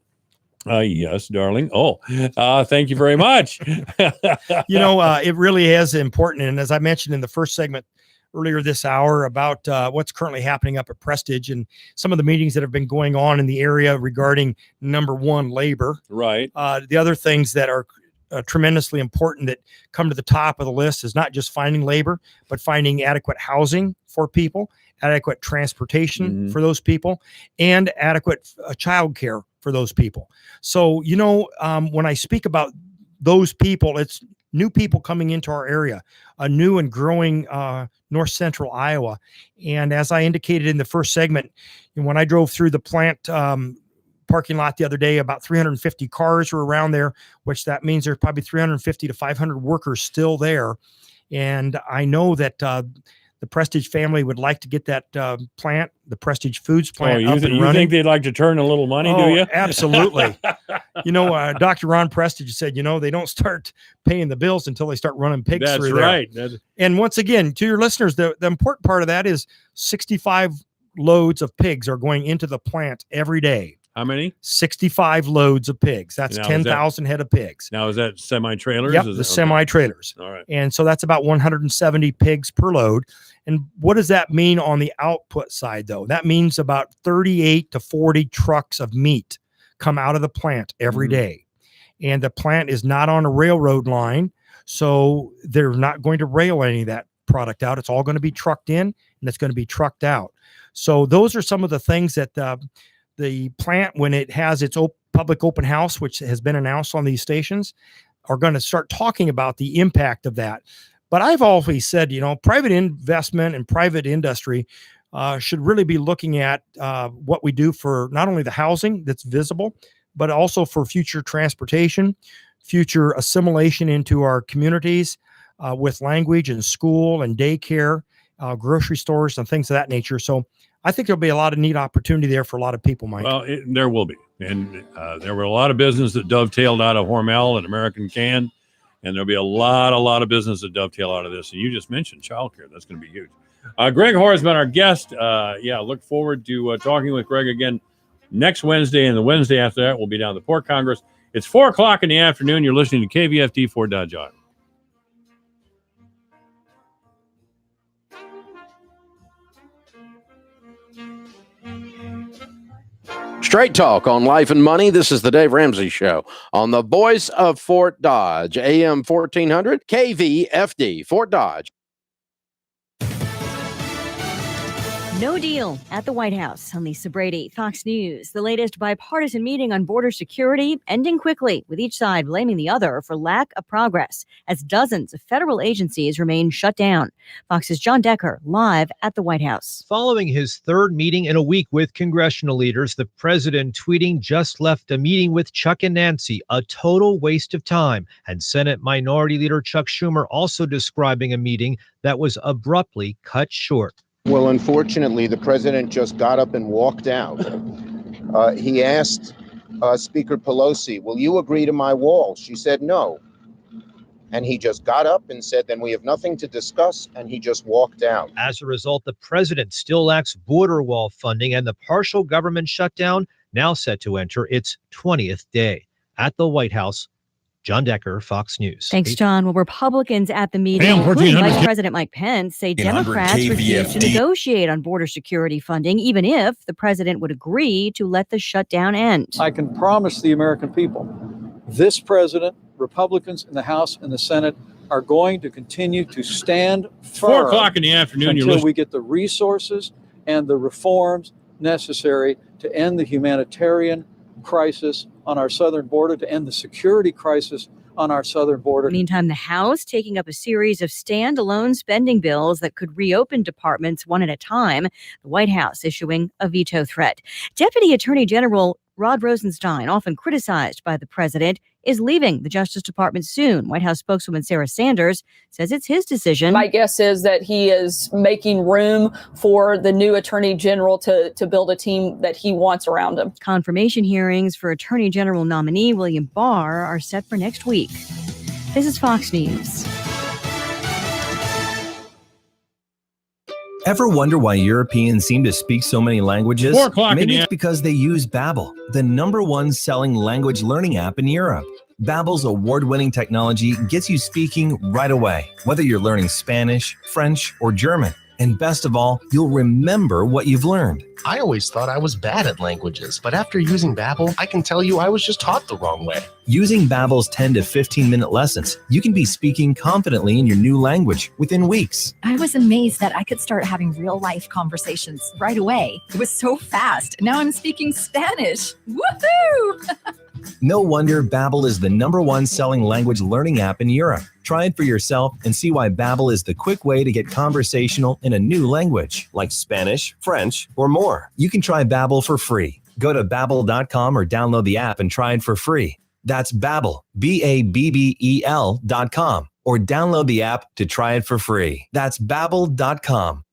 Yes, darling. Oh, thank you very much. It really is important. And as I mentioned in the first segment earlier this hour about what's currently happening up at Prestige and some of the meetings that have been going on in the area regarding, number one, labor. Right. The other things that are tremendously important that come to the top of the list is not just finding labor, but finding adequate housing for people, adequate transportation for those people, and adequate child care for those people. So, when I speak about those people, it's new people coming into our area, a new and growing north central Iowa. And as I indicated in the first segment, when I drove through the plant parking lot the other day, about 350 cars were around there, which that means there's probably 350 to 500 workers still there. And I know that the Prestige family would like to get that plant, the Prestige Foods plant, up and running. You think they'd like to turn a little money, do you? Absolutely. Dr. Ron Prestige said, they don't start paying the bills until they start running pigs through there. That's right. And once again, to your listeners, the important part of that is 65 loads of pigs are going into the plant every day. How many? 65 loads of pigs. That's 10,000 head of pigs. Now, is that semi-trailers? Yep, the semi-trailers. All right. And so that's about 170 pigs per load. And what does that mean on the output side, though? That means about 38 to 40 trucks of meat come out of the plant every day. And the plant is not on a railroad line, so they're not going to rail any of that product out. It's all going to be trucked in, and it's going to be trucked out. So those are some of the things that the plant, when it has its public open house, which has been announced on these stations, are going to start talking about the impact of that. But I've always said, private investment and private industry should really be looking at what we do for not only the housing that's visible, but also for future transportation, future assimilation into our communities with language and school and daycare, grocery stores and things of that nature. So I think there'll be a lot of neat opportunity there for a lot of people, Mike. Well, there will be. And there were a lot of business that dovetailed out of Hormel and American Can. And there'll be a lot of business that dovetail out of this. And you just mentioned childcare. That's going to be huge. Greg Hoare has been our guest. Look forward to talking with Greg again next Wednesday. And the Wednesday after that, we'll be down at the Pork Congress. It's 4:00 in the afternoon. You're listening to KVFD Fort Dodge Iowa. Straight talk on life and money. This is the Dave Ramsey Show on the voice of Fort Dodge, AM 1400, KVFD, Fort Dodge. No deal at the White House. I'm Lisa Brady, Fox News. The latest bipartisan meeting on border security ending quickly, with each side blaming the other for lack of progress, as dozens of federal agencies remain shut down. Fox's John Decker live at the White House. Following his third meeting in a week with congressional leaders, the president tweeting just left a meeting with Chuck and Nancy, a total waste of time. And Senate Minority Leader Chuck Schumer also describing a meeting that was abruptly cut short. Well, unfortunately, the president just got up and walked out. He asked Speaker Pelosi, will you agree to my wall? She said no. And he just got up and said, then we have nothing to discuss. And he just walked out. As a result, the president still lacks border wall funding, and the partial government shutdown now set to enter its 20th day. At the White House, John Decker, Fox News. Thanks, John. Well, Republicans at the meeting, including Vice President Mike Pence, say Democrats refuse to negotiate on border security funding, even if the president would agree to let the shutdown end. I can promise the American people, this president, Republicans in the House and the Senate are going to continue to stand firm 4:00 in the afternoon until we get the resources and the reforms necessary to end the humanitarian crisis on our southern border, to end the security crisis on our southern border. Meantime, the House taking up a series of standalone spending bills that could reopen departments one at a time. The White House issuing a veto threat. Deputy Attorney General Rod Rosenstein, often criticized by the president, is leaving the Justice Department soon. White House spokeswoman Sarah Sanders says it's his decision. My guess is that he is making room for the new Attorney General to build a team that he wants around him. Confirmation hearings for Attorney General nominee William Barr are set for next week. This is Fox News. Ever wonder why Europeans seem to speak so many languages? 4:00 Maybe it's because they use Babbel, the #1 selling language learning app in Europe. Babbel's award-winning technology gets you speaking right away, whether you're learning Spanish, French, or German. And best of all, you'll remember what you've learned. I always thought I was bad at languages, but after using Babbel, I can tell you I was just taught the wrong way. Using Babbel's 10 to 15-minute lessons, you can be speaking confidently in your new language within weeks. I was amazed that I could start having real-life conversations right away. It was so fast. Now I'm speaking Spanish. Woohoo! No wonder Babbel is the #1 selling language learning app in Europe. Try it for yourself and see why Babbel is the quick way to get conversational in a new language, like Spanish, French, or more. You can try Babbel for free. Go to Babbel.com or download the app and try it for free. That's Babbel, Babbel.com, or download the app to try it for free. That's Babbel.com.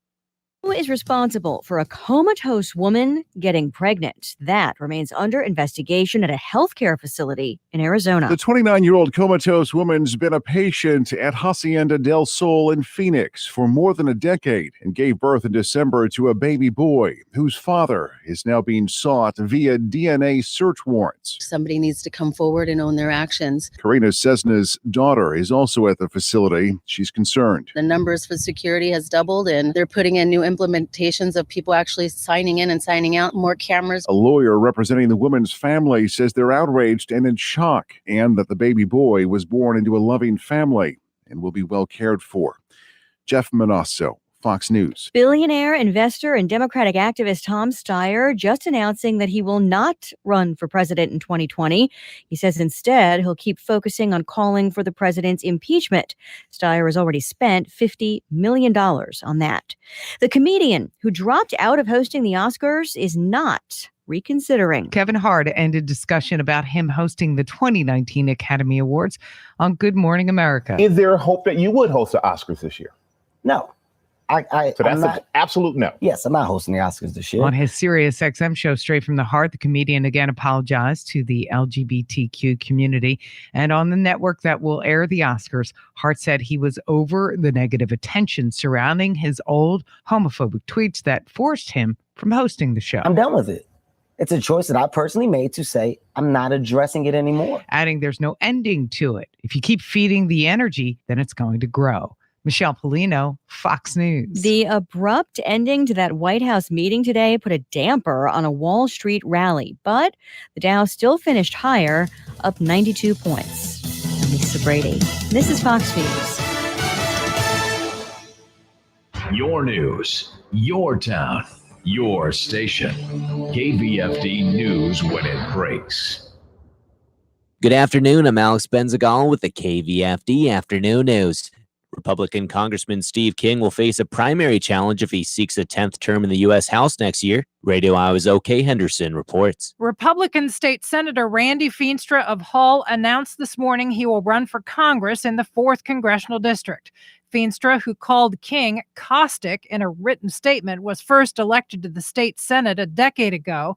Who is responsible for a comatose woman getting pregnant? That remains under investigation at a healthcare facility in Arizona. The 29-year-old comatose woman's been a patient at Hacienda del Sol in Phoenix for more than a decade and gave birth in December to a baby boy whose father is now being sought via DNA search warrants. Somebody needs to come forward and own their actions. Karina Cessna's daughter is also at the facility. She's concerned. The numbers for security has doubled, and they're putting in new implementations of people actually signing in and signing out, more cameras. A lawyer representing the woman's family says they're outraged and in shock, and that the baby boy was born into a loving family and will be well cared for. Jeff Manasso, Fox News. Billionaire, investor, and Democratic activist Tom Steyer just announcing that he will not run for president in 2020. He says instead he'll keep focusing on calling for the president's impeachment. Steyer has already spent $50 million on that. The comedian who dropped out of hosting the Oscars is not reconsidering. Kevin Hart ended discussion about him hosting the 2019 Academy Awards on Good Morning America. Is there a hope that you would host the Oscars this year? No. So that's an absolute no. Yes, I'm not hosting the Oscars this year. On his Sirius XM show, Straight from the Heart, the comedian again apologized to the LGBTQ community. And on the network that will air the Oscars, Hart said he was over the negative attention surrounding his old homophobic tweets that forced him from hosting the show. I'm done with it. It's a choice that I personally made to say I'm not addressing it anymore. Adding there's no ending to it. If you keep feeding the energy, then it's going to grow. Michelle Polino, Fox News. The abrupt ending to that White House meeting today put a damper on a Wall Street rally, but the Dow still finished higher, up 92 points. I'm Lisa Brady. This is Fox News. Your news, your town, your station. KVFD News when it breaks. Good afternoon. I'm Alex Benzagal with the KVFD Afternoon News. Republican Congressman Steve King will face a primary challenge if he seeks a 10th term in the U.S. House next year. Radio Iowa's O.K. Henderson reports. Republican State Senator Randy Feenstra of Hull announced this morning he will run for Congress in the 4th Congressional District. Feenstra, who called King caustic in a written statement, was first elected to the state Senate a decade ago.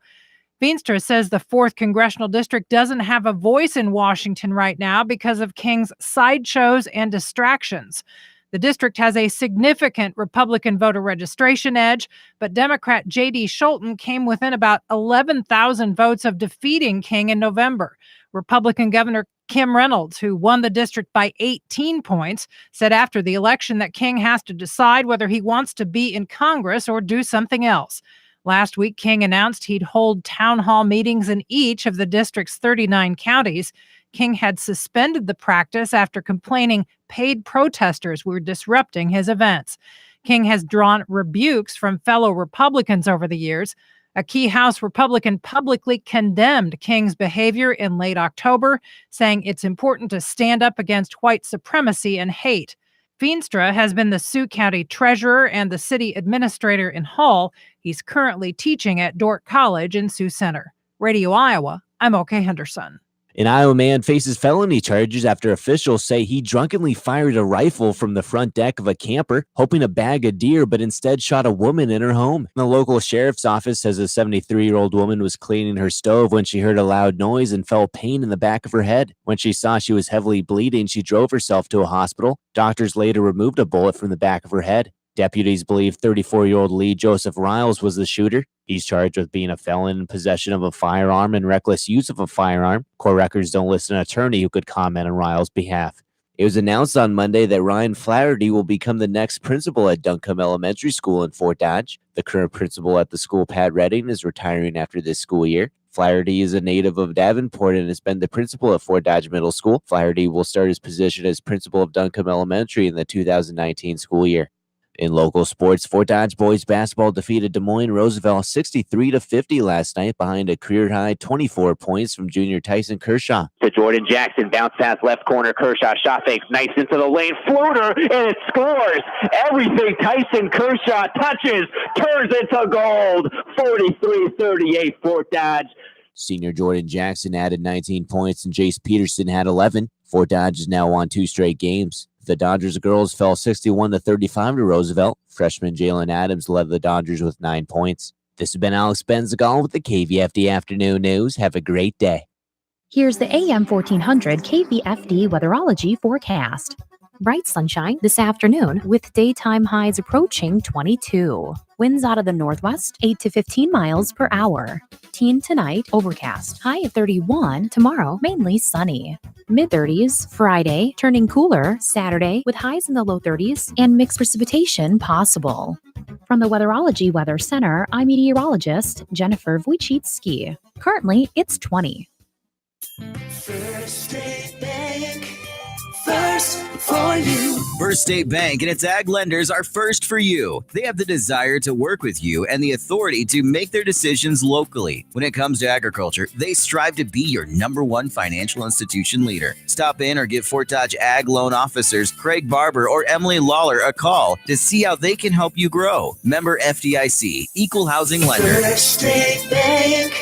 Feenstra says the 4th Congressional District doesn't have a voice in Washington right now because of King's sideshows and distractions. The district has a significant Republican voter registration edge, but Democrat J.D. Scholten came within about 11,000 votes of defeating King in November. Republican Governor Kim Reynolds, who won the district by 18 points, said after the election that King has to decide whether he wants to be in Congress or do something else. Last week, King announced he'd hold town hall meetings in each of the district's 39 counties. King had suspended the practice after complaining paid protesters were disrupting his events. King has drawn rebukes from fellow Republicans over the years. A key House Republican publicly condemned King's behavior in late October, saying it's important to stand up against white supremacy and hate. Feenstra has been the Sioux County treasurer and the city administrator in Hull. He's currently teaching at Dordt College in Sioux Center. Radio Iowa, I'm O.K. Henderson. An Iowa man faces felony charges after officials say he drunkenly fired a rifle from the front deck of a camper, hoping to bag a deer, but instead shot a woman in her home. The local sheriff's office says a 73-year-old woman was cleaning her stove when she heard a loud noise and felt pain in the back of her head. When she saw she was heavily bleeding, she drove herself to a hospital. Doctors later removed a bullet from the back of her head. Deputies believe 34-year-old Lee Joseph Riles was the shooter. He's charged with being a felon in possession of a firearm and reckless use of a firearm. Court records don't list an attorney who could comment on Riles' behalf. It was announced on Monday that Ryan Flaherty will become the next principal at Duncombe Elementary School in Fort Dodge. The current principal at the school, Pat Redding, is retiring after this school year. Flaherty is a native of Davenport and has been the principal at Fort Dodge Middle School. Flaherty will start his position as principal of Duncombe Elementary in the 2019 school year. In local sports, Fort Dodge boys basketball defeated Des Moines Roosevelt 63-50 last night behind a career-high 24 points from junior Tyson Kershaw. To Jordan Jackson, bounce pass left corner, Kershaw shot fakes, nice into the lane, floater, and it scores. Everything Tyson Kershaw touches turns into gold. 43-38 Fort Dodge. Senior Jordan Jackson added 19 points and Jace Peterson had 11. Fort Dodge is now won 2 straight games. The Dodgers girls fell 61-35 to Roosevelt. Freshman Jalen Adams led the Dodgers with 9 points. This has been Alex Benzagal with the KVFD Afternoon News. Have a great day. Here's the AM 1400 KVFD weatherology forecast. Bright sunshine this afternoon with daytime highs approaching 22. Winds out of the northwest, 8 to 15 miles per hour. Teen tonight, overcast. High of 31. Tomorrow, mainly sunny. Mid-30s Friday, turning cooler Saturday with highs in the low 30s and mixed precipitation possible. From the Weatherology Weather Center, I'm meteorologist Jennifer Wojcicki. Currently, it's 20. First State Bank. First for you. First State Bank and its ag lenders are first for you. They have the desire to work with you and the authority to make their decisions locally. When it comes to agriculture, they strive to be your #1 financial institution leader. Stop in or give Fort Dodge Ag Loan Officers Craig Barber or Emily Lawler a call to see how they can help you grow. Member FDIC, Equal Housing Lender. First State Bank.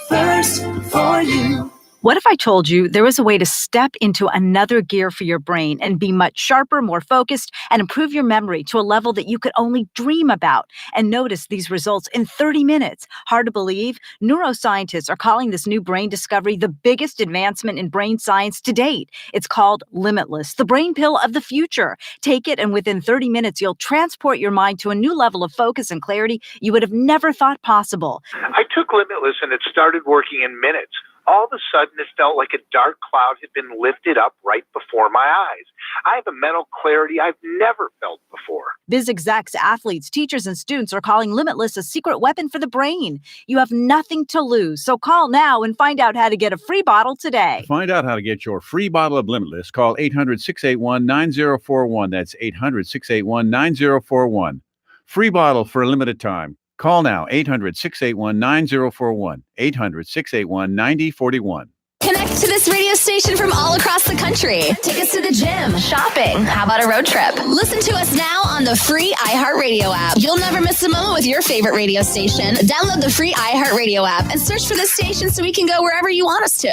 First for you. What if I told you there was a way to step into another gear for your brain and be much sharper, more focused, and improve your memory to a level that you could only dream about and notice these results in 30 minutes? Hard to believe? Neuroscientists are calling this new brain discovery the biggest advancement in brain science to date. It's called Limitless, the brain pill of the future. Take it, and within 30 minutes, you'll transport your mind to a new level of focus and clarity you would have never thought possible. I took Limitless and it started working in minutes. All of a sudden, it felt like a dark cloud had been lifted up right before my eyes. I have a mental clarity I've never felt before. Biz execs, athletes, teachers, and students are calling Limitless a secret weapon for the brain. You have nothing to lose, so call now and find out how to get a free bottle today. To find out how to get your free bottle of Limitless, call 800-681-9041. That's 800-681-9041. Free bottle for a limited time. Call now, 800-681-9041, 800-681-9041. Connect to this radio station from all across the country. Take us to the gym, shopping. How about a road trip? Listen to us now on the free iHeartRadio app. You'll never miss a moment with your favorite radio station. Download the free iHeartRadio app and search for the station so we can go wherever you want us to.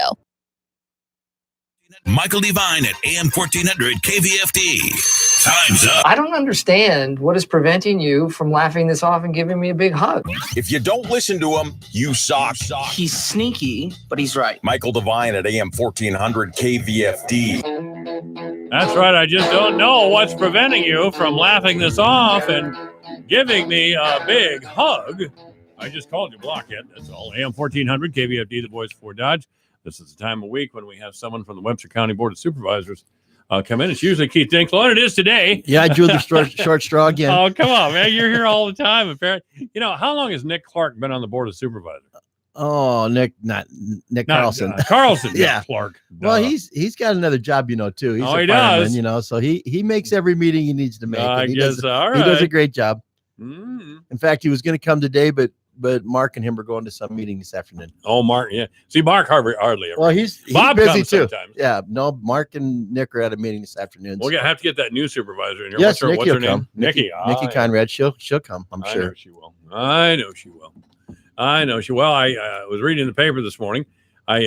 Michael Devine at AM 1400 KVFD. Time's up. I don't understand what is preventing you from laughing this off and giving me a big hug. If you don't listen to him, you suck. He's sneaky, but he's right. Michael Devine at AM 1400 KVFD. That's right. I just don't know what's preventing you from laughing this off and giving me a big hug. I just called you blockhead. That's all. AM 1400 KVFD, the voice for Dodge. This is the time of week when we have someone from the Webster County Board of Supervisors come in. It's usually Keith Dinkler, and it is today. Yeah, I drew the short straw again. Oh, come on, man. You're here all the time, apparently. You know, how long has Nick Clark been on the Board of Supervisors? Oh, Nick Carlson. Carlson, yeah. Clark. Well, he's got another job, too. He's he fireman, does. So he makes every meeting he needs to make. I guess, all right. He does a great job. Mm. In fact, he was going to come today, but Mark and him are going to some meeting this afternoon. Oh, Mark, yeah. See, Mark hardly ever. Well, he's Bob busy comes too. Sometimes. Yeah, no, Mark and Nick are at a meeting this afternoon. We're gonna have to get that new supervisor in here. Yes, what's her name? come. Nikki Conrad. She'll come. I'm sure. I know she will. I know she will. I was reading the paper this morning. I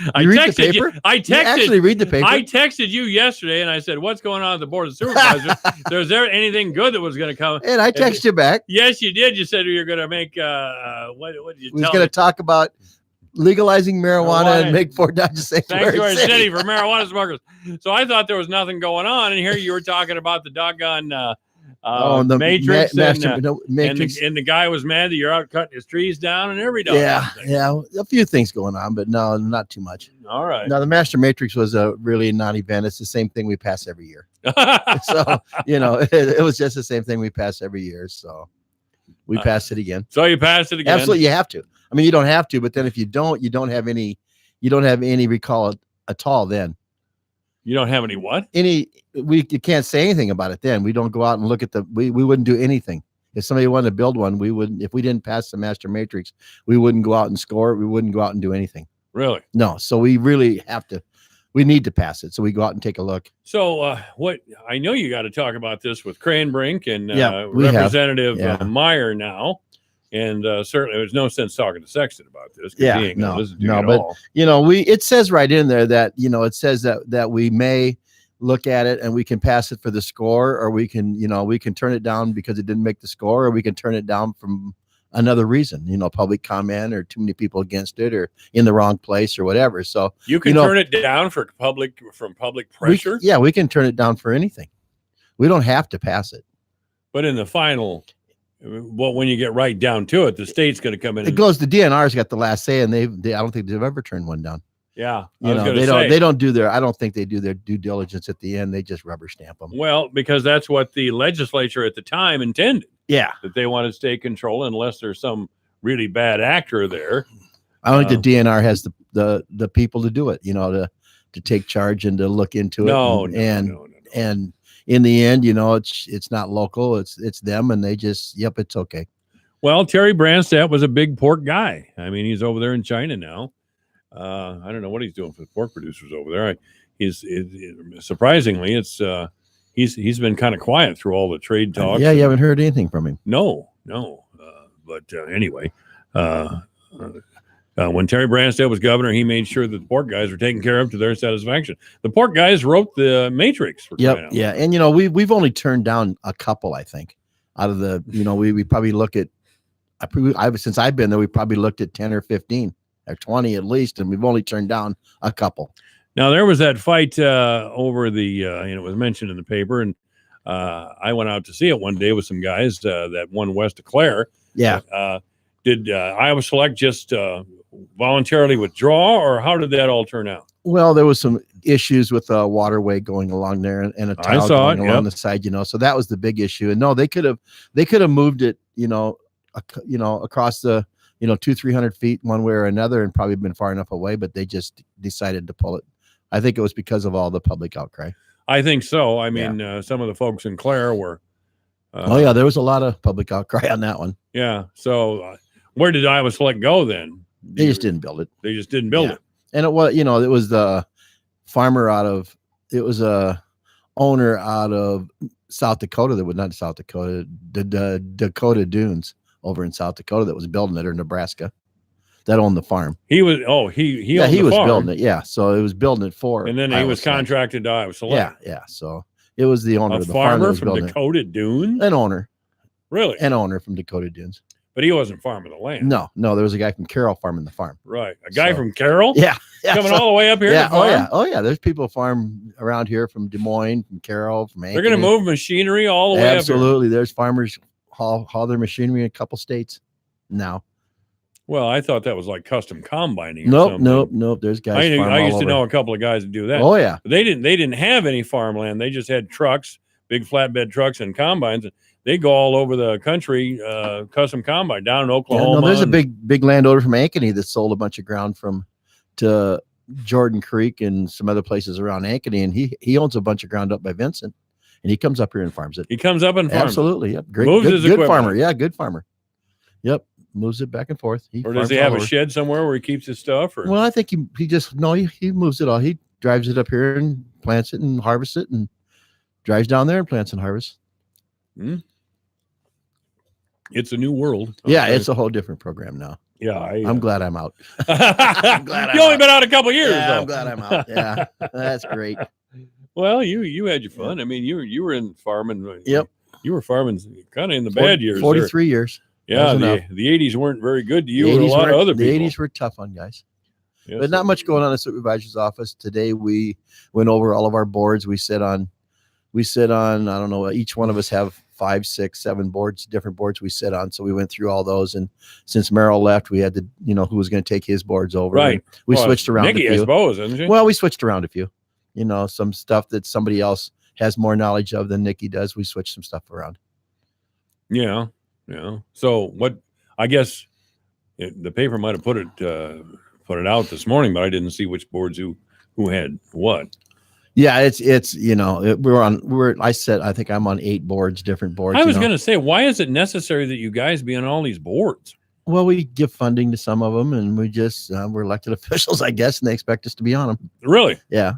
texted you. I texted. You actually read the paper? I texted you yesterday, and I said, "What's going on at the Board of Supervisors? Is there anything good that was going to come?" And I texted you back. Yes, you did. You said you were going to make. What did you tell me? We was going to talk about legalizing marijuana and make Fort Dodge a sanctuary city for marijuana smokers. So I thought there was nothing going on, and here you were talking about the doggone. The Matrix, Matrix. And the guy was mad that you're out cutting his trees down and every dog. Yeah, a few things going on, but no, not too much. All right. Now the Master Matrix was a really non-event. It's the same thing we pass every year. So it was just the same thing we pass every year. So we passed it again. So you passed it again. Absolutely, you have to. I mean, you don't have to, but then if you don't have any recall at all. Then You don't have any what? You can't say anything about it then. We don't go out and look at we wouldn't do anything. If somebody wanted to build one, we wouldn't. If we didn't pass the master matrix, we wouldn't go out and score it. We wouldn't go out and do anything. Really? No. So we really have to. We need to pass it. So we go out and take a look. So what? I know you got to talk about this with Cranbrink and we Representative have. Meyer now, and certainly there's no sense talking to Sexton about this. 'Cause Yeah, he ain't gonna listen to you no, at but all. it says right in there that it says that we may look at it and we can pass it for the score, or we can turn it down because it didn't make the score, or we can turn it down from another reason, public comment or too many people against it or in the wrong place or whatever. So You can turn it down from public pressure. We can turn it down for anything. We don't have to pass it. But in the final, when you get right down to it, the state's going to come in. It goes. The DNR's got the last say, and I don't think they've ever turned one down. Yeah, they don't do their. I don't think they do their due diligence at the end. They just rubber stamp them. Well, because that's what the legislature at the time intended. Yeah, that they want to stay control unless there's some really bad actor there. I don't think the DNR has the people to do it. To take charge and to look into it. And in the end, it's not local. It's them, and they just it's okay. Well, Terry Branstad was a big pork guy. I mean, he's over there in China now. I don't know what he's doing for the pork producers over there. Surprisingly, he's been kind of quiet through all the trade talks. Yeah, you haven't heard anything from him. No. But anyway, when Terry Branstad was governor, he made sure that the pork guys were taken care of to their satisfaction. The pork guys wrote the matrix. For Yep. Yeah, and we've only turned down a couple, I think, out of the. We probably look at. Since I've been there, we probably looked at 10 or 15 or 20 at least, and we've only turned down a couple. Now there was that fight over the, and it was mentioned in the paper, and I went out to see it one day with some guys that won west of Clare. Yeah. Did Iowa Select just voluntarily withdraw, or how did that all turn out? Well, there was some issues with a waterway going along there and a tile going along the side, So that was the big issue. And no, they could have moved it, across the 200-300 feet one way or another, and probably been far enough away, but they just decided to pull it. I think it was because of all the public outcry. I think so. I mean, some of the folks in Clare were. There was a lot of public outcry on that one. Yeah. So where did Iowa Select go then? They just didn't build it. They just didn't build it. And it was, it was the farmer it was a owner out of South Dakota not South Dakota, the Dakota Dunes over in South Dakota that was building it, or Nebraska, that owned the farm. He was he was farm. Building it. Yeah. So it was building it for. And then he was contracted to Iowa Select. Yeah. So it was the owner of the farmer farm from Dakota Dunes. An owner. Really? An owner from Dakota Dunes. But he wasn't farming the land. No, there was a guy from Carroll farming the farm. Right. A guy from Carroll? Yeah. Coming all the way up here to farm? Oh, yeah. There's people farm around here from Des Moines, from Carroll, from Ankeny. They're going to move machinery all the way up here. Absolutely. There's farmers haul their machinery in a couple states now. Well, I thought that was like custom combining. Nope. There's guys. I used to know a couple of guys that do that. Oh, yeah. But they didn't have any farmland. They just had trucks, big flatbed trucks and combines. They go all over the country, custom combine down in Oklahoma. There's a big landowner from Ankeny that sold a bunch of ground to Jordan Creek and some other places around Ankeny, and he owns a bunch of ground up by Vincent, and he comes up here and farms it. He comes up and farms absolutely. It. Yep, great, moves his good equipment. Farmer. Yeah, good farmer. Yep, moves it back and forth. Or does he have a shed somewhere where he keeps his stuff? Or? Well, I think he moves it all. He drives it up here and plants it and harvests it, and drives down there and plants and harvests. Hmm. It's a new world. Yeah, it's a whole different program now. Yeah, I'm glad I'm out. I'm glad you only been out a couple years. Yeah, though. I'm glad I'm out. Yeah, that's great. Well, you had your fun. I mean, you were in farming. Yep. You were farming kind of in the bad years. 43 years. Yeah, the 80s weren't very good to you or a lot of other people. The 80s were tough on guys. Yes, but not much going on in the supervisor's office. Today we went over all of our boards. We sit on, I don't know, each one of us have 5, 6, 7 boards, different boards we sit on. So we went through all those. And since Merrill left, we had to, who was going to take his boards over. Right. We switched around Nikki, a few. I suppose, isn't she? Well, we switched around a few, some stuff that somebody else has more knowledge of than Nikki does. We switched some stuff around. Yeah. Yeah. So I guess the paper might've put it out this morning, but I didn't see which boards who had what. Yeah, it's I think I'm on 8 boards, different boards. I was going to say, why is it necessary that you guys be on all these boards? Well, we give funding to some of them, and we just we're elected officials, I guess, and they expect us to be on them. Really? Yeah.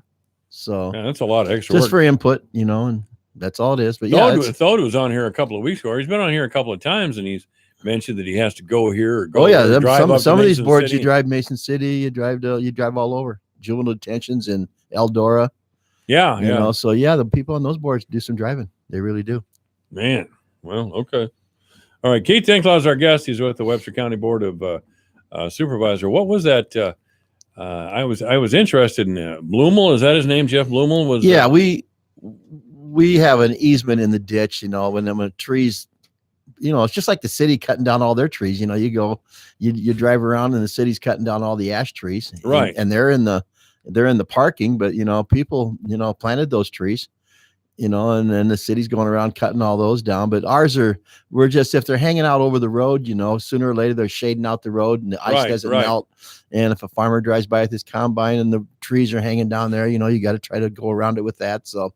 So that's a lot of extra just work. for input, and that's all it is. But yeah, Thode was on here a couple of weeks ago. He's been on here a couple of times, and he's mentioned that he has to go here or go. Some of these boards you drive Mason City, you drive all over juvenile detentions in Eldora. Yeah, So the people on those boards do some driving. They really do. Man, well, okay. All right, Keith Dinklaw is our guest. He's with the Webster County Board of Supervisor. What was that? I was interested in Blumel. Is that his name? Jeff Blumel was. Yeah, we have an easement in the ditch. When the trees. It's just like the city cutting down all their trees. You drive around and the city's cutting down all the ash trees, right? And they're in the parking, but people planted those trees, and then the city's going around cutting all those down. But we're just, if they're hanging out over the road, sooner or later they're shading out the road and the ice doesn't melt. And if a farmer drives by with his combine and the trees are hanging down there, you got to try to go around it with that. So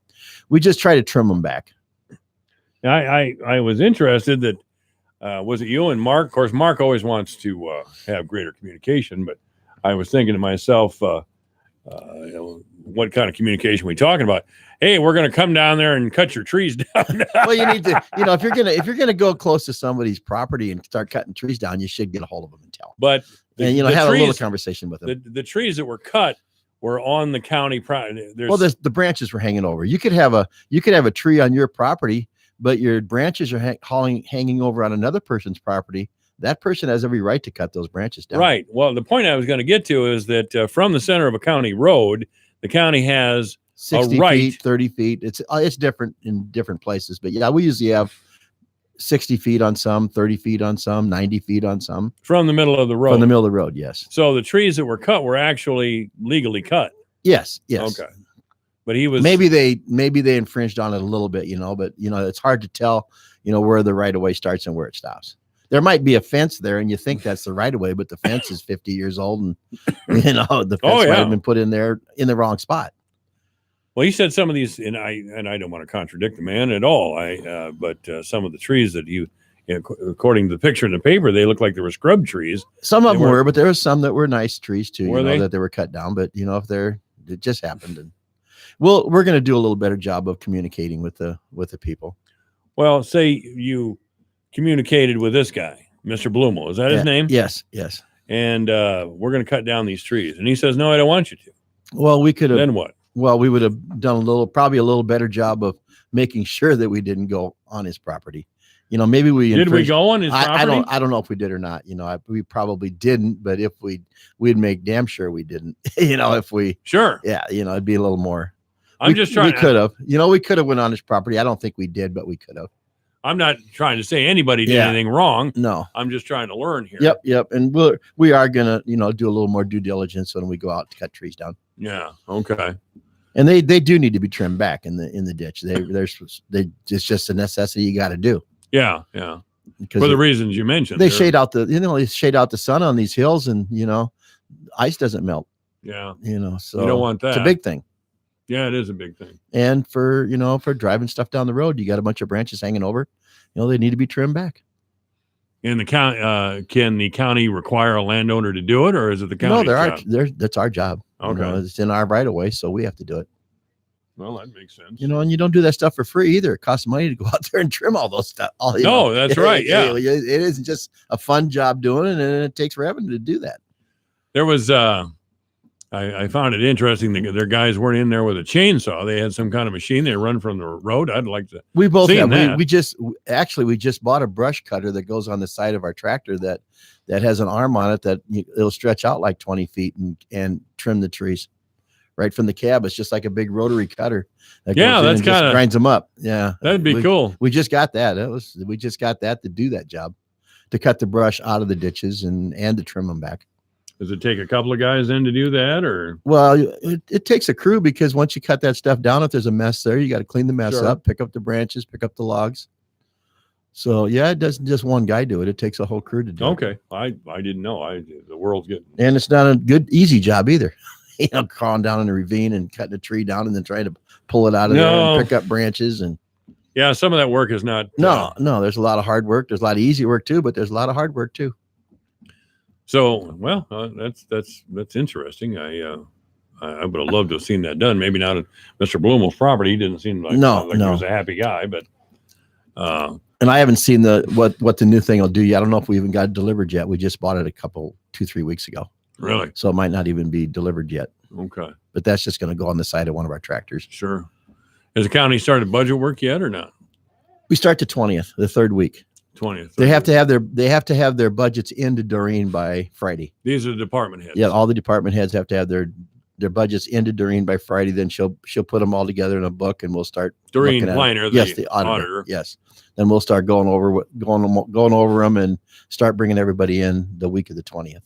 we just try to trim them back. I was interested that was it you and Mark? Of course, Mark always wants to have greater communication, but I was thinking to myself, what kind of communication are we talking about? Hey, we're going to come down there and cut your trees down. Well, you need to, if you're gonna go close to somebody's property and start cutting trees down, you should get a hold of them and tell. But have a little conversation with them. The trees that were cut were on the county property. The branches were hanging over. You could have a tree on your property, but your branches are hanging over on another person's property. That person has every right to cut those branches down. Right. Well, the point I was going to get to is that from the center of a county road, the county has 60 a right. feet, 30 feet. It's different in different places, but yeah, we usually have 60 feet on some, 30 feet on some, 90 feet on some. From the middle of the road. From the middle of the road, yes. So the trees that were cut were actually legally cut. Yes. Okay. But he was maybe they infringed on it a little bit, but it's hard to tell, where the right of way starts and where it stops. There might be a fence there and you think that's the right of way, but the fence is 50 years old and the fence might have been put in there in the wrong spot. Well, he said some of these, and I don't want to contradict the man at all. But some of the trees that according to the picture in the paper, they look like they were scrub trees. Some of them were, but there were some that were nice trees too. That they were cut down, but it just happened. And we're going to do a little better job of communicating with the people. Well, say you communicated with this guy, Mr. Blumel. Is that his name? Yes. And we're going to cut down these trees. And he says, no, I don't want you to. Well, we could have. Then what? Well, we would have done probably a little better job of making sure that we didn't go on his property. Maybe we did. We go on his property? I don't know if we did or not. We probably didn't, but if we'd make damn sure we didn't. If we sure, yeah, it'd be a little more. I'm just trying. We could have. We could have went on his property. I don't think we did, but we could have. I'm not trying to say anybody did anything wrong. No, I'm just trying to learn here. Yep. And we are gonna do a little more due diligence when we go out to cut trees down. Yeah. Okay. And they do need to be trimmed back in the ditch. It's just a necessity you got to do. Yeah. For the reasons you mentioned, they shade out the sun on these hills, and ice doesn't melt. Yeah. So you don't want that. It's a big thing. Yeah, it is a big thing. And for driving stuff down the road, you got a bunch of branches hanging over. They need to be trimmed back. In the county, can the county require a landowner to do it, or is it the county? No, that's our job. Okay. It's in our right of way, so we have to do it. Well, that makes sense. And you don't do that stuff for free either. It costs money to go out there and trim all those stuff. That's right. Yeah. It isn't just a fun job doing it, and it takes revenue to do that. There was, I found it interesting that their guys weren't in there with a chainsaw. They had some kind of machine they run from the road. I'd like to. We both have. That. We just bought a brush cutter that goes on the side of our tractor that has an arm on it that it'll stretch out like 20 feet and trim the trees right from the cab. It's just like a big rotary cutter. That's kind of grinds them up. Yeah, that'd be cool. We just got that. We just got that to do that job, to cut the brush out of the ditches and to trim them back. Does it take a couple of guys in to do that, or? Well, it takes a crew, because once you cut that stuff down, if there's a mess there, you got to clean the mess up, pick up the branches, pick up the logs. So yeah, it doesn't just one guy do it. It takes a whole crew to do it. Okay. I didn't know. The world's getting. And it's not a easy job either. crawling down in a ravine and cutting a tree down and then trying to pull it out of there and pick up branches. And yeah, some of that work is not. No, there's a lot of hard work. There's a lot of easy work too, but there's a lot of hard work too. So, well, that's interesting. I would have loved to have seen that done. Maybe not at Mr. Bloomell's property. He didn't seem like, he was a happy guy, but. And I haven't seen what the new thing will do yet. I don't know if we even got it delivered yet. We just bought it 2-3 weeks ago. Really? So it might not even be delivered yet. Okay. But that's just going to go on the side of one of our tractors. Sure. Has the county started budget work yet or not? We start the 20th, the third week. 20th. They have to have their budgets into Doreen by Friday. These are the department heads. Yeah, all the department heads have to have their budgets into Doreen by Friday. Then she'll put them all together in a book, and we'll start. Doreen Kleiner, the auditor. Yes. Then we'll start going over them and start bringing everybody in the week of the 20th.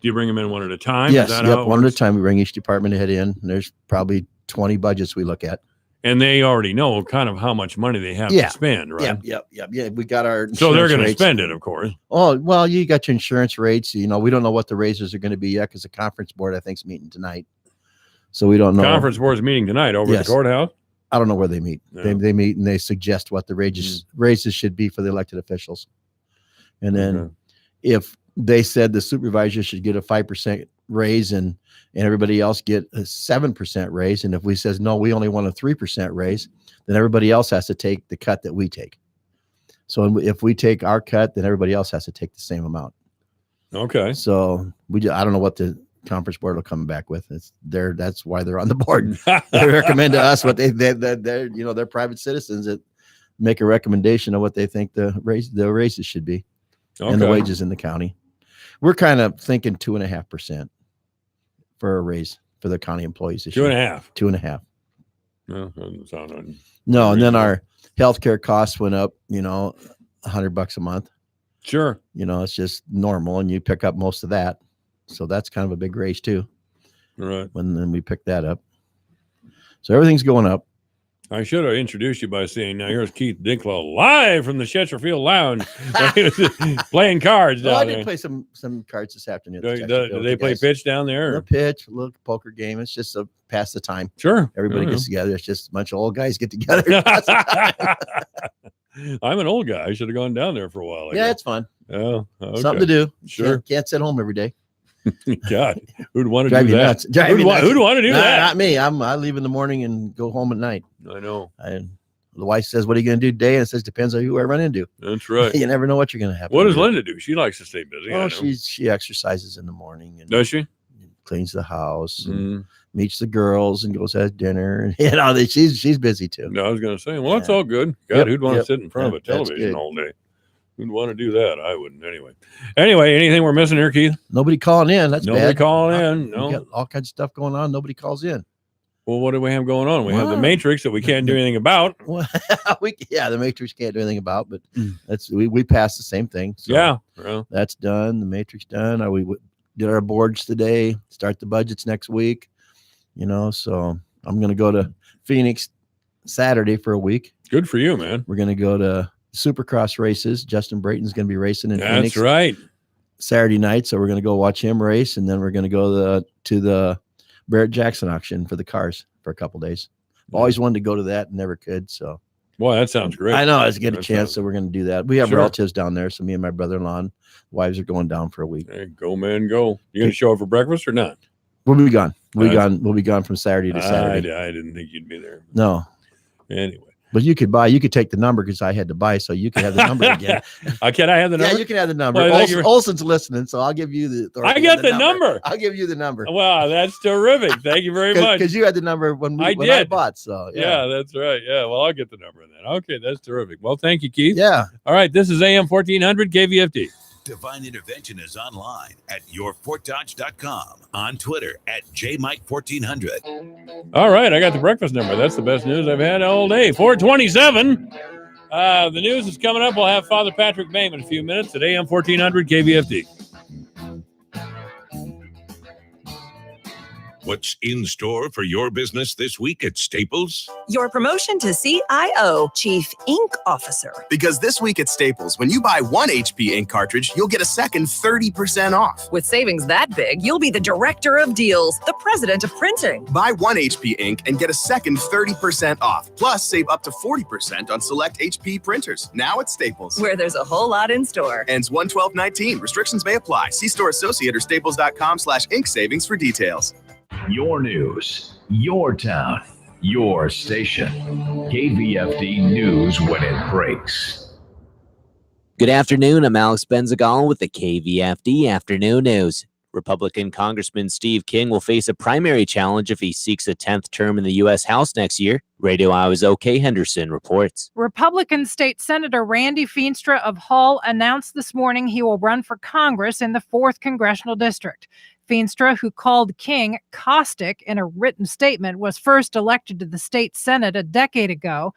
Do you bring them in one at a time? Yes, one at a time. We bring each department head in. And there's probably 20 budgets we look at. And they already know kind of how much money they have to spend, right? Yeah. We got our so they're going to spend it, of course. Oh, well, you got your insurance rates. We don't know what the raises are going to be yet because the conference board, I think, is meeting tonight. So we don't know. Conference board's meeting tonight over at the courthouse. I don't know where they meet. Yeah. They meet and they suggest what the raises should be for the elected officials. And then if they said the supervisor should get a 5% raise and everybody else get a 7% raise, and if we says no, we only want a 3% raise, then everybody else has to take the cut that we take. So if we take our cut, then everybody else has to take the same amount. Okay. So I don't know what the conference board will come back with. That's why they're on the board. They recommend to us what they're private citizens that make a recommendation of what they think the raises should be and the wages in the county. We're kind of thinking 2.5% for a raise for the county employees this year. 2.5. 2.5. No, doesn't sound no, and then our healthcare costs went up, $100 a month. Sure. It's just normal, and you pick up most of that. So that's kind of a big raise too. Right. Then we pick that up. So everything's going up. I should have introduced you by saying, now here's Keith Dinklow live from the Chesterfield Lounge playing cards down I there. did play some cards this afternoon. Do they play pitch down there? A pitch, a little poker game. It's just a pass the time. Sure. Everybody gets together. It's just a bunch of old guys get together. I'm an old guy. I should have gone down there for a while. Yeah, it's fun. Oh, okay. Something to do. Sure. Can't sit home every day. God, who'd want to do that? Who'd want to do that? Not me. I leave in the morning and go home at night. I know. And the wife says, "What are you going to do today?" And it says, "Depends on who I run into." That's right. You never know what you're going to have. What does Linda do? She likes to stay busy. Oh, she exercises in the morning. And does she? Cleans the house and meets the girls and goes has dinner. And she's busy too. No, I was going to say, well, that's all good. God, who'd want to sit in front of a television all day? Who'd want to do that? I wouldn't anyway. Anyway, anything we're missing here, Keith? Nobody calling in. That's nobody bad. calling in. No, we got all kinds of stuff going on. Nobody calls in. Well, what do we have going on? We have the Matrix that we can't do anything about. The Matrix can't do anything about, but we passed the same thing. So well, that's done. The Matrix done. We did our boards today. Start the budgets next week. So I'm going to go to Phoenix Saturday for a week. Good for you, man. We're going to go to Supercross races. Justin Brayton's going to be racing in Phoenix. That's right. Saturday night. So we're going to go watch him race, and then we're going to go to the Barrett Jackson auction for the cars for a couple days. I've always wanted to go to that and never could. So, boy, that sounds great. I know. Let's get a chance. So we're going to do that. We have relatives down there. So me and my brother-in-law and wives are going down for a week. Hey, go, man, go. You going to show up for breakfast or not? We'll be gone. We'll be gone from Saturday to Saturday. I didn't think you'd be there. No. Anyway. But you could take the number because I had to buy, so you can have the number again. Can I have the number? Yeah, you can have the number. Well, Olson's listening, so I'll give you the. I got the number. I'll give you the number. Wow, that's terrific. Thank you very much. Because you had the number when I bought. So yeah, that's right. Yeah, well, I'll get the number then. Okay, that's terrific. Well, thank you, Keith. Yeah. All right, this is AM 1400 KVFD. Divine Intervention is online at yourfortdodge.com, on Twitter at JMike1400. All right, I got the breakfast number. That's the best news I've had all day. 427. The news is coming up. We'll have Father Patrick Baim in a few minutes at AM 1400 KVFD. What's in store for your business this week at Staples? Your promotion to CIO, Chief Ink Officer. Because this week at Staples, when you buy one HP ink cartridge, you'll get a second 30% off. With savings that big, you'll be the Director of Deals, the President of Printing. Buy one HP ink and get a second 30% off. Plus, save up to 40% on select HP printers. Now at Staples. Where there's a whole lot in store. Ends 1/12/19. Restrictions may apply. See store associate or staples.com/ink savings for details. Your news, your town, your station. KVFD News when it breaks. Good afternoon. I'm Alex Benzagal with the KVFD Afternoon News. Republican Congressman Steve King will face a primary challenge if he seeks a 10th term in the U.S. House next year. Radio Iowa's O.K. Henderson reports. Republican State Senator Randy Feenstra of Hall announced this morning he will run for Congress in the 4th Congressional District. Feenstra, who called King caustic in a written statement, was first elected to the state Senate a decade ago.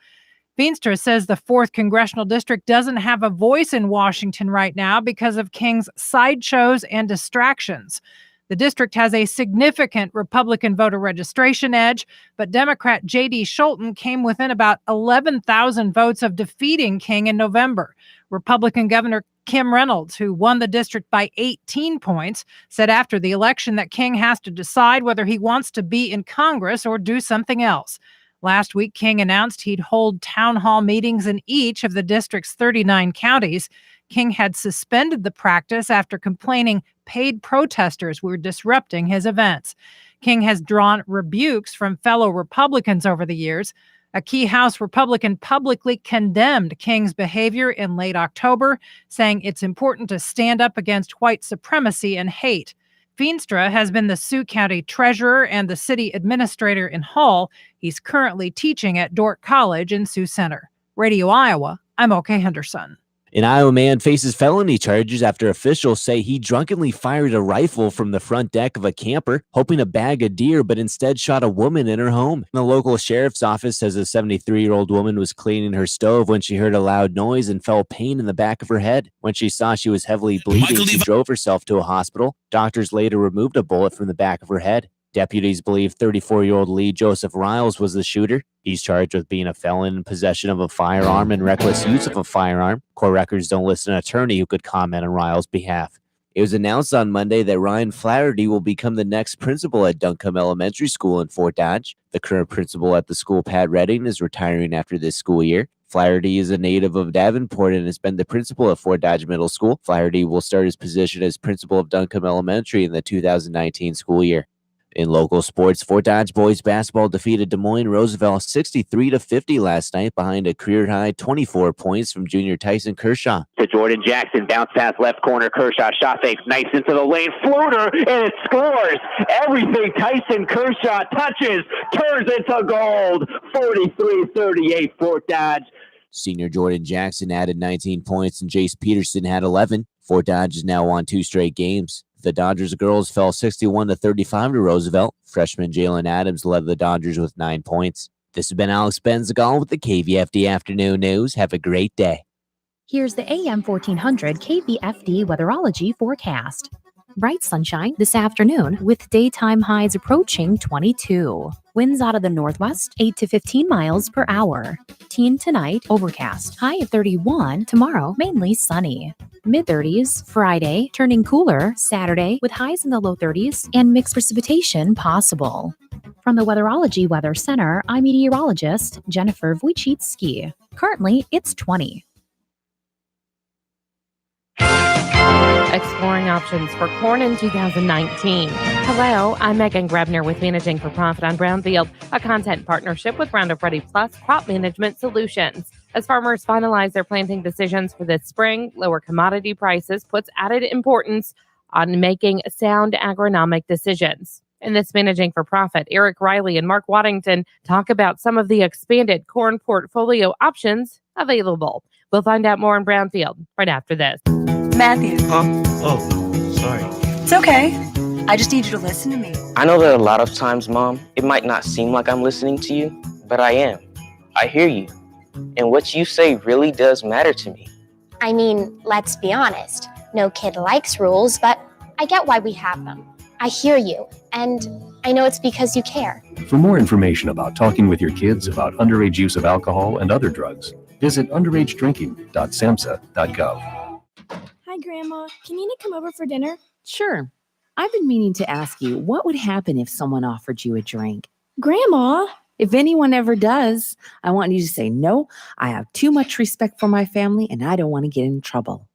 Feenstra says the 4th Congressional District doesn't have a voice in Washington right now because of King's sideshows and distractions. The district has a significant Republican voter registration edge, but Democrat J.D. Scholten came within about 11,000 votes of defeating King in November. Republican Governor Kim Reynolds, who won the district by 18 points, said after the election that King has to decide whether he wants to be in Congress or do something else. Last week, King announced he'd hold town hall meetings in each of the district's 39 counties. King had suspended the practice after complaining paid protesters were disrupting his events. King has drawn rebukes from fellow Republicans over the years. A key House Republican publicly condemned King's behavior in late October, saying it's important to stand up against white supremacy and hate. Feenstra has been the Sioux County treasurer and the city administrator in Hall. He's currently teaching at Dordt College in Sioux Center. Radio Iowa, I'm O.K. Henderson. An Iowa man faces felony charges after officials say he drunkenly fired a rifle from the front deck of a camper, hoping to bag a deer, but instead shot a woman in her home. The local sheriff's office says a 73-year-old woman was cleaning her stove when she heard a loud noise and felt pain in the back of her head. When she saw she was heavily bleeding, she drove herself to a hospital. Doctors later removed a bullet from the back of her head. Deputies believe 34-year-old Lee Joseph Riles was the shooter. He's charged with being a felon in possession of a firearm and reckless use of a firearm. Court records don't list an attorney who could comment on Riles' behalf. It was announced on Monday that Ryan Flaherty will become the next principal at Duncombe Elementary School in Fort Dodge. The current principal at the school, Pat Redding, is retiring after this school year. Flaherty is a native of Davenport and has been the principal at Fort Dodge Middle School. Flaherty will start his position as principal of Duncombe Elementary in the 2019 school year. In local sports, Fort Dodge boys basketball defeated Des Moines Roosevelt 63-50 last night behind a career-high 24 points from junior Tyson Kershaw. To Jordan Jackson, bounce pass left corner, Kershaw shot fakes, nice into the lane, floater, and it scores. Everything Tyson Kershaw touches turns into gold. 43-38 Fort Dodge. Senior Jordan Jackson added 19 points and Jace Peterson had 11. Fort Dodge is now won 2 straight games. The Dodgers girls fell 61-35 to Roosevelt. Freshman Jalen Adams led the Dodgers with 9 points. This has been Alex Benzagal with the KVFD Afternoon News. Have a great day. Here's the AM 1400 KVFD Weatherology forecast. Bright sunshine this afternoon with daytime highs approaching 22. Winds out of the northwest, 8 to 15 miles per hour. Teen tonight, overcast. High at 31. Tomorrow, mainly sunny. Mid-30s Friday, turning cooler Saturday with highs in the low 30s and mixed precipitation possible. From the Weatherology Weather Center, I'm meteorologist Jennifer Wojcicki. Currently, it's 20. Exploring options for corn in 2019. Hello, I'm Megan Grebner with Managing for Profit on Brownfield, a content partnership with Roundup Ready Plus Crop Management Solutions. As farmers finalize their planting decisions for this spring, lower commodity prices puts added importance on making sound agronomic decisions. In this Managing for Profit, Eric Riley and Mark Waddington talk about some of the expanded corn portfolio options available. We'll find out more on Brownfield right after this. Matthew. Oh, sorry. It's okay. I just need you to listen to me. I know that a lot of times, Mom, it might not seem like I'm listening to you, but I am. I hear you. And what you say really does matter to me. I mean, let's be honest. No kid likes rules, but I get why we have them. I hear you, and I know it's because you care. For more information about talking with your kids about underage use of alcohol and other drugs, visit underagedrinking.samhsa.gov. Hi, Grandma. Can Nina come over for dinner? Sure. I've been meaning to ask you, what would happen if someone offered you a drink? Grandma! If anyone ever does, I want you to say, no, I have too much respect for my family and I don't want to get in trouble.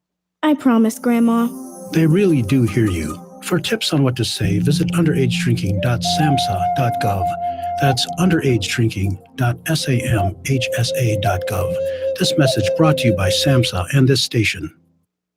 I promise, Grandma. They really do hear you. For tips on what to say, visit underagedrinking.samhsa.gov. That's underagedrinking.samhsa.gov. This message brought to you by SAMHSA and this station.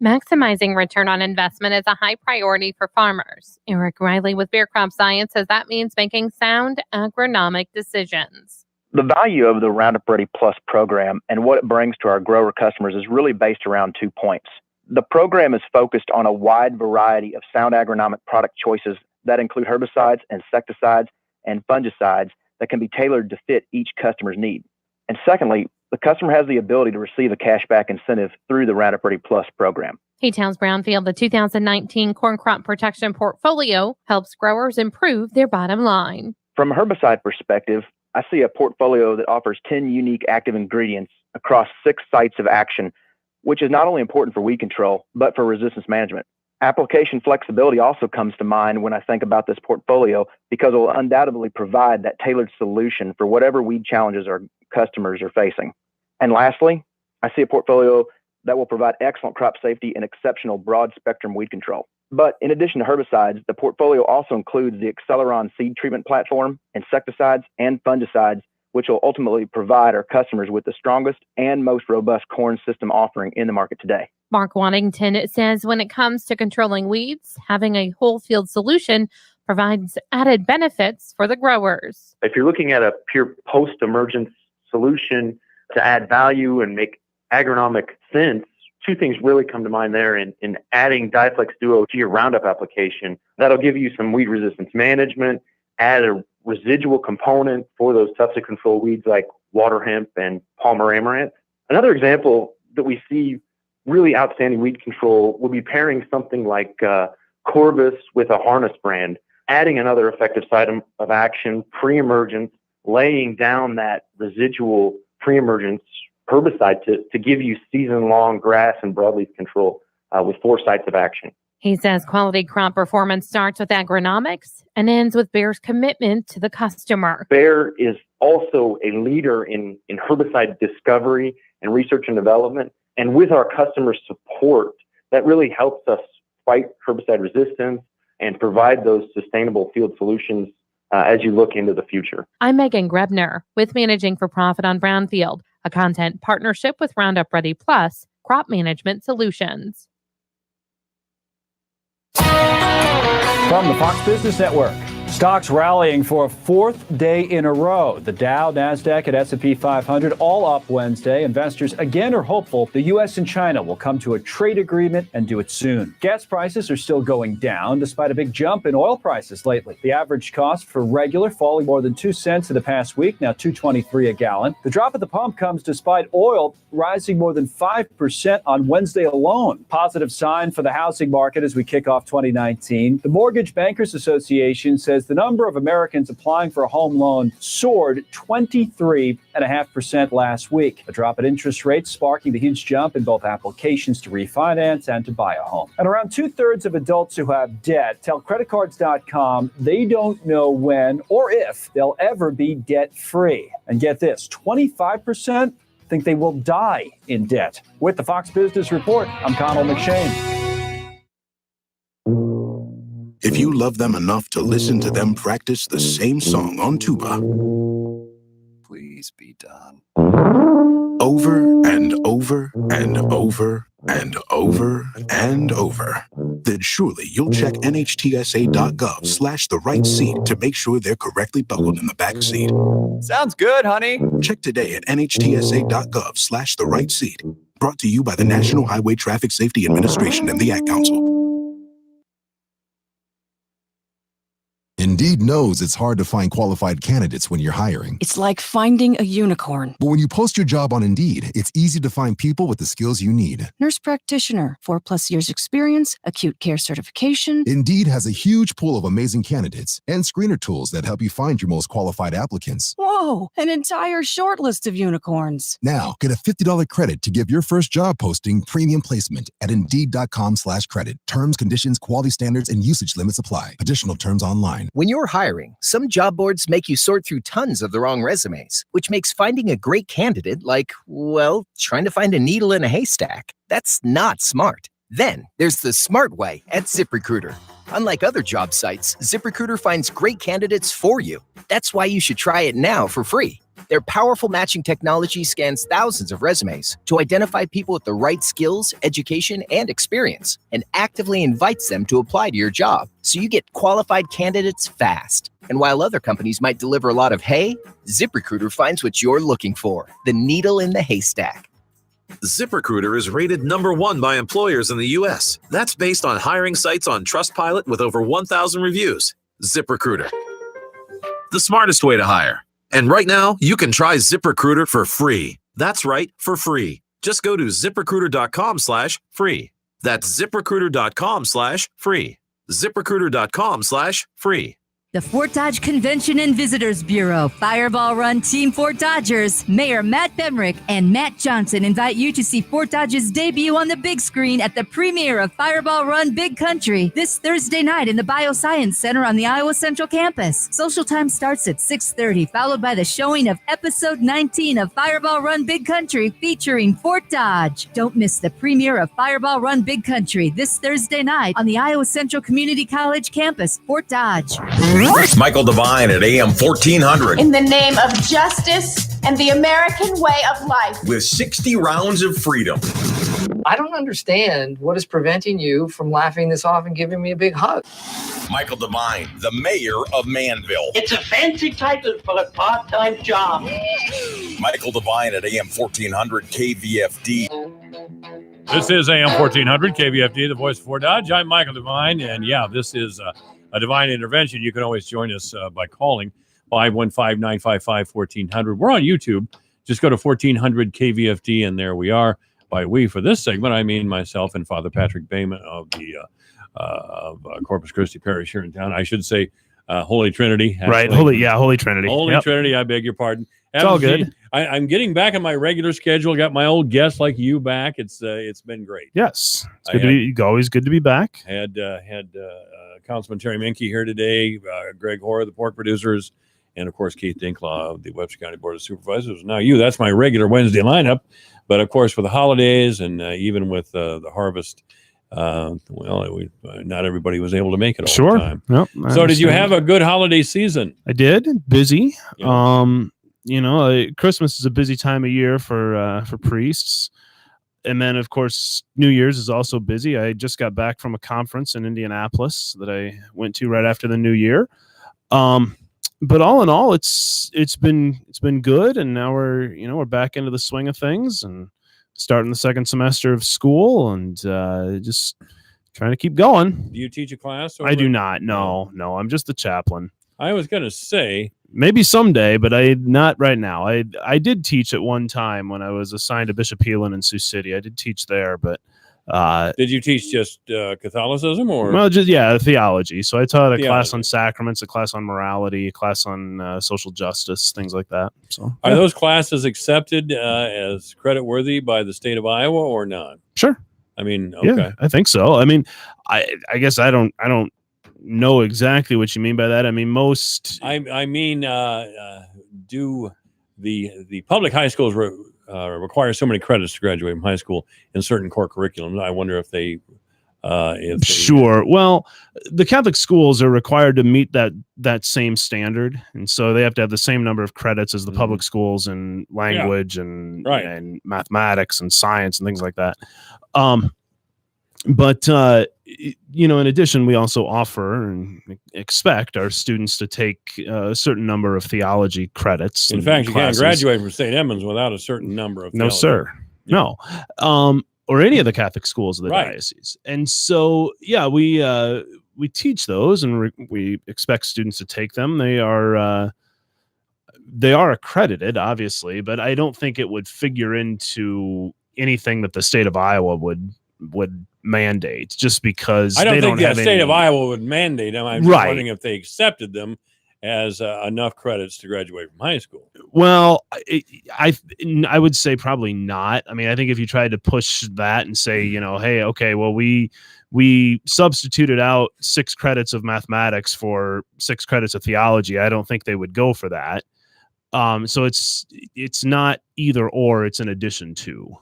Maximizing return on investment is a high priority for farmers. Eric Riley with Beer Crop Science says that means making sound agronomic decisions. The value of the Roundup Ready Plus program and what it brings to our grower customers is really based around 2 points. The program is focused on a wide variety of sound agronomic product choices that include herbicides, insecticides, and fungicides that can be tailored to fit each customer's need. And secondly, the customer has the ability to receive a cashback incentive through the Roundup Ready Plus program. He tells Brownfield the 2019 corn crop protection portfolio helps growers improve their bottom line. From a herbicide perspective, I see a portfolio that offers 10 unique active ingredients across 6 sites of action, which is not only important for weed control, but for resistance management. Application flexibility also comes to mind when I think about this portfolio because it will undoubtedly provide that tailored solution for whatever weed challenges our customers are facing. And lastly, I see a portfolio that will provide excellent crop safety and exceptional broad spectrum weed control. But in addition to herbicides, the portfolio also includes the Acceleron seed treatment platform, insecticides, and fungicides, which will ultimately provide our customers with the strongest and most robust corn system offering in the market today. Mark Waddington says when it comes to controlling weeds, having a whole field solution provides added benefits for the growers. If you're looking at a pure post-emergence solution to add value and make agronomic sense, 2 things really come to mind there in adding Diflex Duo to your Roundup application. That'll give you some weed resistance management, add a residual component for those tough-to control weeds like water hemp and Palmer amaranth. Another example that we see really outstanding weed control will be pairing something like Corvus with a harness brand, adding another effective site of action, pre-emergence, laying down that residual pre-emergence herbicide to give you season-long grass and broadleaf control with 4 sites of action. He says quality crop performance starts with agronomics and ends with Bayer's commitment to the customer. Bayer is also a leader in herbicide discovery and research and development. And with our customer support, that really helps us fight herbicide resistance and provide those sustainable field solutions as you look into the future. I'm Megan Grebner with Managing for Profit on Brownfield, a content partnership with Roundup Ready Plus Crop Management Solutions. From the Fox Business Network, stocks rallying for a 4th day in a row. The Dow, NASDAQ, and S&P 500 all up Wednesday. Investors again are hopeful the U.S. and China will come to a trade agreement and do it soon. Gas prices are still going down despite a big jump in oil prices lately. The average cost for regular falling more than 2 cents in the past week, now $2.23 a gallon. The drop at the pump comes despite oil rising more than 5% on Wednesday alone. Positive sign for the housing market as we kick off 2019. The Mortgage Bankers Association says the number of Americans applying for a home loan soared 23.5% last week. A drop in interest rates sparking the huge jump in both applications to refinance and to buy a home. And around 2/3 of adults who have debt tell creditcards.com they don't know when or if they'll ever be debt-free. And get this, 25% think they will die in debt. With the Fox Business Report, I'm Connell McShane. If you love them enough to listen to them practice the same song on tuba, please be done. Over and over and over and over and over, then surely you'll check NHTSA.gov/the right seat to make sure they're correctly buckled in the back seat. Sounds good, honey. Check today at NHTSA.gov/the right seat. Brought to you by the National Highway Traffic Safety Administration and the Ad Council. Indeed knows it's hard to find qualified candidates when you're hiring. It's like finding a unicorn. But when you post your job on Indeed, it's easy to find people with the skills you need. Nurse practitioner, 4+ years experience, acute care certification. Indeed has a huge pool of amazing candidates and screener tools that help you find your most qualified applicants. Whoa, an entire short list of unicorns. Now, get a $50 credit to give your first job posting premium placement at Indeed.com/credit. Terms, conditions, quality standards, and usage limits apply. Additional terms online. When you're hiring, some job boards make you sort through tons of the wrong resumes, which makes finding a great candidate like, well, trying to find a needle in a haystack. That's not smart. Then there's the smart way at ZipRecruiter. Unlike other job sites, ZipRecruiter finds great candidates for you. That's why you should try it now for free. Their powerful matching technology scans thousands of resumes to identify people with the right skills, education, and experience, and actively invites them to apply to your job. So you get qualified candidates fast. And while other companies might deliver a lot of hay, ZipRecruiter finds what you're looking for, the needle in the haystack. ZipRecruiter is rated #1 by employers in the U.S. That's based on hiring sites on Trustpilot with over 1,000 reviews. ZipRecruiter, the smartest way to hire. And right now, you can try ZipRecruiter for free. That's right, for free. Just go to ZipRecruiter.com/free. That's ZipRecruiter.com/free. ZipRecruiter.com/free. The Fort Dodge Convention and Visitors Bureau, Fireball Run Team Fort Dodgers, Mayor Matt Bemrick and Matt Johnson invite you to see Fort Dodge's debut on the big screen at the premiere of Fireball Run Big Country this Thursday night in the Bioscience Center on the Iowa Central Campus. Social time starts at 6:30, followed by the showing of episode 19 of Fireball Run Big Country featuring Fort Dodge. Don't miss the premiere of Fireball Run Big Country this Thursday night on the Iowa Central Community College campus, Fort Dodge. Michael Devine at AM 1400. In the name of justice and the American way of life. With 60 rounds of freedom. I don't understand what is preventing you from laughing this off and giving me a big hug. Michael Devine, the mayor of Manville. It's a fancy title for a part-time job. Michael Devine at AM 1400 KVFD. This is AM 1400 KVFD, the voice of Fort Dodge. I'm Michael Devine, and yeah, this is a Divine Intervention. You can always join us by calling 515-955-1400. We're on YouTube. Just go to 1400 KVFD, and there we are. By we, for this segment, I mean myself and Father Patrick Bayman of the Corpus Christi Parish here in town. I should say Holy Trinity. Actually. Right, Holy Trinity. Holy Trinity, I beg your pardon. It's all good. I'm getting back on my regular schedule. Got my old guests like you back. It's been great. Yes, it's good always good to be back. Had Councilman Terry Minke here today, Greg Hoare, the pork producers, and of course Keith Dinklaw of the Webster County Board of Supervisors. Now that's my regular Wednesday lineup, but of course with the holidays and even with the harvest, not everybody was able to make it all the time. Yep, so did you have a good holiday season? I did. Busy. Yeah. Christmas is a busy time of year for priests. And then, of course, New Year's is also busy. I just got back from a conference in Indianapolis that I went to right after the New Year. But all in all, it's been good, and now we're back into the swing of things and starting the second semester of school, and just trying to keep going. Do you teach a class? I do not. No, I'm just the chaplain. I was going to say maybe someday, but not right now. I did teach at one time when I was assigned to Bishop Heelan in Sioux City. I did teach there, but did you teach just Catholicism or? Well, just theology. So I taught a class on sacraments, a class on morality, a class on social justice, things like that. So are those classes accepted as credit worthy by the state of Iowa or not? Sure. I mean, okay. Yeah, I think so. I mean, I guess I don't know exactly what you mean by that. I mean, most. I mean, do the public high schools require so many credits to graduate from high school in certain core curriculums? I wonder if they. Sure. Well, the Catholic schools are required to meet that same standard, and so they have to have the same number of credits as the public schools in language and mathematics and science and things like that. But in addition, we also offer and expect our students to take a certain number of theology credits. In fact, you can't graduate from St. Edmunds without a certain number of No, theology. sir. Yeah. No. Or any of the Catholic schools of the diocese. And so, we teach those, and we expect students to take them. They are accredited, obviously, but I don't think it would figure into anything that the state of Iowa would mandate, just because I don't they think don't have the state any... of Iowa would mandate them. I'm just Right. wondering if they accepted them as enough credits to graduate from high school. Well, I would say probably not. I mean, I think if you tried to push that and say, hey, okay, well, we substituted out 6 credits of mathematics for 6 credits of theology, I don't think they would go for that. So it's not either or, it's an addition to,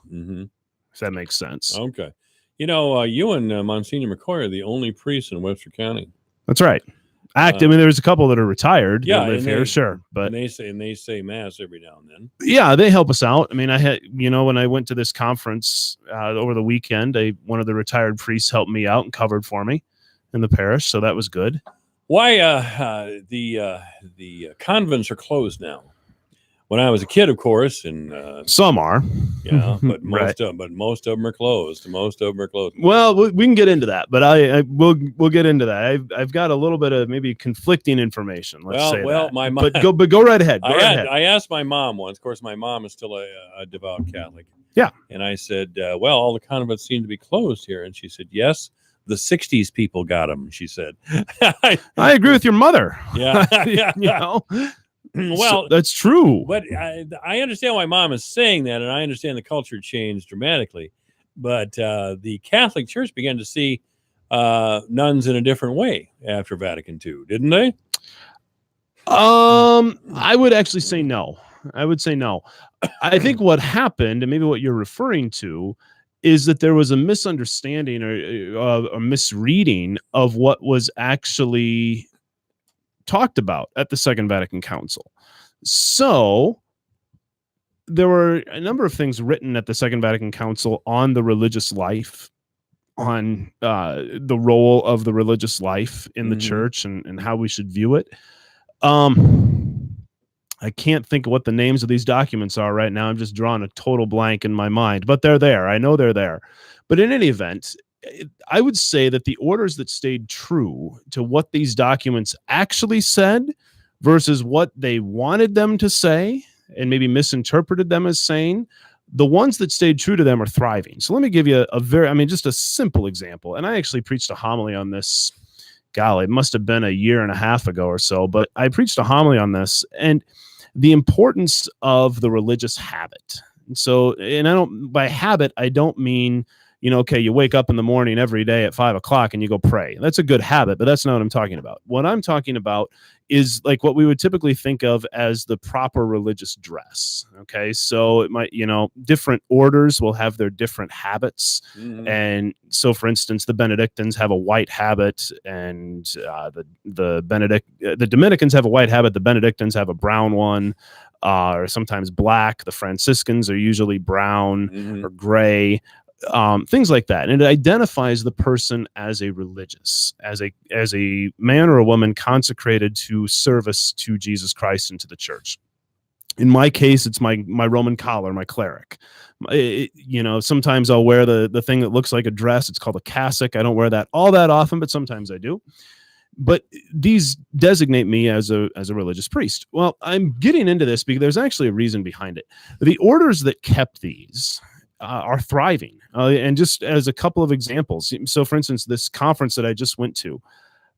if that makes sense. Okay. You and Monsignor McCoy are the only priests in Webster County. That's right. I mean, there's a couple that are retired Yeah, that live here, sure, but and they say mass every now and then. yeah, they help us out. I mean, I had, when I went to this conference over the weekend, one of the retired priests helped me out and covered for me in the parish, so that was good. Why the convents are closed now? When I was a kid, of course, and some are, yeah, but Right. most of them are closed. Most of them are closed. Well, we can get into that, but we'll get into that. I've got a little bit of maybe conflicting information. Let's say that. my mom. But go right ahead. Go right ahead. I asked my mom once. Of course, my mom is still a devout Catholic. Yeah. And I said, well, all the convents seem to be closed here, and she said, yes, the '60s people got them. She said. I agree with your mother. Yeah. Well, that's true. But I understand why mom is saying that, and I understand the culture changed dramatically. But the Catholic Church began to see nuns in a different way after Vatican II, didn't they? I would actually say no. I would say no. I think what happened, and maybe what you're referring to, is that there was a misunderstanding or a misreading of what was actually talked about at the Second Vatican Council. So there were a number of things written at the Second Vatican Council on the religious life, on the role of the religious life in the church and how we should view it. I can't think of what the names of these documents are right now. I'm just drawing a total blank in my mind, but they're there. I know they're there. But in any event, I would say that the orders that stayed true to what these documents actually said versus what they wanted them to say and maybe misinterpreted them as saying, the ones that stayed true to them are thriving. So let me give you just a simple example. And I actually preached a homily on this. Golly, it must have been a year and a half ago or so, but I preached a homily on this and the importance of the religious habit. So, by habit, I don't mean, okay, you wake up in the morning every day at 5 o'clock and you go pray. That's a good habit, but that's not what I'm talking about. What I'm talking about is like what we would typically think of as the proper religious dress. Okay. So it might, different orders will have their different habits. And so for instance, the Benedictines have a white habit and the Dominicans have a white habit. The Benedictines have a brown one. Or sometimes black. The Franciscans are usually brown or gray. Things like that, and it identifies the person as a religious, as a man or a woman consecrated to service to Jesus Christ and to the church. In my case, it's my Roman collar, my cleric. Sometimes I'll wear the thing that looks like a dress. It's called a cassock. I don't wear that all that often, but sometimes I do. But these designate me as a religious priest. Well, I'm getting into this because there's actually a reason behind it. The orders that kept these are thriving. And just as a couple of examples, so for instance, this conference that I just went to,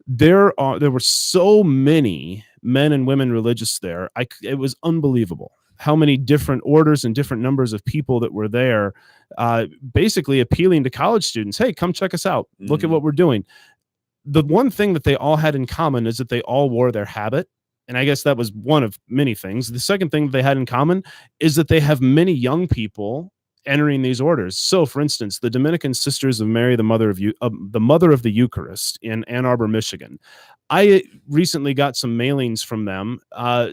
there were so many men and women religious there. It was unbelievable how many different orders and different numbers of people that were there, basically appealing to college students. Hey, come check us out. Look at what we're doing. The one thing that they all had in common is that they all wore their habit. And I guess that was one of many things. The second thing that they had in common is that they have many young people entering these orders. So, for instance, the Dominican Sisters of Mary, the Mother of the Eucharist in Ann Arbor, Michigan. I recently got some mailings from them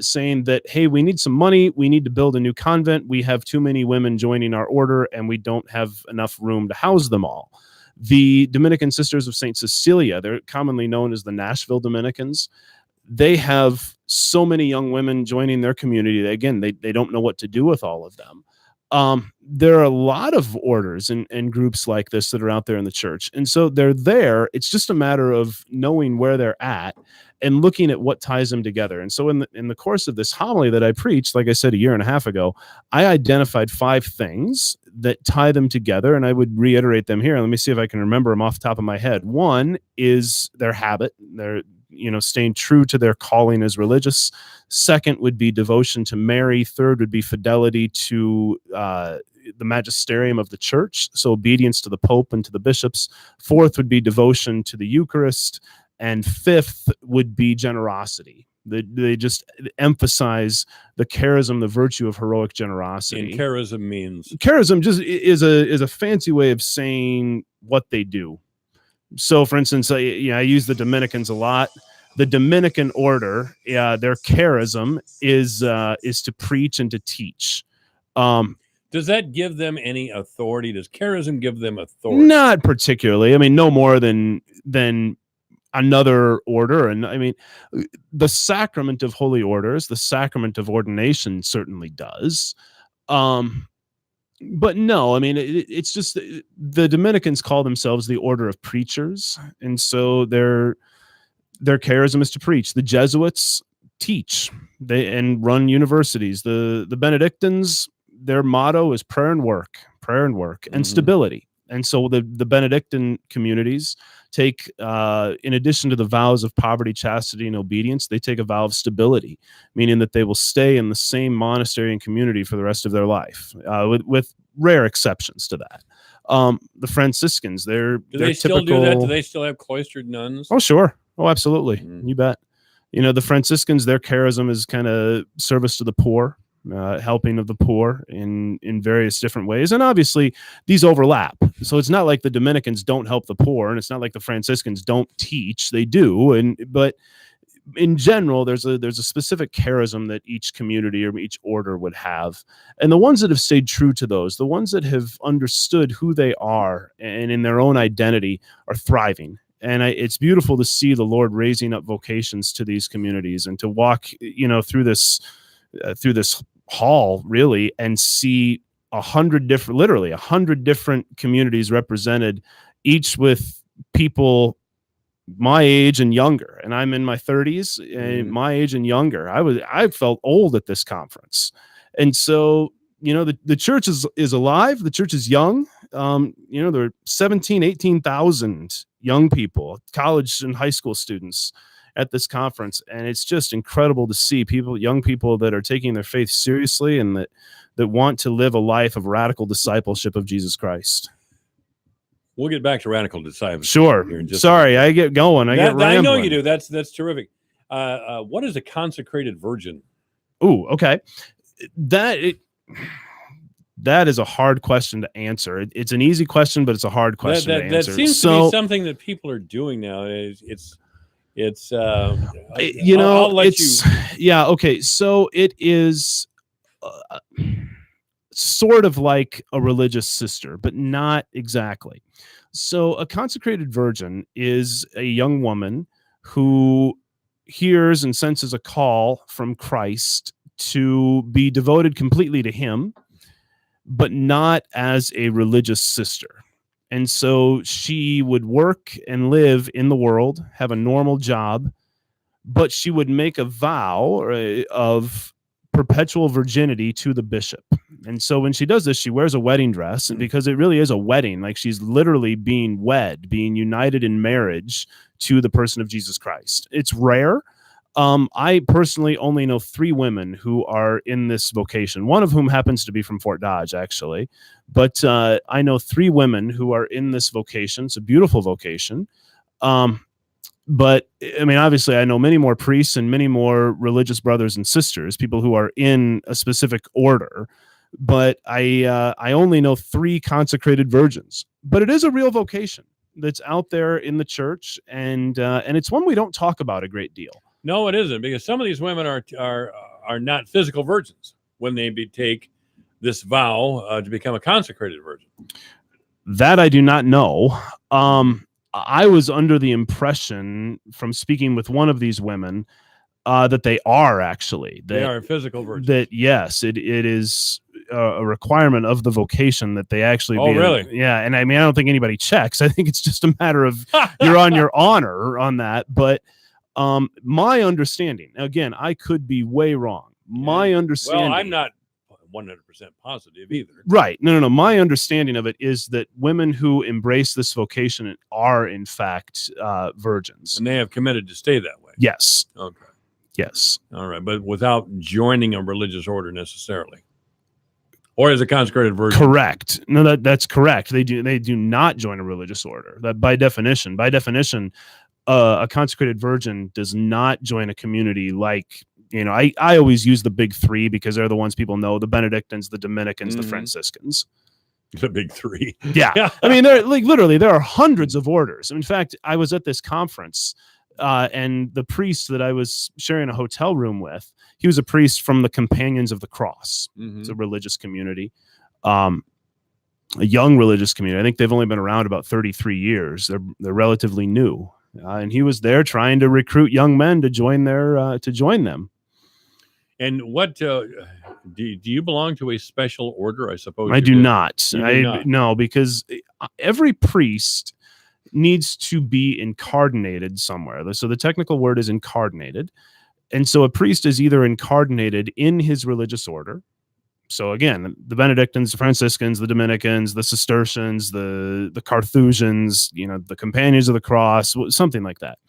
saying that, hey, we need some money. We need to build a new convent. We have too many women joining our order, and we don't have enough room to house them all. The Dominican Sisters of St. Cecilia, they're commonly known as the Nashville Dominicans. They have so many young women joining their community that, again, they don't know what to do with all of them. There are a lot of orders and groups like this that are out there in the church. And so they're there. It's just a matter of knowing where they're at and looking at what ties them together. And so in the course of this homily that I preached, like I said, 1.5 years ago, I identified 5 things that tie them together. And I would reiterate them here. Let me see if I can remember them off the top of my head. One is their habit. They're, staying true to their calling as religious. Second would be devotion to Mary. Third would be fidelity to the magisterium of the church, so obedience to the Pope and to the bishops. Fourth would be devotion to the Eucharist. And fifth would be generosity. They just emphasize the charism, the virtue of heroic generosity. And charism means? Charism just is a fancy way of saying what they do. So, for instance, I use the Dominicans a lot. The Dominican order, their charism is to preach and to teach. Does that give them any authority? Does charism give them authority? Not particularly. I mean, no more than another order. And I mean, the sacrament of holy orders, the sacrament of ordination certainly does. But no, I mean, it's just the Dominicans call themselves the order of preachers. And so their charism is to preach. The Jesuits teach and run universities. The Benedictines, their motto is prayer and work, and stability. And so the Benedictine communities take, in addition to the vows of poverty, chastity, and obedience, they take a vow of stability, meaning that they will stay in the same monastery and community for the rest of their life, with rare exceptions to that. The Franciscans, do they still do that? Do they still have cloistered nuns? Oh, sure. Oh, absolutely. You bet. The Franciscans, their charism is kind of service to the poor. Helping of the poor in various different ways. And obviously these overlap. So it's not like the Dominicans don't help the poor, and it's not like the Franciscans don't teach. They do. But in general, there's a specific charism that each community or each order would have. And the ones that have stayed true to those, the ones that have understood who they are and in their own identity, are thriving. And it's beautiful to see the Lord raising up vocations to these communities and to walk, through this hall really and see 100 different communities represented, each with people my age and younger. And I'm in my 30s, and my age and younger. I felt old at this conference. And so, the church is alive. The church is young. There are 18,000 young people, college and high school students at this conference. And it's just incredible to see young people that are taking their faith seriously and that want to live a life of radical discipleship of Jesus Christ. We'll get back to radical discipleship. Sure. Sorry, I get going. I get rambling. I know you do. That's terrific. What is a consecrated virgin? Ooh, okay. That is a hard question to answer. It's an easy question, but it's a hard question to answer. That seems to be something that people are doing nowadays. Okay. So it is sort of like a religious sister, but not exactly. So a consecrated virgin is a young woman who hears and senses a call from Christ to be devoted completely to him, but not as a religious sister. And so she would work and live in the world, have a normal job, but she would make a vow of perpetual virginity to the bishop. And so when she does this, she wears a wedding dress, and because it really is a wedding, like she's literally being wed, being united in marriage to the person of Jesus Christ. It's rare. I personally only know 3 women who are in this vocation, one of whom happens to be from Fort Dodge, actually. But I know 3 women who are in this vocation. It's a beautiful vocation. But I mean, obviously, I know many more priests and many more religious brothers and sisters, people who are in a specific order. But I only know 3 consecrated virgins. But it is a real vocation that's out there in the church, and it's one we don't talk about a great deal. No, it isn't, because some of these women are not physical virgins when they take this vow to become a consecrated virgin. That I do not know. I was under the impression from speaking with one of these women that they are actually. They are physical virgins. That yes, it is. a requirement of the vocation that they actually. Oh, really? Yeah, and I mean, I don't think anybody checks. I think it's just a matter of you're on your honor on that. But my understanding, again, I could be way wrong. My understanding. Well, I'm not 100% positive either. Right. No. My understanding of it is that women who embrace this vocation are, in fact, virgins. And they have committed to stay that way. Yes. Okay. Yes. All right. But without joining a religious order necessarily. Or as a consecrated virgin. Correct. No, that's correct. They do not join a religious order. That by definition, a consecrated virgin does not join a community like, I always use the big three because they're the ones people know: the Benedictines, the Dominicans, the Franciscans. The big three. Yeah. I mean, they're like literally there are hundreds of orders. In fact, I was at this conference and the priest that I was sharing a hotel room with, he was a priest from the Companions of the Cross. It's a religious community, a young religious community. I think they've only been around about 33 years. They're relatively new. And he was there trying to recruit young men to join them. And what do you belong to a special order? I suppose I do not. No, because every priest needs to be incarnated somewhere. So the technical word is incarnated. And so a priest is either incarnated in his religious order. So again, the Benedictines, the Franciscans, the Dominicans, the Cistercians, the Carthusians, the Companions of the Cross, something like that.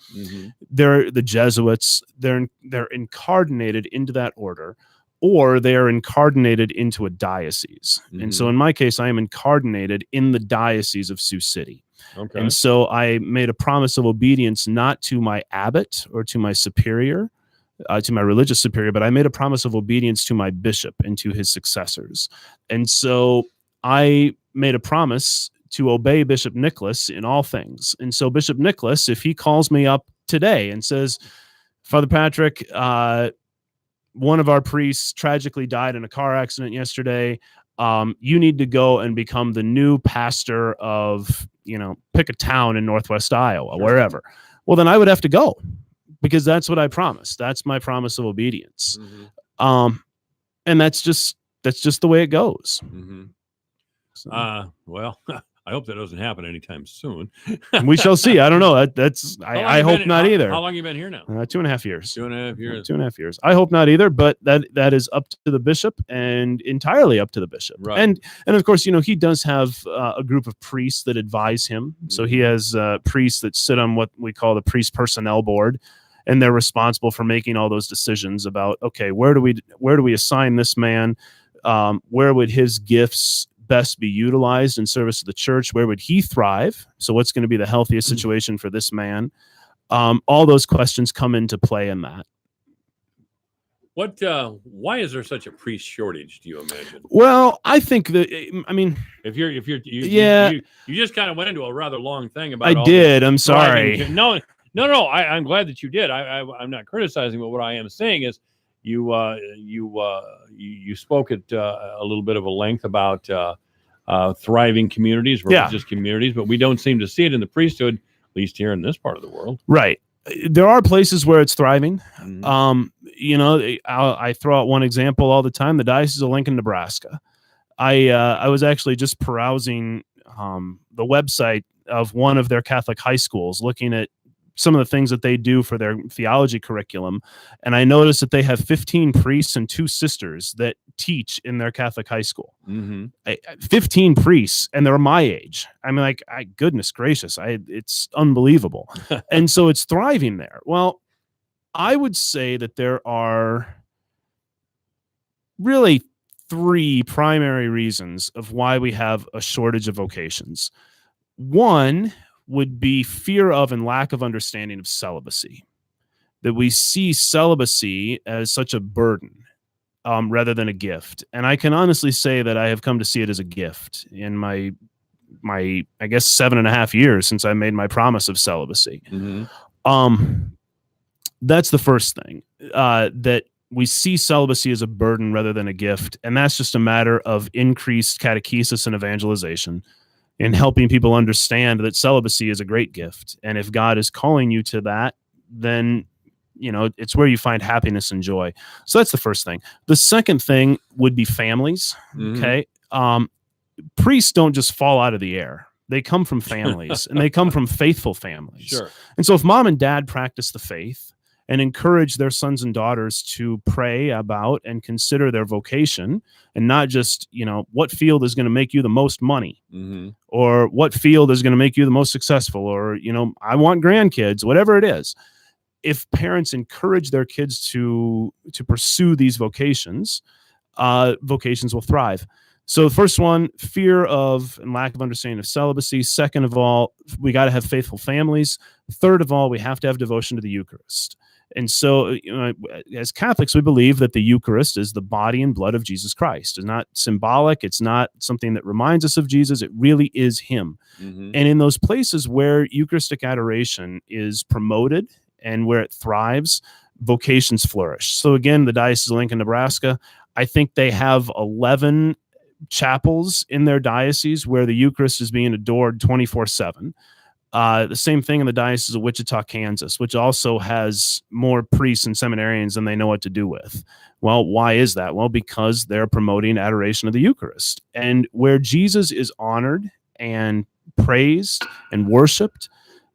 They're the Jesuits. They're incarnated into that order, or they are incarnated into a diocese. And so in my case, I am incarnated in the Diocese of Sioux City. Okay. And so I made a promise of obedience not to my abbot or to my superior, to my religious superior, but I made a promise of obedience to my bishop and to his successors. And so I made a promise to obey Bishop Nicholas in all things. And so Bishop Nicholas, if he calls me up today and says, Father Patrick, one of our priests tragically died in a car accident yesterday. You need to go and become the new pastor of, pick a town in Northwest Iowa, wherever. Well, then I would have to go, because that's what I promised. That's my promise of obedience. And that's just the way it goes. Well, I hope that doesn't happen anytime soon. We shall see. I don't know. I hope not either. How long have you been here now? 2.5 years. 2.5 years. 2.5 years. I hope not either, but that is up to the bishop and entirely up to the bishop. Right. And of course, he does have a group of priests that advise him. So he has priests that sit on what we call the priest personnel board, and they're responsible for making all those decisions about, okay, where do we assign this man? Where would his gifts best be utilized in service of the church? Where would he thrive? So what's going to be the healthiest situation for this man? All those questions come into play in that. Why is there such a priest shortage, do you imagine? Well, I think that, if you just kind of went into a rather long thing about I did. I'm sorry. No, I'm glad that you did. I'm not criticizing, but what I am saying is you spoke at a little bit of a length about thriving communities, religious communities, but we don't seem to see it in the priesthood, at least here in this part of the world. Right. There are places where it's thriving. I throw out one example all the time: the Diocese of Lincoln, Nebraska. I was actually just perusing the website of one of their Catholic high schools, looking at some of the things that they do for their theology curriculum. And I noticed that they have 15 priests and 2 sisters that teach in their Catholic high school. 15 priests, and they're my age. I mean, goodness gracious, it's unbelievable. And so it's thriving there. Well, I would say that there are really 3 primary reasons of why we have a shortage of vocations. One would be fear of and lack of understanding of celibacy. That we see celibacy as such a burden rather than a gift. And I can honestly say that I have come to see it as a gift in my I guess 7.5 years since I made my promise of celibacy. That's the first thing, that we see celibacy as a burden rather than a gift. And that's just a matter of increased catechesis and evangelization, and helping people understand that celibacy is a great gift. And if God is calling you to that, then it's where you find happiness and joy. So that's the first thing. The second thing would be families. Okay. Priests don't just fall out of the air. They come from families and they come from faithful families. Sure. And so if mom and dad practice the faith and encourage their sons and daughters to pray about and consider their vocation, and not just, what field is going to make you the most money, or what field is going to make you the most successful, or, I want grandkids, whatever it is. If parents encourage their kids to pursue these vocations, vocations will thrive. So the first one, fear of and lack of understanding of celibacy. Second of all, we got to have faithful families. Third of all, we have to have devotion to the Eucharist. And so, as Catholics, we believe that the Eucharist is the body and blood of Jesus Christ. It's not symbolic. It's not something that reminds us of Jesus. It really is him. And in those places where Eucharistic adoration is promoted and where it thrives, vocations flourish. So again, the Diocese of Lincoln, Nebraska, I think they have 11 chapels in their diocese where the Eucharist is being adored 24/7. The same thing in the Diocese of Wichita, Kansas, which also has more priests and seminarians than they know what to do with. Well, why is that? Well, because they're promoting adoration of the Eucharist. And where Jesus is honored and praised and worshiped,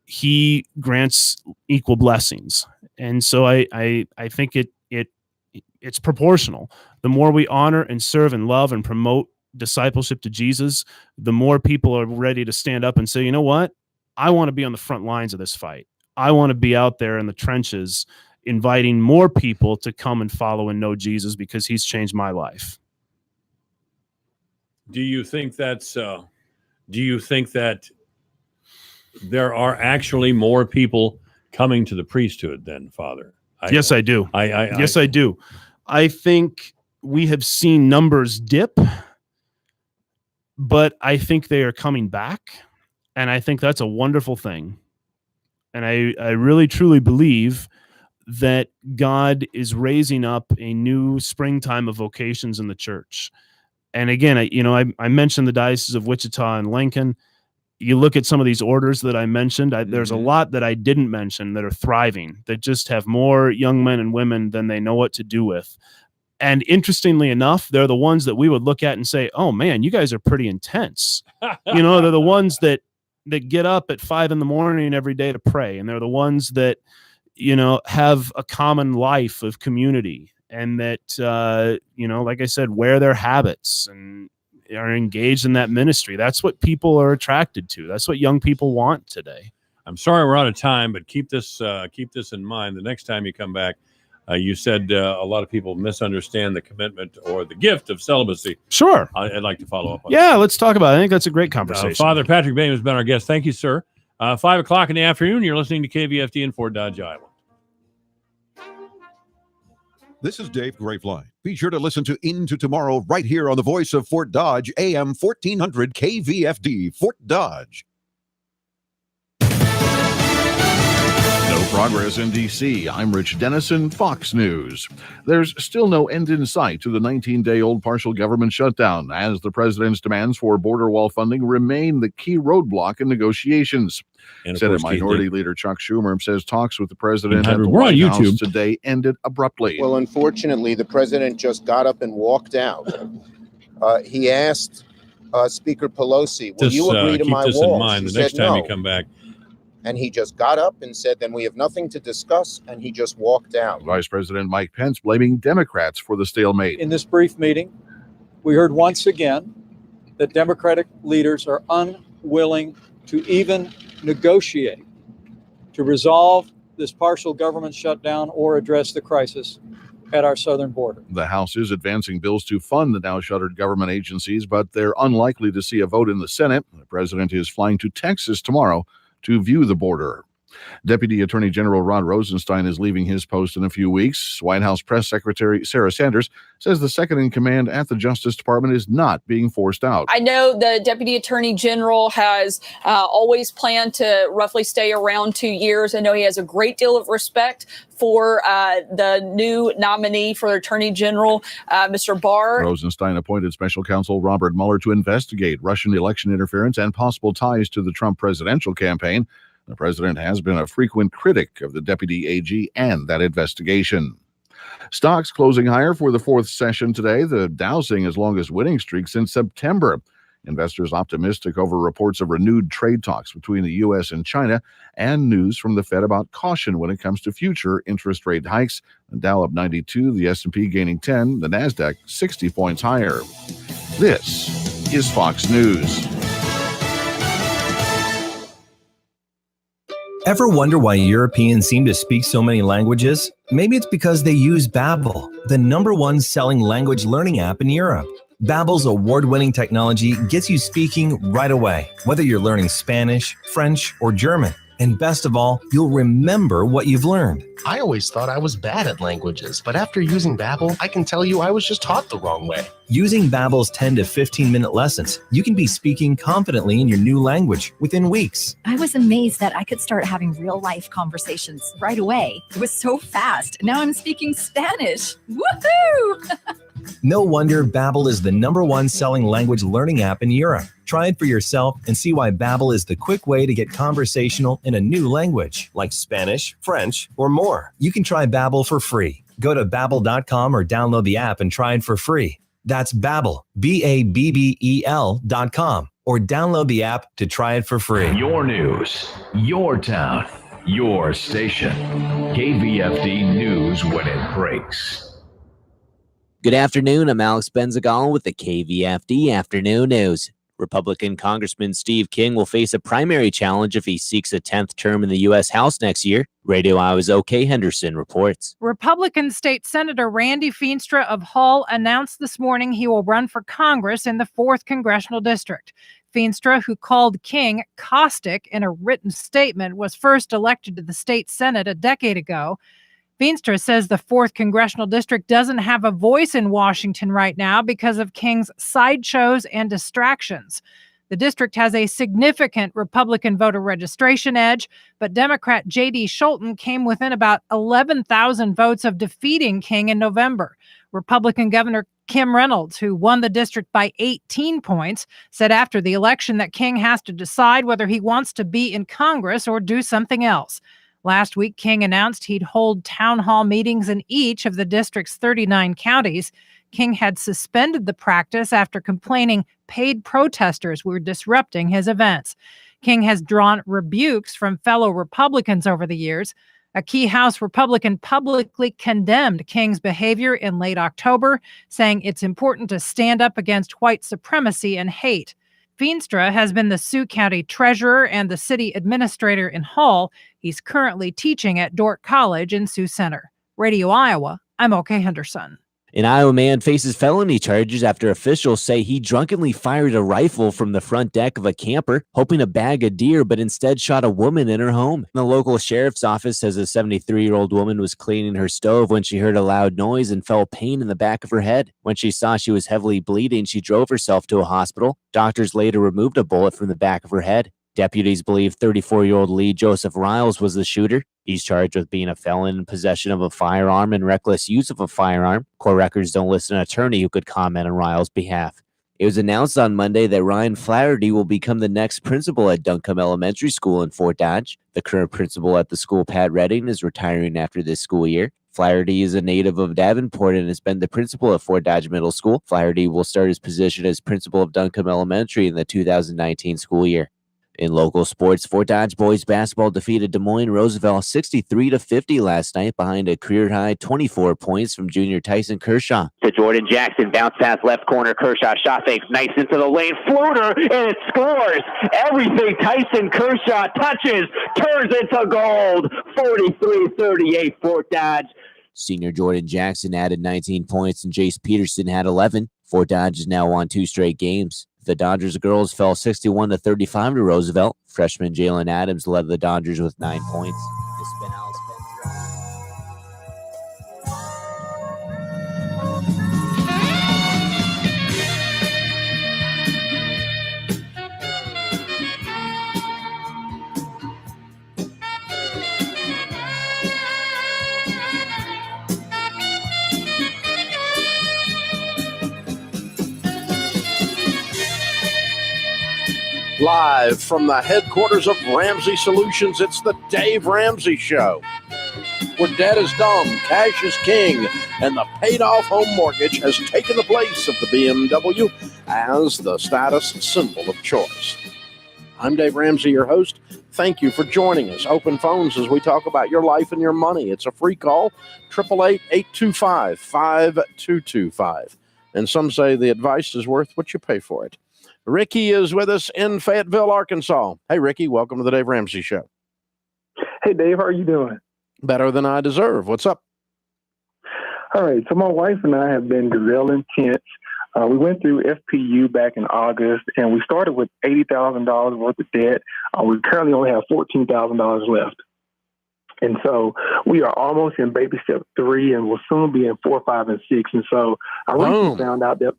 he grants equal blessings. And so I think it's proportional. The more we honor and serve and love and promote discipleship to Jesus, the more people are ready to stand up and say, you know what? I want to be on the front lines of this fight. I want to be out there in the trenches, inviting more people to come and follow and know Jesus because he's changed my life. Do you think that there are actually more people coming to the priesthood than, Father? Yes, I do. I do. I think we have seen numbers dip, but I think they are coming back. And I think that's a wonderful thing. And I really, truly believe that God is raising up a new springtime of vocations in the church. And again, I mentioned the Diocese of Wichita and Lincoln. You look at some of these orders that I mentioned, there's a lot that I didn't mention that are thriving, that just have more young men and women than they know what to do with. And interestingly enough, they're the ones that we would look at and say, oh man, you guys are pretty intense. They're the ones that get up at 5 a.m. every day to pray. And they're the ones that, have a common life of community and that, like I said, wear their habits and are engaged in that ministry. That's what people are attracted to. That's what young people want today. I'm sorry we're out of time, but keep this in mind. The next time you come back, you said a lot of people misunderstand the commitment or the gift of celibacy. Sure. I'd like to follow up on that. Let's talk about it. I think that's a great conversation. Father Patrick Boehm has been our guest. Thank you, sir. 5 o'clock in the afternoon, you're listening to KVFD in Fort Dodge, Iowa. This is Dave Graveline. Be sure to listen to Into Tomorrow right here on the voice of Fort Dodge, AM 1400 KVFD, Fort Dodge. No progress in D.C. I'm Rich Dennison, Fox News. There's still no end in sight to the 19-day-old partial government shutdown as the president's demands for border wall funding remain the key roadblock in negotiations. Senate Minority Leader Chuck Schumer says talks with the president at the White House today ended abruptly. Well, unfortunately, the president just got up and walked out. He asked Speaker Pelosi, will you agree to my wall? Keep this in mind the next time you come back. And he just got up and said, then we have nothing to discuss, and he just walked out. Vice President Mike Pence blaming Democrats for the stalemate. In this brief meeting, we heard once again that Democratic leaders are unwilling to even negotiate to resolve this partial government shutdown or address the crisis at our southern border. The House is advancing bills to fund the now shuttered government agencies, but they're unlikely to see a vote in the Senate. The president is flying to Texas tomorrow to view the border. Deputy Attorney General Rod Rosenstein is leaving his post in a few weeks. White House Press Secretary Sarah Sanders says the second in command at the Justice Department is not being forced out. I know the Deputy Attorney General has always planned to roughly stay around 2 years. I know he has a great deal of respect for the new nominee for Attorney General, Mr. Barr. Rosenstein appointed Special Counsel Robert Mueller to investigate Russian election interference and possible ties to the Trump presidential campaign. The president has been a frequent critic of the deputy AG and that investigation. Stocks closing higher for the fourth session today. The Dow seeing its longest winning streak since September. Investors optimistic over reports of renewed trade talks between the U.S. and China and news from the Fed about caution when it comes to future interest rate hikes. The Dow up 92, the S&P gaining 10, the Nasdaq 60 points higher. This is Fox News. Ever wonder why Europeans seem to speak so many languages? Maybe it's because they use Babbel, the #1 selling language learning app in Europe. Babbel's award-winning technology gets you speaking right away, whether you're learning Spanish, French, or German. And best of all, you'll remember what you've learned. I always thought I was bad at languages, but after using Babbel, I can tell you I was just taught the wrong way. Using Babbel's 10 to 15-minute lessons, you can be speaking confidently in your new language within weeks. I was amazed that I could start having real-life conversations right away. It was so fast. Now I'm speaking Spanish. Woohoo! No wonder Babbel is the #1 selling language learning app in Europe. Try it for yourself and see why Babbel is the quick way to get conversational in a new language, like Spanish, French, or more. You can try Babbel for free. Go to Babbel.com or download the app and try it for free. That's Babbel, Babbel.com, or download the app to try it for free. Your news, your town, your station. KVFD News when it breaks. Good afternoon. I'm Alex Benzagal with the KVFD Afternoon News. Republican Congressman Steve King will face a primary challenge if he seeks a 10th term in the U.S. House next year. Radio Iowa's O.K. Henderson reports. Republican State Senator Randy Feenstra of Hull announced this morning he will run for Congress in the 4th Congressional District. Feenstra, who called King caustic in a written statement, was first elected to the state Senate a decade ago. Feenstra says the 4th Congressional District doesn't have a voice in Washington right now because of King's sideshows and distractions. The district has a significant Republican voter registration edge, but Democrat J.D. Scholten came within about 11,000 votes of defeating King in November. Republican Governor Kim Reynolds, who won the district by 18 points, said after the election that King has to decide whether he wants to be in Congress or do something else. Last week, King announced he'd hold town hall meetings in each of the district's 39 counties. King had suspended the practice after complaining paid protesters were disrupting his events. King has drawn rebukes from fellow Republicans over the years. A key House Republican publicly condemned King's behavior in late October, saying it's important to stand up against white supremacy and hate. Feenstra has been the Sioux County treasurer and the city administrator in Hull. He's currently teaching at Dordt College in Sioux Center. Radio Iowa, I'm O.K. Henderson. An Iowa man faces felony charges after officials say he drunkenly fired a rifle from the front deck of a camper, hoping to bag a deer, but instead shot a woman in her home. The local sheriff's office says a 73-year-old woman was cleaning her stove when she heard a loud noise and felt pain in the back of her head. When she saw she was heavily bleeding, she drove herself to a hospital. Doctors later removed a bullet from the back of her head. Deputies believe 34-year-old Lee Joseph Riles was the shooter. He's charged with being a felon in possession of a firearm and reckless use of a firearm. Court records don't list an attorney who could comment on Riles' behalf. It was announced on Monday that Ryan Flaherty will become the next principal at Duncombe Elementary School in Fort Dodge. The current principal at the school, Pat Redding, is retiring after this school year. Flaherty is a native of Davenport and has been the principal at Fort Dodge Middle School. Flaherty will start his position as principal of Duncombe Elementary in the 2019 school year. In local sports, Fort Dodge boys basketball defeated Des Moines Roosevelt 63-50 last night behind a career-high 24 points from junior Tyson Kershaw. To Jordan Jackson, bounce pass left corner, Kershaw shot fakes, nice into the lane, floater, and it scores. Everything Tyson Kershaw touches turns into gold. 43-38 Fort Dodge. Senior Jordan Jackson added 19 points and Jace Peterson had 11. Fort Dodge is now won 2 straight games. The Dodgers girls fell 61-35 to Roosevelt. Freshman Jalen Adams led the Dodgers with 9 points. This has been Alex Live from the headquarters of Ramsey Solutions, it's the Dave Ramsey Show. Where debt is dumb, cash is king, and the paid-off home mortgage has taken the place of the BMW as the status symbol of choice. I'm Dave Ramsey, your host. Thank you for joining us. Open phones as we talk about your life and your money. It's a free call, 888-825-5225. And some say the advice is worth what you pay for it. Ricky is with us in Fayetteville, Arkansas. Hey, Ricky, welcome to the Dave Ramsey Show. Hey, Dave, how are you doing? Better than I deserve. What's up? All right, so my wife and I have been gazelling tents. We went through FPU back in August, and we started with $80,000 worth of debt. We currently only have $14,000 left. And so we are almost in baby step 3, and we'll soon be in 4, 5, and 6. And so I recently found out that,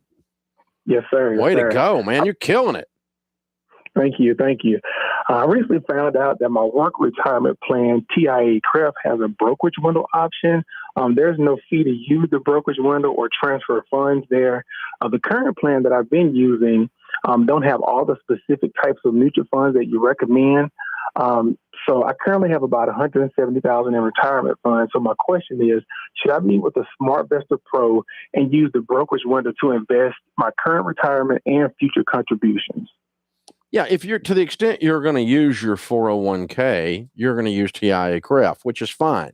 yes, sir. Way to go, man. You're killing it. Thank you. Thank you. I recently found out that my work retirement plan, TIAA-CREF, has a brokerage window option. There's no fee to use the brokerage window or transfer funds there. The current plan that I've been using don't have all the specific types of mutual funds that you recommend. So I currently have about $170,000 in retirement funds. So my question is, should I meet with a SmartVestor Pro and use the brokerage window to invest my current retirement and future contributions? Yeah, if you're to the extent you're going to use your 401k, you're going to use TIAA-CREF, which is fine.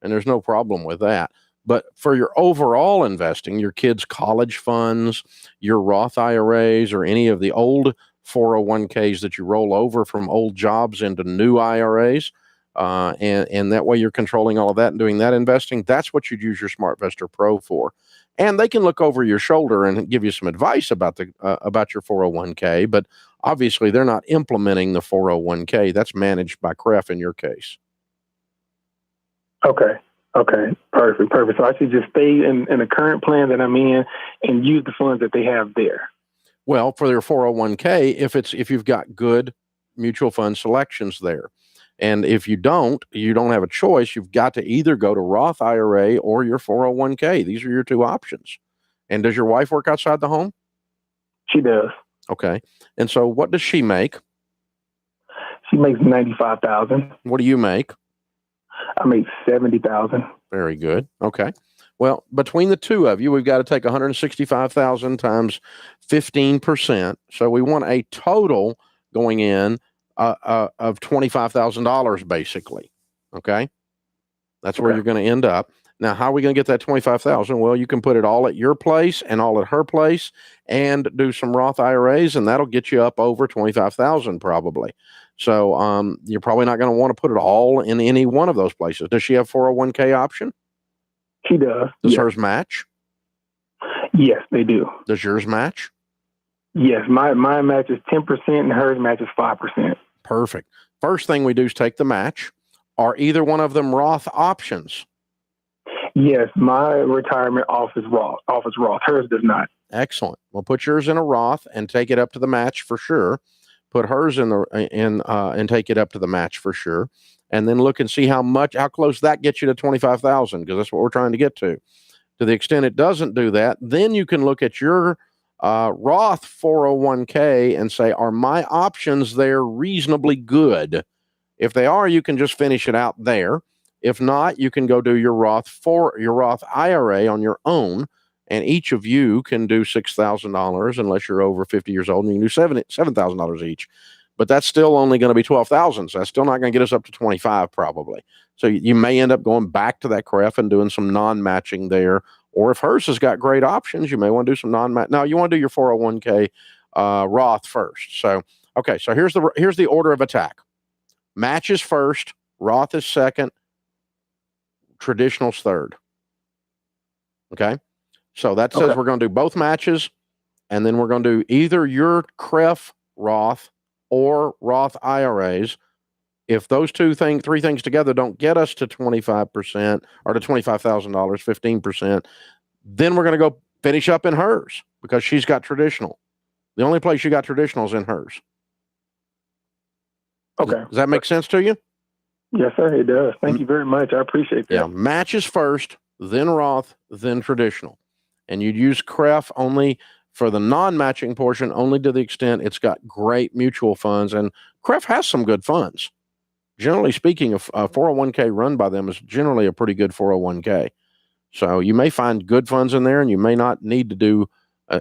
And there's no problem with that. But for your overall investing, your kids' college funds, your Roth IRAs, or any of the old 401ks that you roll over from old jobs into new IRAs, and that way you're controlling all of that and doing that investing, that's what you'd use your SmartVestor Pro for. And they can look over your shoulder and give you some advice about your 401k, but obviously they're not implementing the 401k. That's managed by CREF in your case. Okay. Perfect. So I should just stay in the current plan that I'm in and use the funds that they have there. Well, for their 401k, if you've got good mutual fund selections there. And if you don't have a choice. You've got to either go to Roth IRA or your 401k. These are your two options. And does your wife work outside the home? She does. Okay. And so what does she make? She makes $95,000. What do you make? I make $70,000. Very good. Okay. Well, between the two of you, we've got to take $165,000 times 15%. So we want a total going in of $25,000 basically. Okay. That's where you're going to end up. Now, how are we going to get that $25,000? Well, you can put it all at your place and all at her place and do some Roth IRAs, and that'll get you up over $25,000 probably. So you're probably not going to want to put it all in any one of those places. Does she have 401k option? She does. Does hers match? Yes, they do. Does yours match? Yes, mine matches 10% and hers matches 5%. Perfect. First thing we do is take the match. Are either one of them Roth options? Yes, my retirement offers Roth. Hers does not. Excellent. Well, put yours in a Roth and take it up to the match for sure. Put hers and take it up to the match for sure. And then look and see how close that gets you to 25,000, because that's what we're trying to get to. To the extent it doesn't do that, then you can look at your Roth 401k and say, are my options there reasonably good? If they are, you can just finish it out there. If not, you can go do your Roth IRA on your own, and each of you can do $6,000 unless you're over 50 years old, and you can do $7,000 each. But that's still only going to be $12,000. So that's still not going to get us up to 25 probably. So you may end up going back to that CREF and doing some non-matching there. Or if hers has got great options, you may want to do some non-match. No, you want to do your 401k Roth first. So, okay. So here's the order of attack. Match is first. Roth is second. Traditional's third. Okay. So that says we're going to do both matches, and then we're going to do either your CREF Roth or Roth IRAs. If those three things together don't get us to 25% or to $25,000, 15%, then we're going to go finish up in hers because she's got traditional. The only place you got traditional is in hers. Okay. Does that make sense to you? Yes, sir. It does. Thank you very much. I appreciate that. Yeah. Matches first, then Roth, then traditional. And you'd use CREF only for the non-matching portion, only to the extent it's got great mutual funds, and CREF has some good funds. Generally speaking, a 401k run by them is generally a pretty good 401k. So you may find good funds in there, and you may not need to do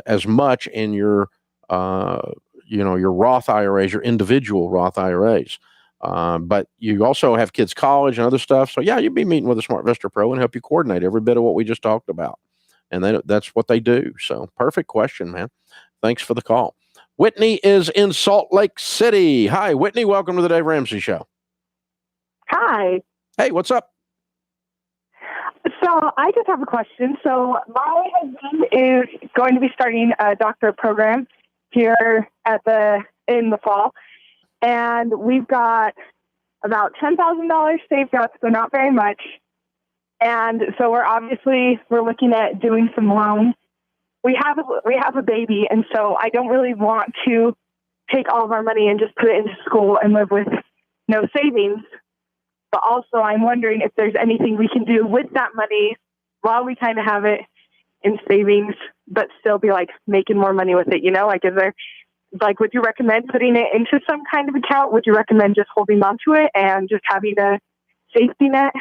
as much in your, your Roth IRAs, your individual Roth IRAs. But you also have kids' college and other stuff. So yeah, you'd be meeting with a SmartVestor Pro and help you coordinate every bit of what we just talked about. And that's what they do. So perfect question, man. Thanks for the call. Whitney is in Salt Lake City. Hi, Whitney. Welcome to the Dave Ramsey Show. Hi. Hey, what's up? So I just have a question. So my husband is going to be starting a doctorate program here in the fall, and we've got about $10,000 saved up, so not very much. And so we're looking at doing some loans. We have a baby, and so I don't really want to take all of our money and just put it into school and live with no savings. But also, I'm wondering if there's anything we can do with that money while we kind of have it in savings, but still be like making more money with it. Is there, would you recommend putting it into some kind of account? Would you recommend just holding on to it and just having a safety net?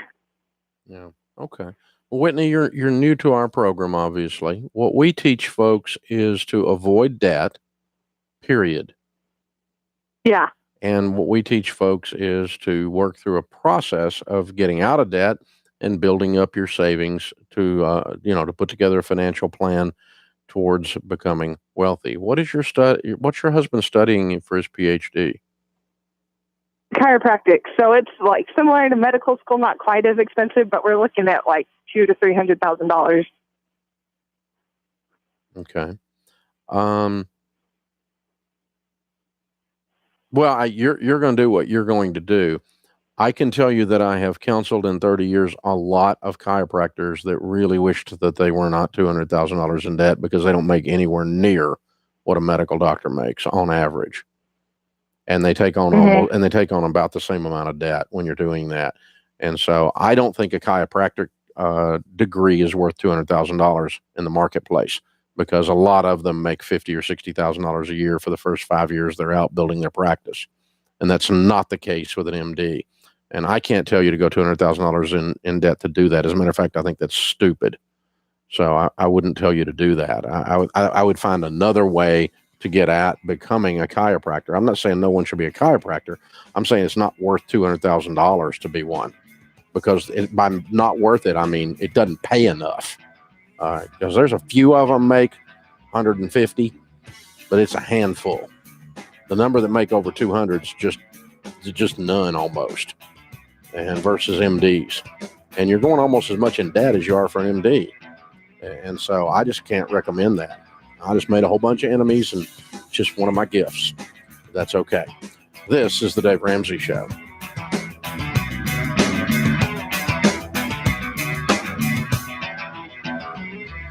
Yeah. Okay. Well, Whitney, you're new to our program, obviously. What we teach folks is to avoid debt, period. Yeah. And what we teach folks is to work through a process of getting out of debt and building up your savings to put together a financial plan towards becoming wealthy. What's your husband studying for his PhD? Chiropractic. So it's like similar to medical school, not quite as expensive, but we're looking at like $200,000 to $300,000. Okay. Well, you're going to do what you're going to do. I can tell you that I have counseled in 30 years a lot of chiropractors that really wished that they were not $200,000 in debt because they don't make anywhere near what a medical doctor makes on average. And they take on about the same amount of debt when you're doing that. And so I don't think a chiropractic degree is worth $200,000 in the marketplace, because a lot of them make $50,000 or $60,000 a year for the first 5 years they're out building their practice. And that's not the case with an MD. And I can't tell you to go $200,000 in debt to do that. As a matter of fact, I think that's stupid. So I wouldn't tell you to do that. I would find another way to get at becoming a chiropractor. I'm not saying no one should be a chiropractor. I'm saying it's not worth $200,000 to be one, because by not worth it, I mean it doesn't pay enough. Because there's a few of them make 150, but it's a handful. The number that make over 200 is just none almost, and versus MDs. And you're going almost as much in debt as you are for an MD. And so I just can't recommend that. I just made a whole bunch of enemies, and it's just one of my gifts. That's okay. This is the Dave Ramsey Show.